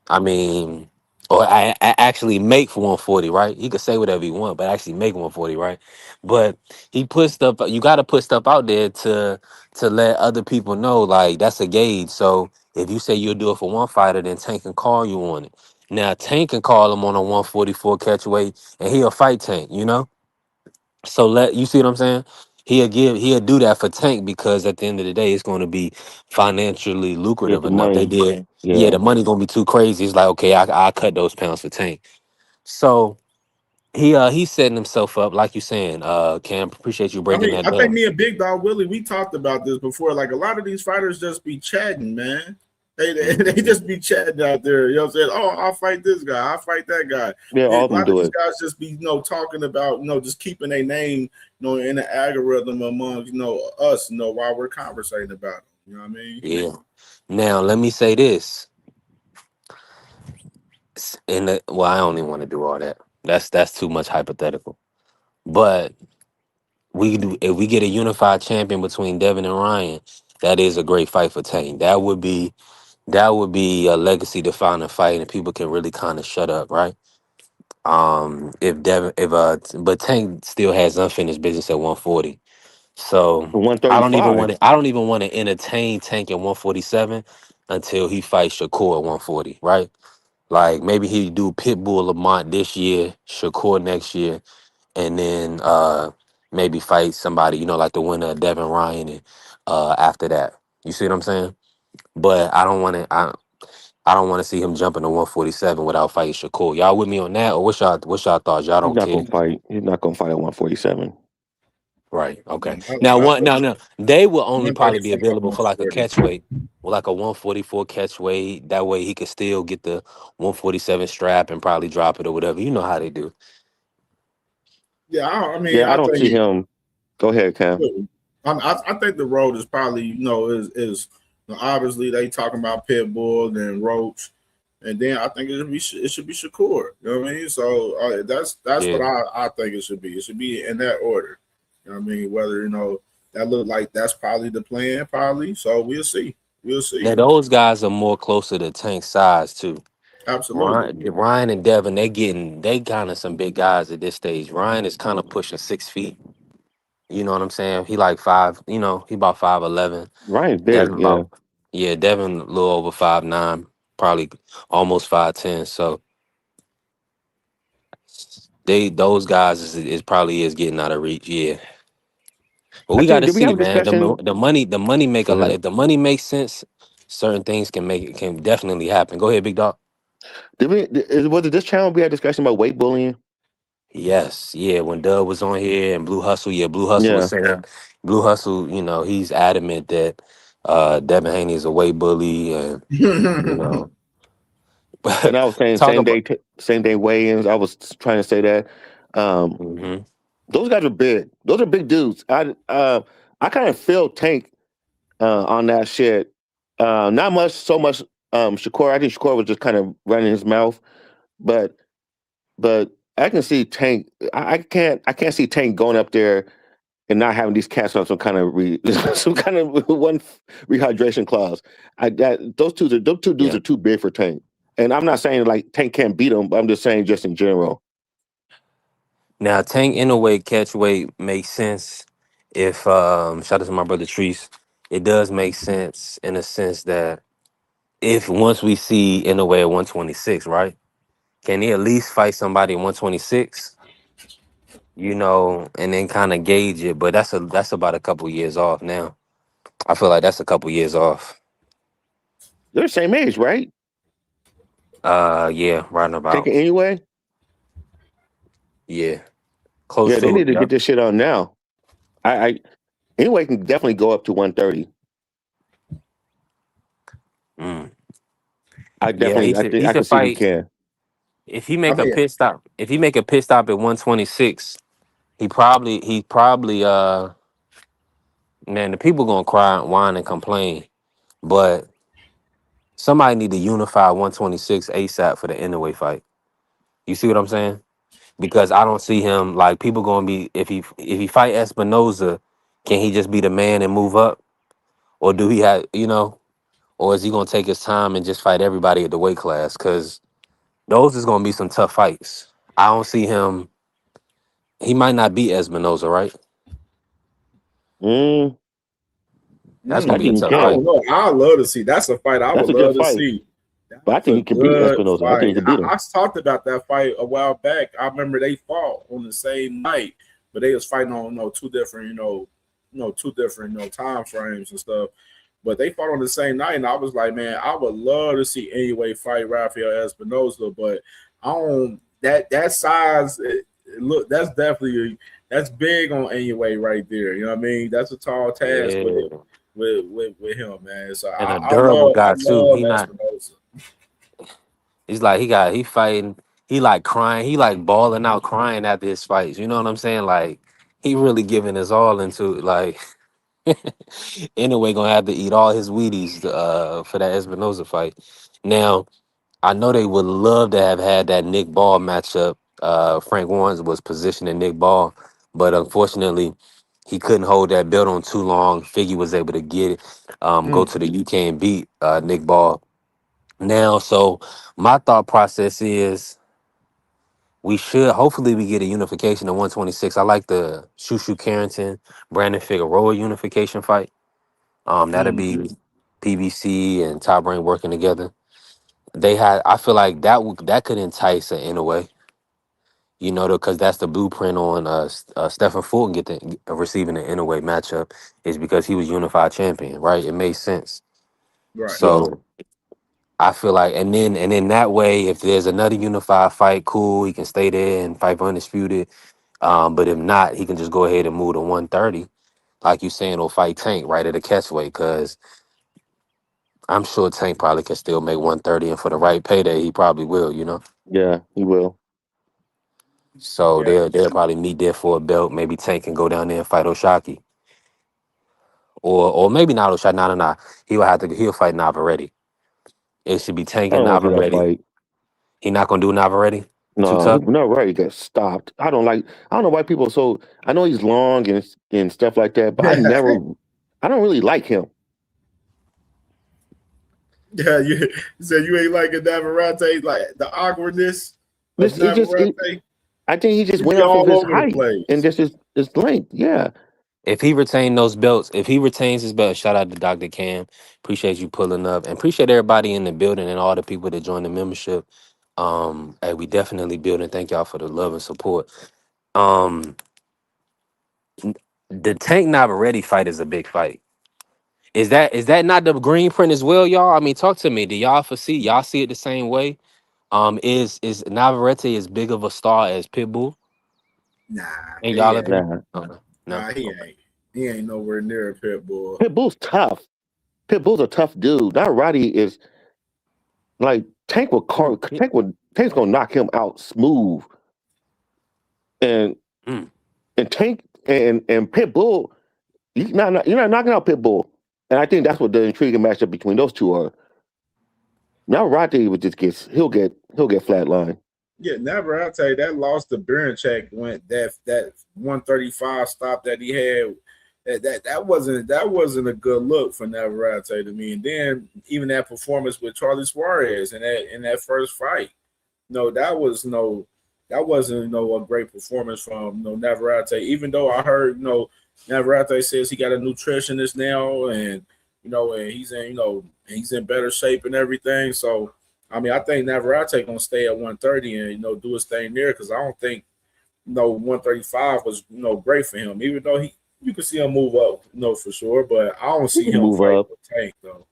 S4: I mean, or I actually make for 140, right? He could say whatever he want, but actually make 140, right? But he put stuff. You got to put stuff out there to let other people know, like that's a gauge. So if you say you'll do it for one fighter, then Tank can call you on it. Now Tank can call him on a 144 catch weight, and he'll fight Tank. So let you see what I'm saying? He'll do that for Tank because at the end of the day, it's going to be financially
S11: Yeah,
S4: lucrative
S11: the
S4: enough. They
S11: money.
S4: did, yeah.
S11: Yeah.
S4: The money gonna be too crazy. It's like okay, I cut those pounds for Tank. So he's setting himself up, like you saying. Cam, appreciate you
S1: I
S4: breaking
S1: mean,
S4: that
S1: I think
S4: down.
S1: me and Big Dog Willie, we talked about this before. Like a lot of these fighters just be chatting, man. They
S4: Mhm.
S1: just be chatting out there. You know what I'm saying? Oh, I'll fight this guy. I'll fight that guy.
S11: Yeah, all of
S1: A
S11: them
S1: lot of
S11: do
S1: these
S11: it.
S1: guys just be, talking about, just keeping a name, in the algorithm among, us, while we're conversating about it. You know what I mean?
S4: Yeah. Now let me say this. Well, I don't even want to do all that. That's too much hypothetical. But we do if we get a unified champion between Devin and Ryan, that is a great fight for Tank. That would be a legacy defining fight, and people can really kind of shut up, right? If Devin, if but Tank still has unfinished business at 140, so
S11: For
S4: I don't even
S11: 135.
S4: want to. I don't even want to entertain Tank at 147 until he fights Shakur at 140, right? Like maybe he do Pitbull Lamont this year, Shakur next year, and then maybe fight somebody, like the winner of Devin Ryan, and after that, you see what I'm saying? But I don't want to. I don't want to see him jumping to 147 without fighting Shakur. Y'all with me on that, or what's y'all thoughts? Y'all
S11: He's
S4: don't
S11: not
S4: care,
S11: gonna fight. He's not gonna fight at 147.
S4: right? Okay.
S1: I,
S4: Now,
S1: I,
S4: no, they will only probably be
S1: 135,
S4: available for like a
S1: 140.
S4: catch weight, or like a 144 catch weight. That way, he could still get the 147 strap and probably drop it or whatever. You know how they do.
S1: Yeah, I mean,
S11: Yeah, I
S1: I
S11: don't see
S1: think.
S11: him. Go ahead, Cam.
S1: I think the road is probably is obviously they talking about Pitbull and Roach, and then I think it should be Shakur. You know what I mean? So that's what
S4: Yeah.
S1: I think it should be. It should be in that order. You know what I mean? Whether that look like that's probably the plan, probably. So we'll see. We'll see.
S4: Now those guys are more closer to Tank size too.
S1: Absolutely.
S4: Ryan and Devin, they kind of some big guys at this stage. Ryan is kind of pushing 6 feet. You know what I'm saying? He like five. He about 5'11".
S11: Ryan's big.
S4: Devin
S11: Yeah,
S4: about Devin a little over 5'9", probably almost 5'10". So those guys is probably is getting out of reach. Yeah, but
S11: I
S4: we got
S11: think.
S4: to
S11: Did we
S4: see,
S11: have a
S4: man.
S11: discussion?
S4: The money make a
S11: Go
S4: lot.
S11: ahead.
S4: If the money makes sense, certain things can definitely happen. Go ahead, big dog.
S11: Was it this channel we had a discussion about weight bullying?
S4: Yes, yeah. When Doug was on here and Blue Hustle, Blue Hustle was
S11: Yeah.
S4: saying, Blue Hustle, he's adamant that Devin Haney is a weight bully, and you know,
S11: And I was saying
S4: talk about.
S11: same day weigh-ins. I was trying to say that. Um,
S4: Hmm.
S11: those guys are big. Those are big dudes. I kind of feel Tank on that shit. Not much, so much. Shakur. I think Shakur was just kind of running his mouth, but I can see Tank. I can't see Tank going up there and not having these cats on some kind of some kind of one rehydration clause. Those two dudes
S4: Yeah.
S11: are too big for Tank. And I'm not saying like Tank can't beat them, but I'm just saying just in general.
S4: Now, Tank in a way, catch weight makes sense. If shout out to my brother Treese, it does make sense in a sense that if once we see in a way at 126, right? Can he at least fight somebody at 126? And then kind of gauge it. But that's about a couple years off now. I feel like that's a couple years off.
S11: They're the same age, right?
S4: Yeah, right
S11: Tank
S4: about.
S11: anyway.
S4: Yeah, close
S11: Yeah, they
S4: to
S11: need
S4: it.
S11: to
S4: Yeah.
S11: get this shit on now. I anyway can definitely go up to 130.
S4: Mm.
S11: I
S4: Yeah,
S11: definitely I
S4: he
S11: can
S4: should
S11: see he
S4: fight.
S11: can.
S4: If he
S1: I
S4: make a
S1: mean,
S4: pit stop, at 126, he probably man, the people gonna cry, whine, and complain. But somebody need to unify 126 ASAP for the Inoue fight. You see what I'm saying? Because I don't see him like people gonna be if he fight Espinoza, can he just be the man and move up, or do he have or is he gonna take his time and just fight everybody at the weight class? Because those is gonna be some tough fights. I don't see him. He might not beat Espinoza, right?
S11: Mm,
S4: That's
S11: I
S4: gonna be a
S11: think he
S4: tough
S1: I
S4: fight.
S11: can.
S1: don't know. I love to see. That's a fight I
S11: That's
S1: would
S11: a good
S1: love to
S11: fight.
S1: see.
S11: But I
S1: That's
S11: think
S1: a
S11: he can beat
S1: good
S11: Espinoza. I think he
S1: fight.
S11: can beat him.
S1: I talked about that fight a while back. I remember they fought on the same night, but they was fighting on two different two different time frames and stuff. But they fought on the same night, and I was like, man, I would love to see anyway fight Rafael Espinoza, but I don't that size. Look, that's definitely that's big on anyway right there. You know what I mean? That's a tall task with
S4: Yeah,
S1: him, man. So
S4: and a
S1: I
S4: durable
S1: love I
S4: guy too.
S1: love Espinoza.
S4: He's like he fighting. He like crying. He like balling out, crying after his fights. You know what I'm saying? Like he really giving his all into it. Like anyway, gonna have to eat all his Wheaties for that Espinoza fight. Now I know they would love to have had that Nick Ball matchup. Frank Warren was positioning Nick Ball, but unfortunately, he couldn't hold that belt on too long. Figgy was able to get it, go to the UK and beat Nick Ball. Now, so my thought process is we should hopefully we get a unification of 126. I like the Shushu Carrington, Brandon Figueroa unification fight. That'll
S1: Mm-hmm.
S4: be PBC and Top Rank working together. I feel like that could entice in a way, because that's the blueprint on Stephen Fulton receiving an Inoue matchup is because he was unified champion, right? It made sense.
S1: Right.
S11: Yeah.
S4: So I feel like, and then that way, if there's another unified fight, cool, he can stay there and fight for undisputed. But if not, he can just go ahead and move to 130, like you saying, or fight Tank right at the catchweight, because I'm sure Tank probably can still make 130, and for the right payday, he probably will, you know.
S11: Yeah, he will.
S4: So
S1: Yeah,
S4: they'll probably meet there for a belt. Maybe Tank can go down there and fight Oshaki, or maybe not Oshaki. No, no, no. He'll fight Navarrete. It should be Tank
S11: I
S4: and
S11: don't want to see that
S4: Navarrete.
S11: fight.
S4: He not gonna do Navarrete. Too
S11: No,
S4: tough.
S11: he's not ready to get stopped. I don't like. I don't know why people are so. I know he's long and stuff like that, but I
S1: yeah.
S11: never. I don't really like him.
S1: Yeah, you said you ain't like a Navarrete, like the awkwardness of
S11: This it just. It,
S1: Navarrete.
S11: I think he just
S1: He
S11: went
S1: be
S11: off of
S1: all
S11: his
S1: over the
S11: height and
S1: place.
S11: just his length. Yeah,
S4: If he retain those belts, if he retains his belt, shout out to Dr. Cam. Appreciate you pulling up, and appreciate everybody in the building and all the people that joined the membership. Hey, we definitely building. Thank y'all for the love and support. Um, the Tank Navarrete fight is a big fight. Is that not the green print as well, y'all? I mean, talk to me. Do y'all foresee? Y'all see it the same way? Is Navarrete as big of a star as Pitbull?
S1: Nah,
S4: In
S1: he
S4: y'all
S1: ain't.
S4: opinion?
S11: nah.
S4: Okay. No.
S1: Nah, he
S4: Okay.
S1: ain't. He ain't nowhere near a pit bull.
S11: Pitbull's tough. Pitbull's a tough dude. That Roddy is like Tank will car. Tank's gonna knock him out smooth. And
S4: Mm.
S11: Tank and Pitbull, you're not knocking out Pitbull. And I think that's what the intriguing matchup between those two are. Now Roddy would just he'll get flatlined.
S1: Yeah, never. I'll tell you that loss to Check went that 135 stop that he had. That wasn't a good look for Navarrete to me. And then even that performance with Charlie Suarez in that first fight, no, that wasn't a great performance from Navarrete. Even though I heard Navarrete says he got a nutritionist now, and and he's in better shape and everything. So I mean, I think Navarrete gonna stay at 130 and do his thing there because I don't think 135 was great for him. Even though you can see him move up, for sure, but I don't
S11: He
S1: see
S11: can
S1: him
S11: move
S1: fighting
S11: up.
S1: with Tank though.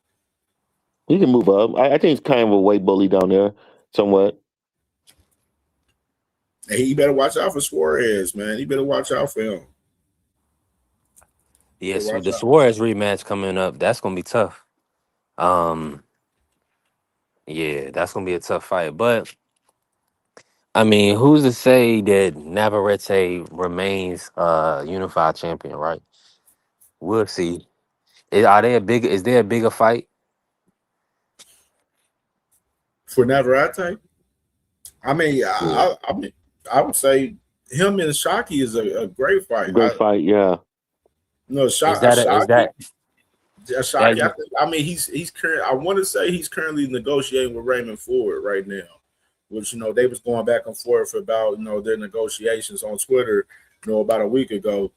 S11: He can move up. I think he's kind of a weight bully down there, somewhat.
S1: And he better watch out for Suarez, man. He better watch out for him. Better
S4: Yes, with
S1: watch
S4: the
S1: out.
S4: Suarez rematch coming up, that's gonna be tough. Um, yeah, that's gonna be a tough fight. But I mean, who's to say that Navarrete remains unified champion, right? We'll see. Is there a bigger fight?
S1: For Navarrete, I mean,
S4: Yeah.
S1: I would say him and Shockey is a great fight.
S11: Great fight, yeah.
S4: Is that a, is
S1: Shockey,
S4: that that
S1: Shockey. I mean, he's current. I want to say he's currently negotiating with Raymond Ford right now, which they was going back and forth about their negotiations on Twitter, about a week ago.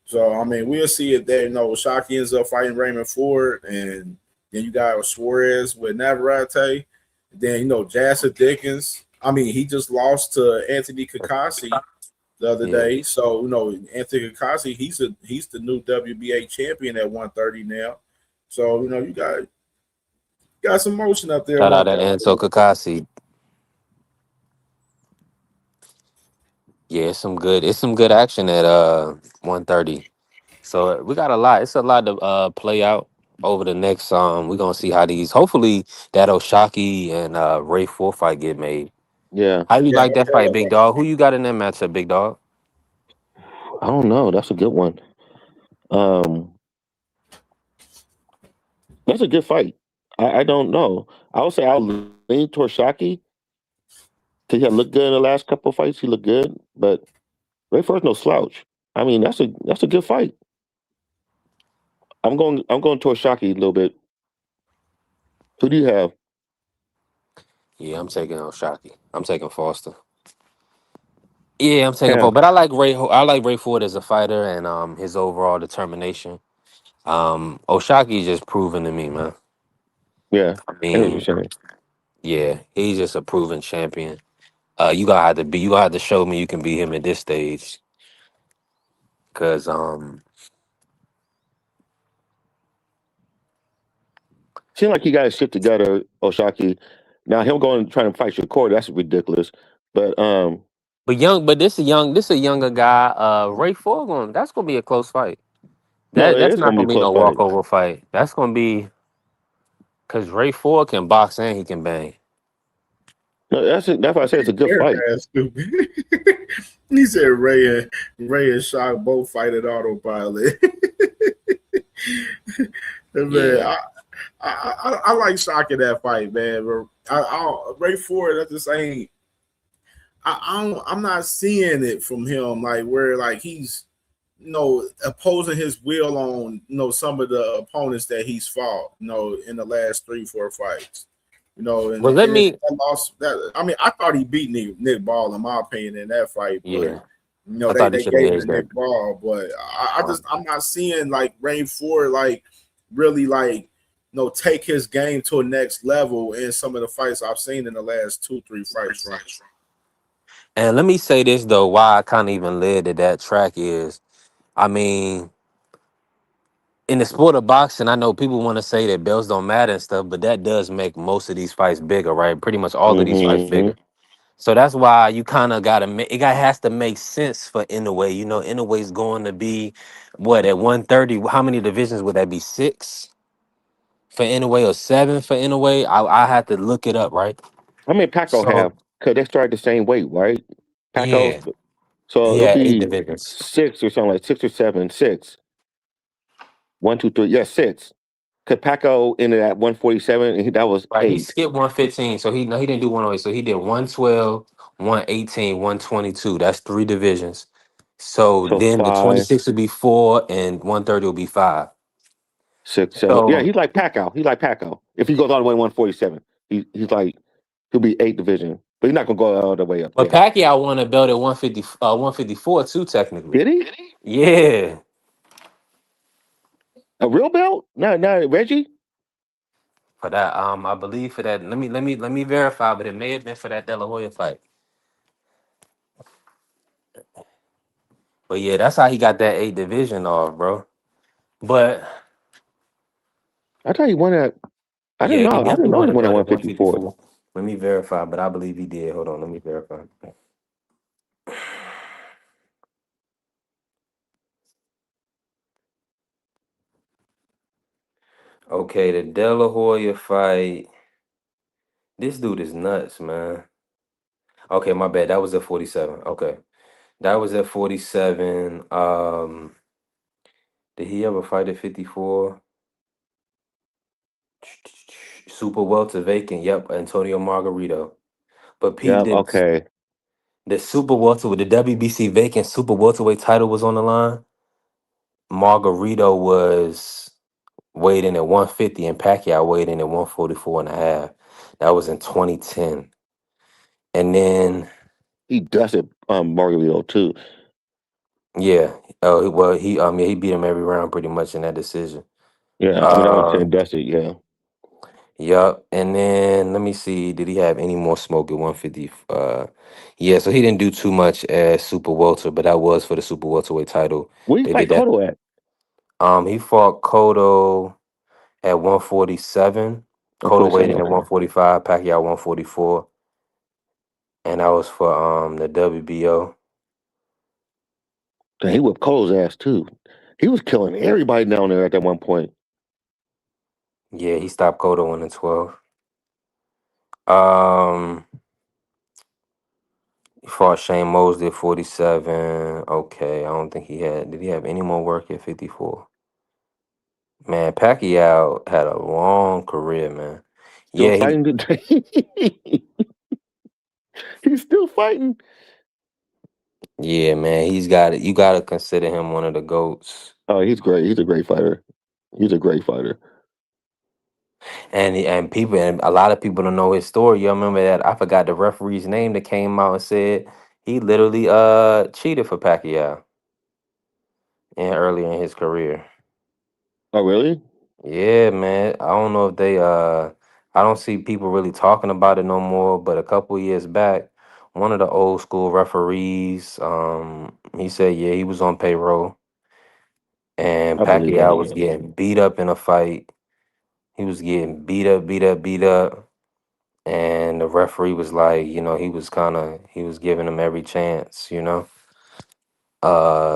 S1: So I mean, we'll see if Shockey ends up fighting Raymond Ford, and then you got Suarez with Navarrete. Then Jasser Dickens. I mean, he just lost to Anthony Kakasi the other
S4: yeah?
S1: day. So Anthony Kakasi, he's the new WBA champion at 130 now. So you got some motion up there at
S4: Shout out to
S1: 130.
S4: Anto Kakasi. Yeah, it's some good action at 130. So we got a lot. It's a lot to play out over the next. We're gonna see how these. Hopefully that Oshaki and Ray 4 fight get made.
S11: Yeah.
S4: How you
S1: Yeah,
S4: like that fight,
S1: yeah.
S4: big dog? Who you got in that matchup, big dog?
S11: I don't know. That's a good one. Um, that's a good fight. I don't know. I would say I'll lean towards Shaki because he had looked good in the last couple of fights. He looked good, but Ray First no slouch. I mean, that's a good fight. I'm going towards Shaki a little bit. Who do you have?
S4: Yeah, I'm taking Oshaki. I'm taking Foster. Yeah, I'm taking
S11: Yeah,
S4: Foster. But I like Ray. I like Ray Ford as a fighter and his overall determination. Oshaki just proven to me, man.
S11: yeah.
S4: I
S11: I know what you're
S4: mean,
S11: saying.
S4: yeah, he's just a proven champion. You gotta have to show me you can beat him at this stage. Cause
S11: seemed like he got his shit together, Oshaki. Now him going and trying to fight Shakur, that's ridiculous. But
S4: But this a younger guy. Ray Foreman, that's gonna be a close fight.
S11: no, it
S4: That's
S11: is
S4: not
S11: gonna be a
S4: gonna be
S11: close
S4: no
S11: fight.
S4: walkover fight. That's gonna be because Ray Ford can box and he can bang.
S11: No, that's why I say it's a good fight.
S1: That's stupid. He said Ray and Shock both fight at autopilot. Man,
S4: Yeah.
S1: I like Shock in that fight, man. Ray Ford, that just ain't. I'm not seeing it from him like where like he's opposing his will on some of the opponents that he's fought in the last 3-4 fights. And
S4: Well, let me.
S1: that loss that I mean I thought he beat Nick Ball in my opinion in that fight, but
S4: Yeah, I
S1: they
S4: thought he
S1: they
S4: should have
S1: gave it to
S4: edged that.
S1: Nick Ball, but
S4: Um,
S1: I'm not seeing like Rain Ford like really like take his game to a next level in some of the fights I've seen in the last 2-3 fights from him.
S4: and let me say this though, why I kind of even led to that track is, I mean, in the sport of boxing, I know people want to say that belts don't matter and stuff, but that does make most of these fights bigger, right? Pretty much all of these fights
S11: Hmm.
S4: bigger. So that's why you kind of gotta make has to make sense for Inoue. Inoue's going to be what at 130. How many divisions would that be? 6 for Inoue or 7 for Inoue? I had to look it up, right?
S11: How many Paco
S4: So
S11: have? Because they started the same weight, right? Paco's,
S4: yeah,
S11: so
S4: he
S11: it'll
S4: had 8
S11: be
S4: divisions.
S11: 6 or something like 6 or 7, 6. 1, 2, 3, yeah, 6. Because Paco ended at 147, and that was
S4: Right, he
S11: 8.
S4: skipped 115, so he didn't do 108. So he did 112, 118, 122. That's 3 divisions. So
S11: So
S4: then the
S11: 5,
S4: 26 would be 4, and 130 will be 5.
S11: 6, 7. Yeah,
S4: So
S11: he's like Paco. He's like Paco. If he goes all the way to 147, he's like he'll be 8 division, but he's not gonna go all the way up
S4: but
S11: there.
S4: Pacquiao won a belt at 150, 154 too, technically.
S11: Did he?
S4: Yeah,
S11: A real belt? No, no, Reggie.
S4: for that. I believe for that. Let me verify, but it may have been for that De La Hoya fight. But yeah, that's how he got that 8 division off, bro. But
S11: I thought he won at. I didn't
S4: yeah, he
S11: know. I didn't
S4: definitely
S11: know
S4: won
S11: he
S4: a
S11: won at
S4: belt at
S11: 154.
S4: 154. Let me verify, but I believe he did. Hold on, let me verify. Okay, the De La Hoya fight. This dude is nuts, man. Okay, my bad. That was at 47. Okay. That was at 47. Did he ever fight at 54? Super welter vacant. Yep, Antonio Margarito. But
S11: Yeah.
S4: Pete did
S11: Okay.
S4: the super welter with the WBC vacant super welterweight title was on the line. Margarito was weighed in at 150 and Pacquiao weighed in at 144 and a half. That was in 2010. And then
S11: He does it. Margarito too.
S4: yeah, oh well yeah, he beat him every round pretty much in that decision.
S11: Yeah. I mean, I was
S4: Uh
S11: saying does it. Yeah.
S4: Yup. And then let me see, did he have any more smoke at 150? Yeah, so he didn't do too much as Super Welter, but that was for the Super Welterweight title.
S11: Where you
S4: They
S11: fight
S4: did that.
S11: Cotto at?
S4: He fought Cotto at 147. Cotto weighed
S11: 147.
S4: in at
S11: Okay.
S4: 145, Pacquiao 144. And that was for the WBO.
S11: Dang, he whipped Cotto's ass too. He was killing everybody down there at that one point.
S4: Yeah, he stopped Cotto in the 12. Um he fought Shane Mosley at 47. Okay, I don't think did he have any more work at 54? Man, Pacquiao had a long career, man.
S11: Still
S4: Yeah, he
S11: fighting today. He's still fighting.
S4: yeah, man, he's got it. You gotta consider him one of the GOATs.
S11: Oh, he's great. He's a great fighter. He's a great fighter.
S4: And a lot of people don't know his story. You remember that I forgot the referee's name that came out and said he literally cheated for Pacquiao earlier in his career.
S11: Oh, really?
S4: Yeah, man. I don't know if they I don't see people really talking about it no more, but a couple years back, one of the old school referees, he said yeah, he was on payroll and
S11: I believe that.
S4: Pacquiao was
S11: Yeah.
S4: getting beat up in a fight. He was getting beat up, beat up, beat up. And the referee was like, he was giving him every chance,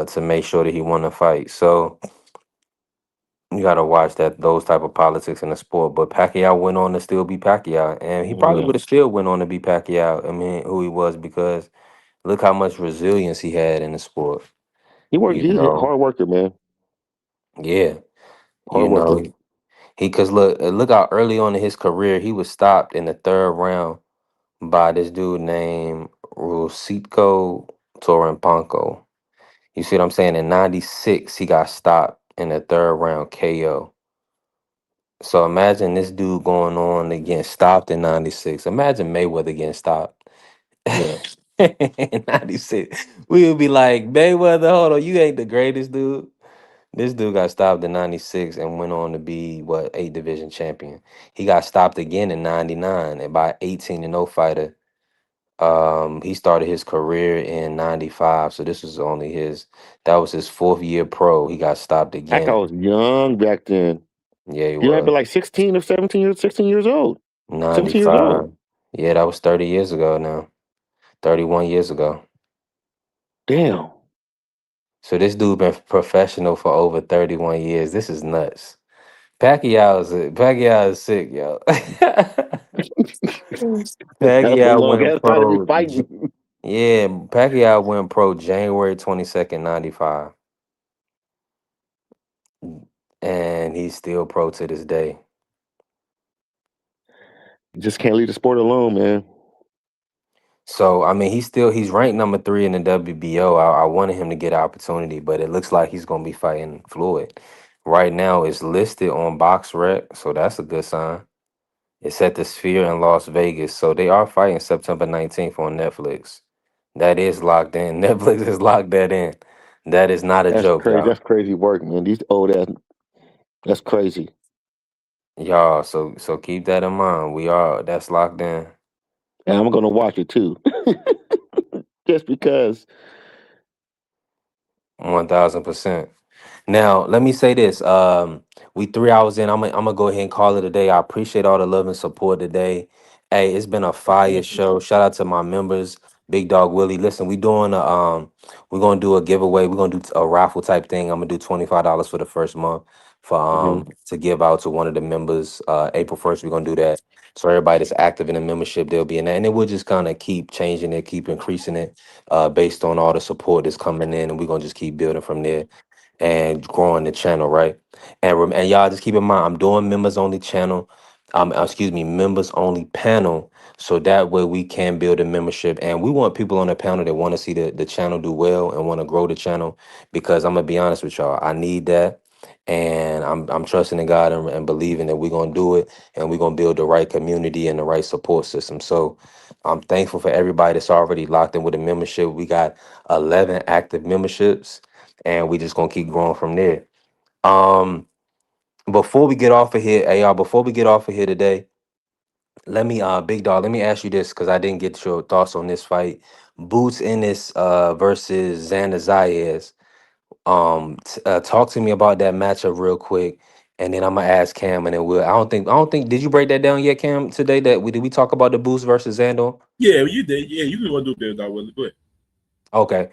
S4: to make sure that he won the fight. So you gotta watch those type of politics in the sport. But Pacquiao went on to still be Pacquiao. And he probably
S11: Yeah.
S4: would have still went on to be Pacquiao. I mean, who he was, because look how much resilience he had in the sport.
S11: He worked.
S4: You
S11: He's a
S4: know,
S11: hard worker, man.
S4: yeah.
S11: Hard
S4: You
S11: worker.
S4: know, because look how early on in his career he was stopped in the third round by this dude named Rusitko Torampanko. You see what I'm saying? In '96, he got stopped in the third round KO. So imagine this dude going on to get stopped in '96. Imagine Mayweather getting stopped
S11: Yeah.
S4: in '96. We would be like, Mayweather, hold on, you ain't the greatest dude. This dude got stopped in '96 and went on to be what, 8 division champion. He got stopped again in '99 and by 18-0 fighter. He started his career in '95, so this was only that was his 4th year pro. He got stopped
S11: Pacquiao
S4: again.
S11: was young back then.
S4: Yeah, he
S11: He might be
S4: was
S11: like 16 or 17 years, 16 years old. 17 years old.
S4: '95. Yeah, that was 30 years ago now. 31 years ago.
S11: Damn.
S4: So this dude been professional for over 31 years. This is nuts. Pacquiao is sick, yo.
S11: That's a
S4: Pacquiao
S11: long
S4: went
S11: ass time to be
S4: pro.
S11: fighting.
S4: Yeah, Pacquiao went pro January 22nd, '95. And he's still pro to this day.
S11: You just can't leave the sport alone, man.
S4: So I mean, he's ranked number 3 in the WBO. I wanted him to get an opportunity, but it looks like he's gonna be fighting Floyd. Right now, it's listed on BoxRec, so that's a good sign. It's at the Sphere in Las Vegas, so they are fighting September 19th on Netflix. That is locked in. Netflix has locked that in. That is not a
S11: That's
S4: joke,
S11: crazy.
S4: y'all.
S11: That's crazy work, man. These old ass. That's crazy.
S4: Y'all, so keep that in mind. That's locked in.
S11: And I'm gonna watch it too, just because.
S4: 1,000%. Now, let me say this. We 3 hours in. I'm gonna go ahead and call it a day. I appreciate all the love and support today. Hey, it's been a fire show. Shout out to my members, Big Dog Willie. Listen, we're gonna do a giveaway. We're gonna do a raffle type thing. I'm gonna do $25 for the first month for
S11: Hmm.
S4: to give out to one of the members. April 1st, we're gonna do that. So everybody that's active in the membership, they'll be in there, and then we'll just kind of keep changing it, keep increasing it, based on all the support that's coming in, and we're gonna just keep building from there and growing the channel, right? And y'all just keep in mind, I'm doing members only channel, excuse me, members only panel, so that way we can build a membership. And we want people on the panel that want to see the channel do well and want to grow the channel, because I'm gonna be honest with y'all, I need that. And I'm trusting in God and believing that we're gonna do it, and we're gonna build the right community and the right support system. So I'm thankful for everybody that's already locked in with a membership. We got 11 active memberships, and we just gonna keep growing from there. Um, before we get off of here, hey y'all, before we get off of here today, let me Big Dog, let me ask you this, because I didn't get your thoughts on this fight. Boots Ennis versus Xander Zayas. Talk to me about that matchup real quick, and then I'm gonna ask Cam, and then I don't think did you break that down yet, Cam, today? Did we talk about the Boots versus Xander?
S1: Yeah, you did. Yeah, you can go do Big Dog Willie. Go ahead.
S4: Okay.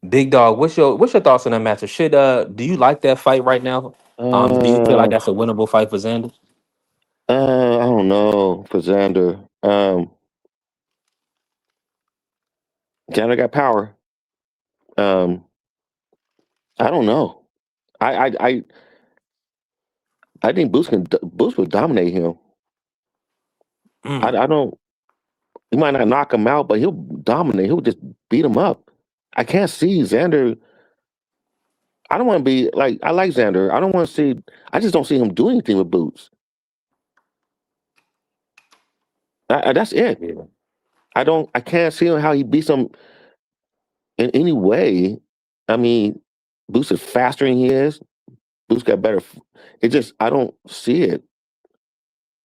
S4: Big Dog, what's your thoughts on that matchup? Do you like that fight right now? Do you feel like
S11: Uh,
S4: that's a winnable fight for Xander?
S11: I don't know for Xander. Xander got power. Um, I don't know. I think Boost would dominate him.
S4: Mm,
S11: I don't. He might not knock him out, but he'll dominate. He'll just beat him up. I can't see Xander. I don't want to be like I like Xander. I don't want to see. I just don't see him do anything with Boots. That's it.
S4: yeah.
S11: I don't. I can't see how he beats him in any way. I mean, Boots is faster than he is. Boots got better. It just I don't see it.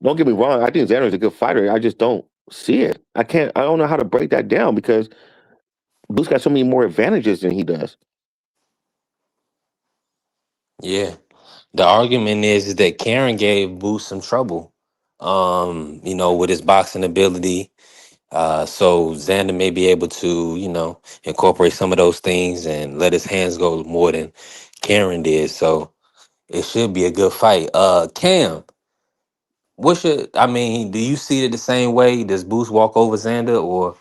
S11: Don't get me wrong. I think Xander is a good fighter. I just don't see it. I can't. I don't know how to break that down because Boots got so many more advantages than he does.
S4: Yeah. The argument is that Karen gave Boost some trouble. With his boxing ability. So Xander may be able to, incorporate some of those things and let his hands go more than Karen did. So it should be a good fight. Cam, do you see it the same way? Does Boost walk over Xander, or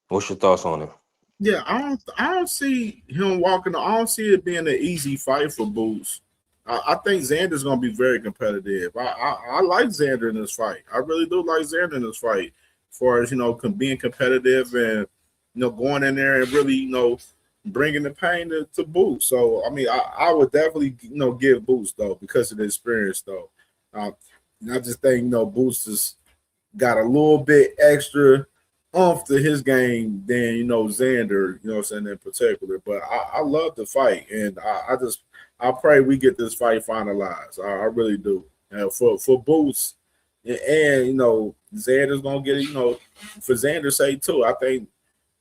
S4: what's your thoughts on it?
S1: Yeah, I don't see him walking. I don't see it being an easy fight for Boots. I think Xander's gonna be very competitive. I like Xander in this fight. I really do like Xander in this fight. As far as being competitive and going in there and really bringing the pain to Boots. So I mean, I would definitely give Boots though because of the experience though. Uh, and I just think Boots is got a little bit extra oomph to his game than Xander, what I'm saying, in particular. But I love the fight, and I pray we get this fight finalized. I really do. For Boots, and Xander's gonna get it. For Xander's sake too. I think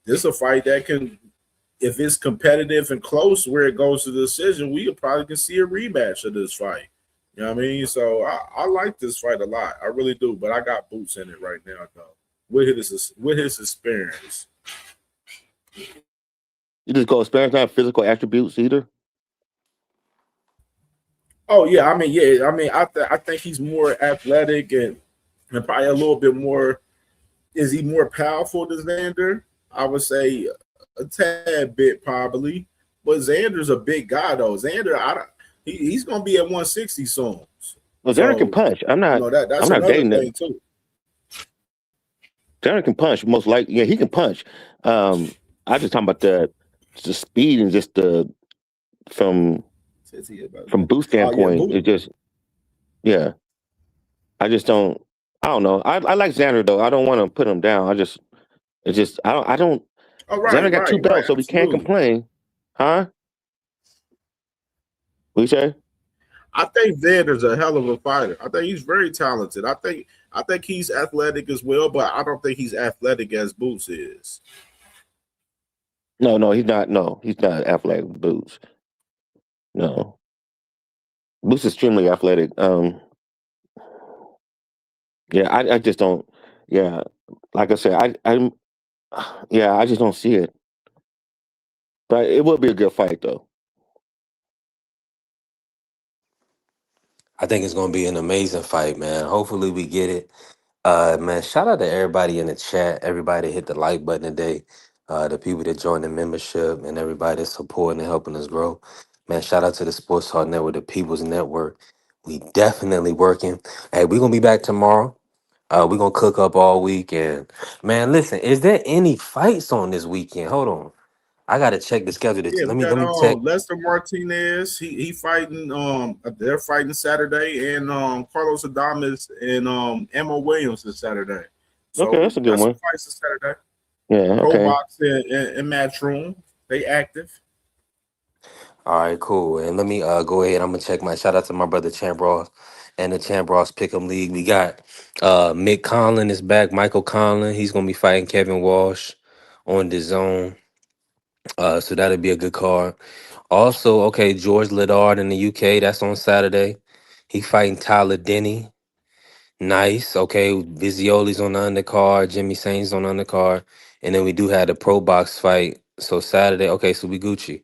S1: this is a fight that can, if it's competitive and close, where it goes to the decision, we probably can see a rematch of this fight. You know what I mean? So I like this fight a lot. I really do. But I got Boots in it right now, though. With his experience.
S11: You just go experience, not physical attributes either.
S1: Oh yeah, I mean yeah, I mean I think he's more athletic and probably a little bit more. Is he more powerful than Xander? I would say a tad bit probably. But Xander's a big guy though. Xander, he's gonna be at 160 soon.
S11: Well, Darren can
S1: So
S11: punch. I'm not. I'm
S1: that's
S11: not
S1: another
S11: dating that.
S1: thing too.
S11: Darren can punch. Most likely, yeah, he can punch. I just talking about the speed and just the from Boost
S1: Oh yeah,
S11: standpoint.
S1: Boots.
S11: It just yeah. I just don't. I don't know. I like Xander though. I don't want to put him down. It's just. I don't. I don't.
S1: Oh
S11: Xander
S1: right,
S11: got two
S1: right, right.
S11: belts, so we can't
S1: Absolutely.
S11: complain, huh? What you say?
S1: I think Xander's a hell of a fighter. I think he's very talented. I think he's athletic as well, but I don't think he's athletic as Boots is.
S11: No, no, he's not. No, he's not athletic. Boots. No, Boots is extremely athletic. Yeah, I just don't. Yeah, like I said, I'm. Yeah, I just don't see it. But it will be a good fight though.
S4: I think it's gonna be an amazing fight, man. Hopefully we get it. Man, shout out to everybody in the chat, everybody that hit the like button today, the people that joined the membership, and everybody that's supporting and helping us grow. Man, shout out to the Sports Talk Network, the People's Network. We definitely working. Hey, we're gonna be back tomorrow. We're gonna cook up all week, and man, listen, is there any fights on this weekend? Hold on, I gotta check the schedule.
S1: Yeah, we
S4: Let
S1: got
S4: me check.
S1: Lester Martinez. He fighting they're fighting Saturday, and Carlos Adames and Emma Williams is Saturday. So
S11: Okay,
S1: we
S11: that's a good
S1: got some
S11: one.
S1: fights this Saturday.
S11: Yeah.
S1: Pro
S11: Okay.
S1: Box and Matchroom. They active.
S4: All right, cool. And let me go ahead. I'm gonna check my shout out to my brother Champ Ross and the Champ Ross Pick'em League. We got Mick Conlon is back. Michael Conlon. He's gonna be fighting Kevin Walsh on the zone. So that'll be a good card. Also, okay, George Liddard in the UK. That's on Saturday. He fighting Tyler Denny. Nice. Okay, Vizzioli's on the undercard. Jimmy Sain's on the undercard. And then we do have the pro box fight. So Saturday, okay, so we Gucci.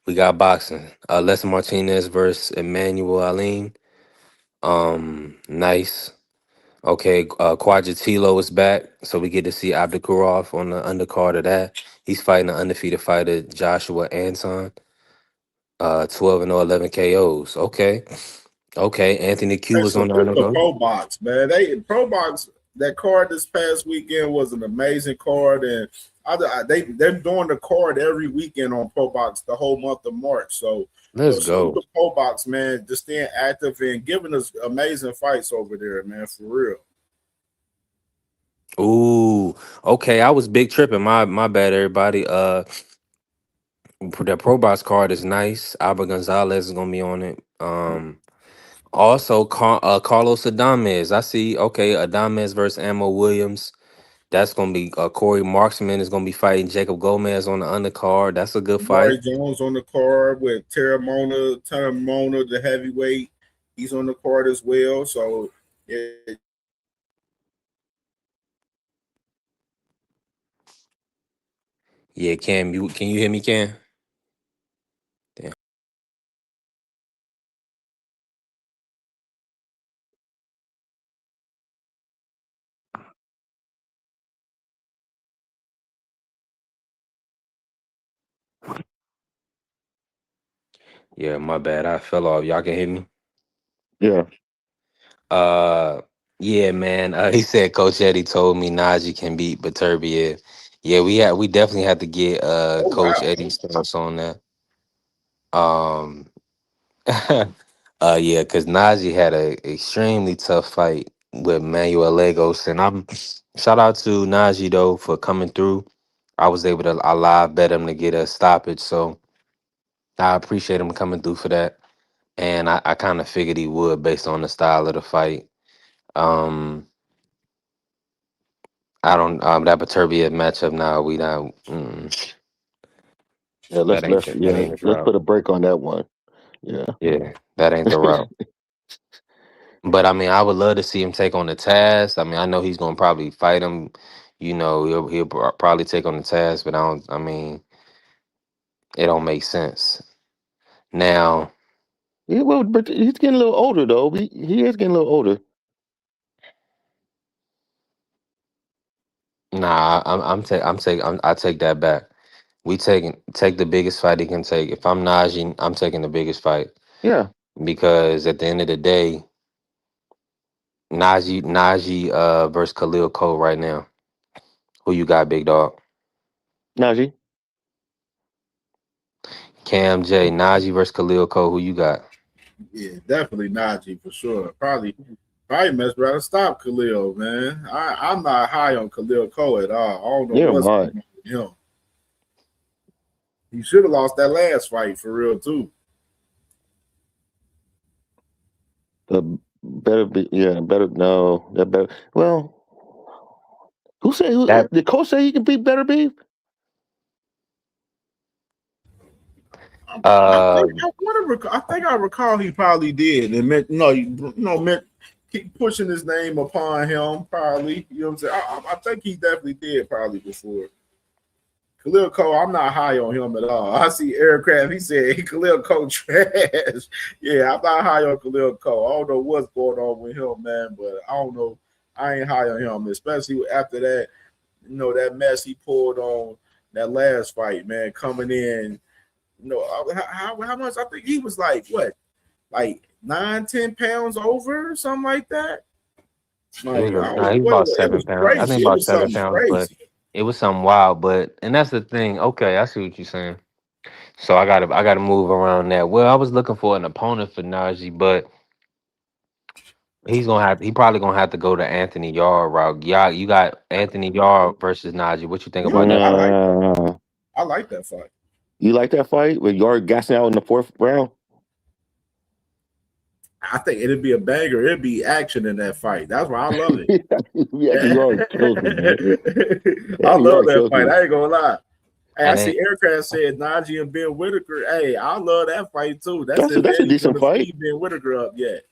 S4: We got boxing. Lester Martinez versus Emmanuel Aline. Nice. Okay, Quadratilo is back. So we get to see Abdukurov on the undercard of that. He's fighting the undefeated fighter Joshua Anton. 12 and 0, 11 KOs. Okay. Okay. Anthony Q
S1: Hey,
S4: was on the
S1: salute the
S4: undercard.
S1: Pro Box, man. Pro Box, that card this past weekend was an amazing card, and they're doing the card every weekend on Pro Box the whole month of March. So
S4: Let's
S1: salute
S4: go.
S1: the Pro Box, man, just staying active and giving us amazing fights over there, man, for real.
S4: Ooh, okay. I was big tripping. My bad, everybody. The Pro Box card is nice. Albert Gonzalez is gonna be on it. Also, Carlos Adames. I see. Okay, Adames versus Ammo Williams. That's gonna be Corey Marksman is gonna be fighting Jacob Gomez on the undercard. That's a good
S1: Mari
S4: fight.
S1: Jones on the card with Terramona, the heavyweight. He's on the card as well. So yeah,
S4: Yeah, Cam, you can you hear me, Cam? Damn. Yeah, my bad. I fell off. Y'all can hear me?
S11: Yeah.
S4: Uh yeah, man. He said Coach Eddie told me Najee can beat Baturbia. Yeah, we definitely had to get
S1: oh
S4: Coach
S1: wow,
S4: Eddie's thoughts on that. Um yeah, because Najee had a extremely tough fight with Manuel Lagos. And I'm shout out to Najee though for coming through. I live bet him to get a stoppage. So I appreciate him coming through for that. And I kind of figured he would based on the style of the fight. Um, I don't that Baturbia matchup now. We not
S11: Yeah,
S4: that ain't that ain't his
S11: let's
S4: route.
S11: put a break on that one. Yeah.
S4: Yeah, that ain't the route. But I mean, I would love to see him take on the Taz. I mean, I know he's gonna probably fight him. You know, probably take on the Taz, but I don't. I mean, it don't make sense now.
S11: Yeah, well, but he's getting a little older though. He is getting a little older.
S4: Nah, I take that back. Take the biggest fight he can take. If I'm Najee, I'm taking the biggest fight
S11: Yeah.
S4: because at the end of the day, Najee versus Khalil Cole right now. Who you got, big dog?
S11: Najee.
S4: Cam J, Najee versus Khalil Cole. Who you got?
S1: yeah, definitely Najee for sure. Probably mess around and stop Khalil, man. I'm not high on Khalil Cole at all. I don't know
S11: Yeah,
S1: what's
S11: right.
S1: going on with him. He should have lost that last fight for real too.
S11: The better be better no, that better well, who said who
S4: That
S11: the coach say he can beat better beef?
S1: I
S4: uh
S1: think I want to. I think I recall he probably did, and meant no, meant keep pushing his name upon him. Probably, you know what I'm saying. I think he definitely did probably before. Khalil Cole, I'm not high on him at all. I see Aircraft. He said Khalil Cole trash. Yeah, I'm not high on Khalil Cole. I don't know what's going on with him, man. But I don't know. I ain't high on him, especially after that. That mess he pulled on that last fight, man. Coming in, how much? I think he was like what, like 9, 10 pounds over or something like that. Like I don't know
S4: he's
S1: what it
S4: about
S1: was. It
S4: seven
S1: was
S4: pounds. I think
S1: crazy. It
S4: about
S1: was
S4: seven
S1: something
S4: pounds, but
S1: crazy.
S4: it was something wild. But and that's the thing. Okay, I see what you're saying. So I gotta move around that. Well, I was looking for an opponent for Najee, but he probably gonna have to go to Anthony Yard route. Yeah, you got Anthony Yard versus Najee. What you think
S1: Yeah,
S4: about that
S1: I
S4: fight?
S1: like that.
S11: Uh,
S1: I like that fight.
S11: you like that fight with Yard gassing out in the fourth round?
S1: I think it'd be a banger. It'd be action in that fight. That's why I love it.
S11: Yeah, Anthony Yard kills me, man.
S1: I
S11: Anthony
S1: love
S11: Yard
S1: that
S11: kills
S1: fight.
S11: me.
S1: I ain't gonna lie. Hey, I
S4: And
S1: see
S4: then
S1: Aircraft said Najee and Ben Whitaker. Hey, I love that fight too. That's if
S11: That's a
S1: Eddie
S11: decent
S1: want to
S11: fight.
S1: feed Ben Whitaker up yet.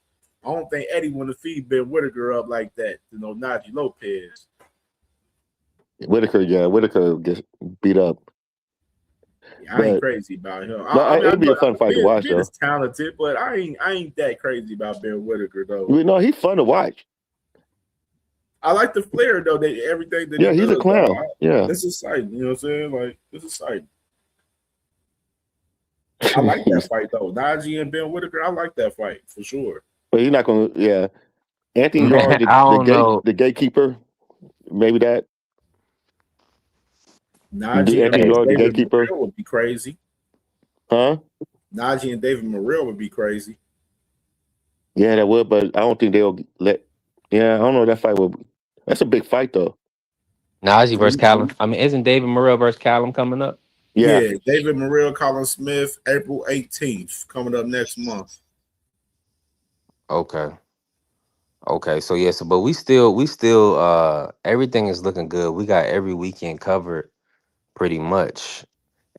S1: I don't think Eddie want to feed Ben Whitaker up like that. Najee Lopez.
S11: Whitaker gets beat up.
S1: Yeah, I ain't
S11: But
S1: crazy about him. I
S11: but
S1: mean, I
S11: it'd be
S1: know
S11: a fun fight to watch
S1: Ben is
S11: though.
S1: talented, but I ain't that crazy about Ben Whitaker though.
S11: You know, he's fun to watch.
S1: I like the flair though. Everything that he
S11: Yeah, he's a
S1: does though.
S11: clown. Yeah.
S1: It's exciting. You know what I'm saying? Like it's exciting. I like that fight though. Najee and Ben Whitaker. I like that fight for sure.
S11: But he's not gonna yeah. Anthony Yard,
S4: man, I don't know.
S11: the gatekeeper, maybe that.
S1: Najee
S11: Anthony
S4: Hey,
S1: against
S11: Yard, the
S1: David
S11: gatekeeper.
S1: Morrell would be crazy.
S11: Huh?
S1: Najee and David Morrell would be crazy.
S11: Yeah, that would, but I don't think they'll let. Yeah, I don't know. That fight will. That's a big fight, though.
S4: Najee
S1: So
S4: versus Callum. I mean, isn't David Morrell versus Callum coming up?
S11: Yeah,
S1: yeah, David Morrell, Colin Smith, April 18th, coming up next month.
S4: Okay. Okay. So yeah, but we still everything is looking good. We got every weekend covered pretty much.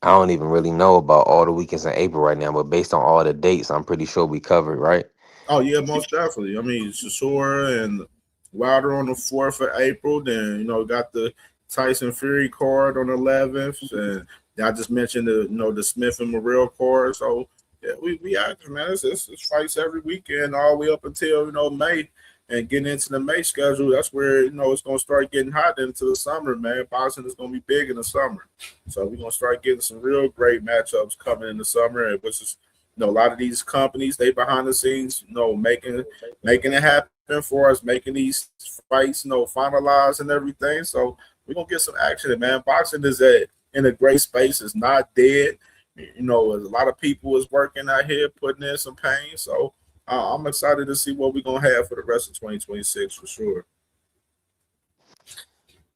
S4: I don't even really know about all the weekends in April right now, but based on all the dates, I'm pretty sure we covered, right?
S1: Oh yeah, most definitely. I mean, Chisora and Wilder on the 4th of April. Then got the Tyson Fury card on the 11th, and I just mentioned the Smith and Morrell card. So yeah, we active, man. It's fights every weekend all the way up until May, and getting into the May schedule. That's where it's gonna start getting hot into the summer, man. Boxing is gonna be big in the summer, so we're gonna start getting some real great matchups coming in the summer, which is a lot of these companies, they behind the scenes, making it happen for us, making these fights, finalized and everything. So we're gonna get some action, man. Boxing is in a great space. It's not dead. A lot of people is working out here, putting in some pain. So I'm excited to see what we're gonna have for the rest of 2026 for sure.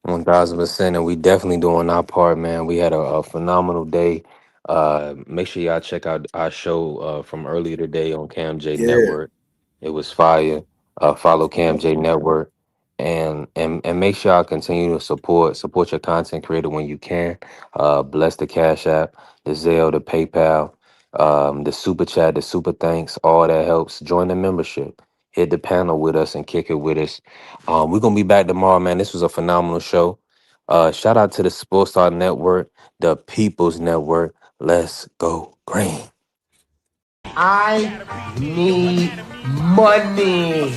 S4: 1000%, and we definitely doing our part, man. We had a phenomenal day. Make sure y'all check out our show from earlier today on Cam J
S1: Yeah.
S4: Network. It was fire. Follow Cam J Network, and make sure y'all continue to support your content creator when you can. Bless the Cash App, the Zelle, the PayPal, the Super Chat, the Super Thanks. All that helps. Join the membership. Hit the panel with us and kick it with us. We're gonna be back tomorrow, man. This was a phenomenal show. Shout out to the Sports Star Network, the People's Network. Let's go green.
S2: I need money.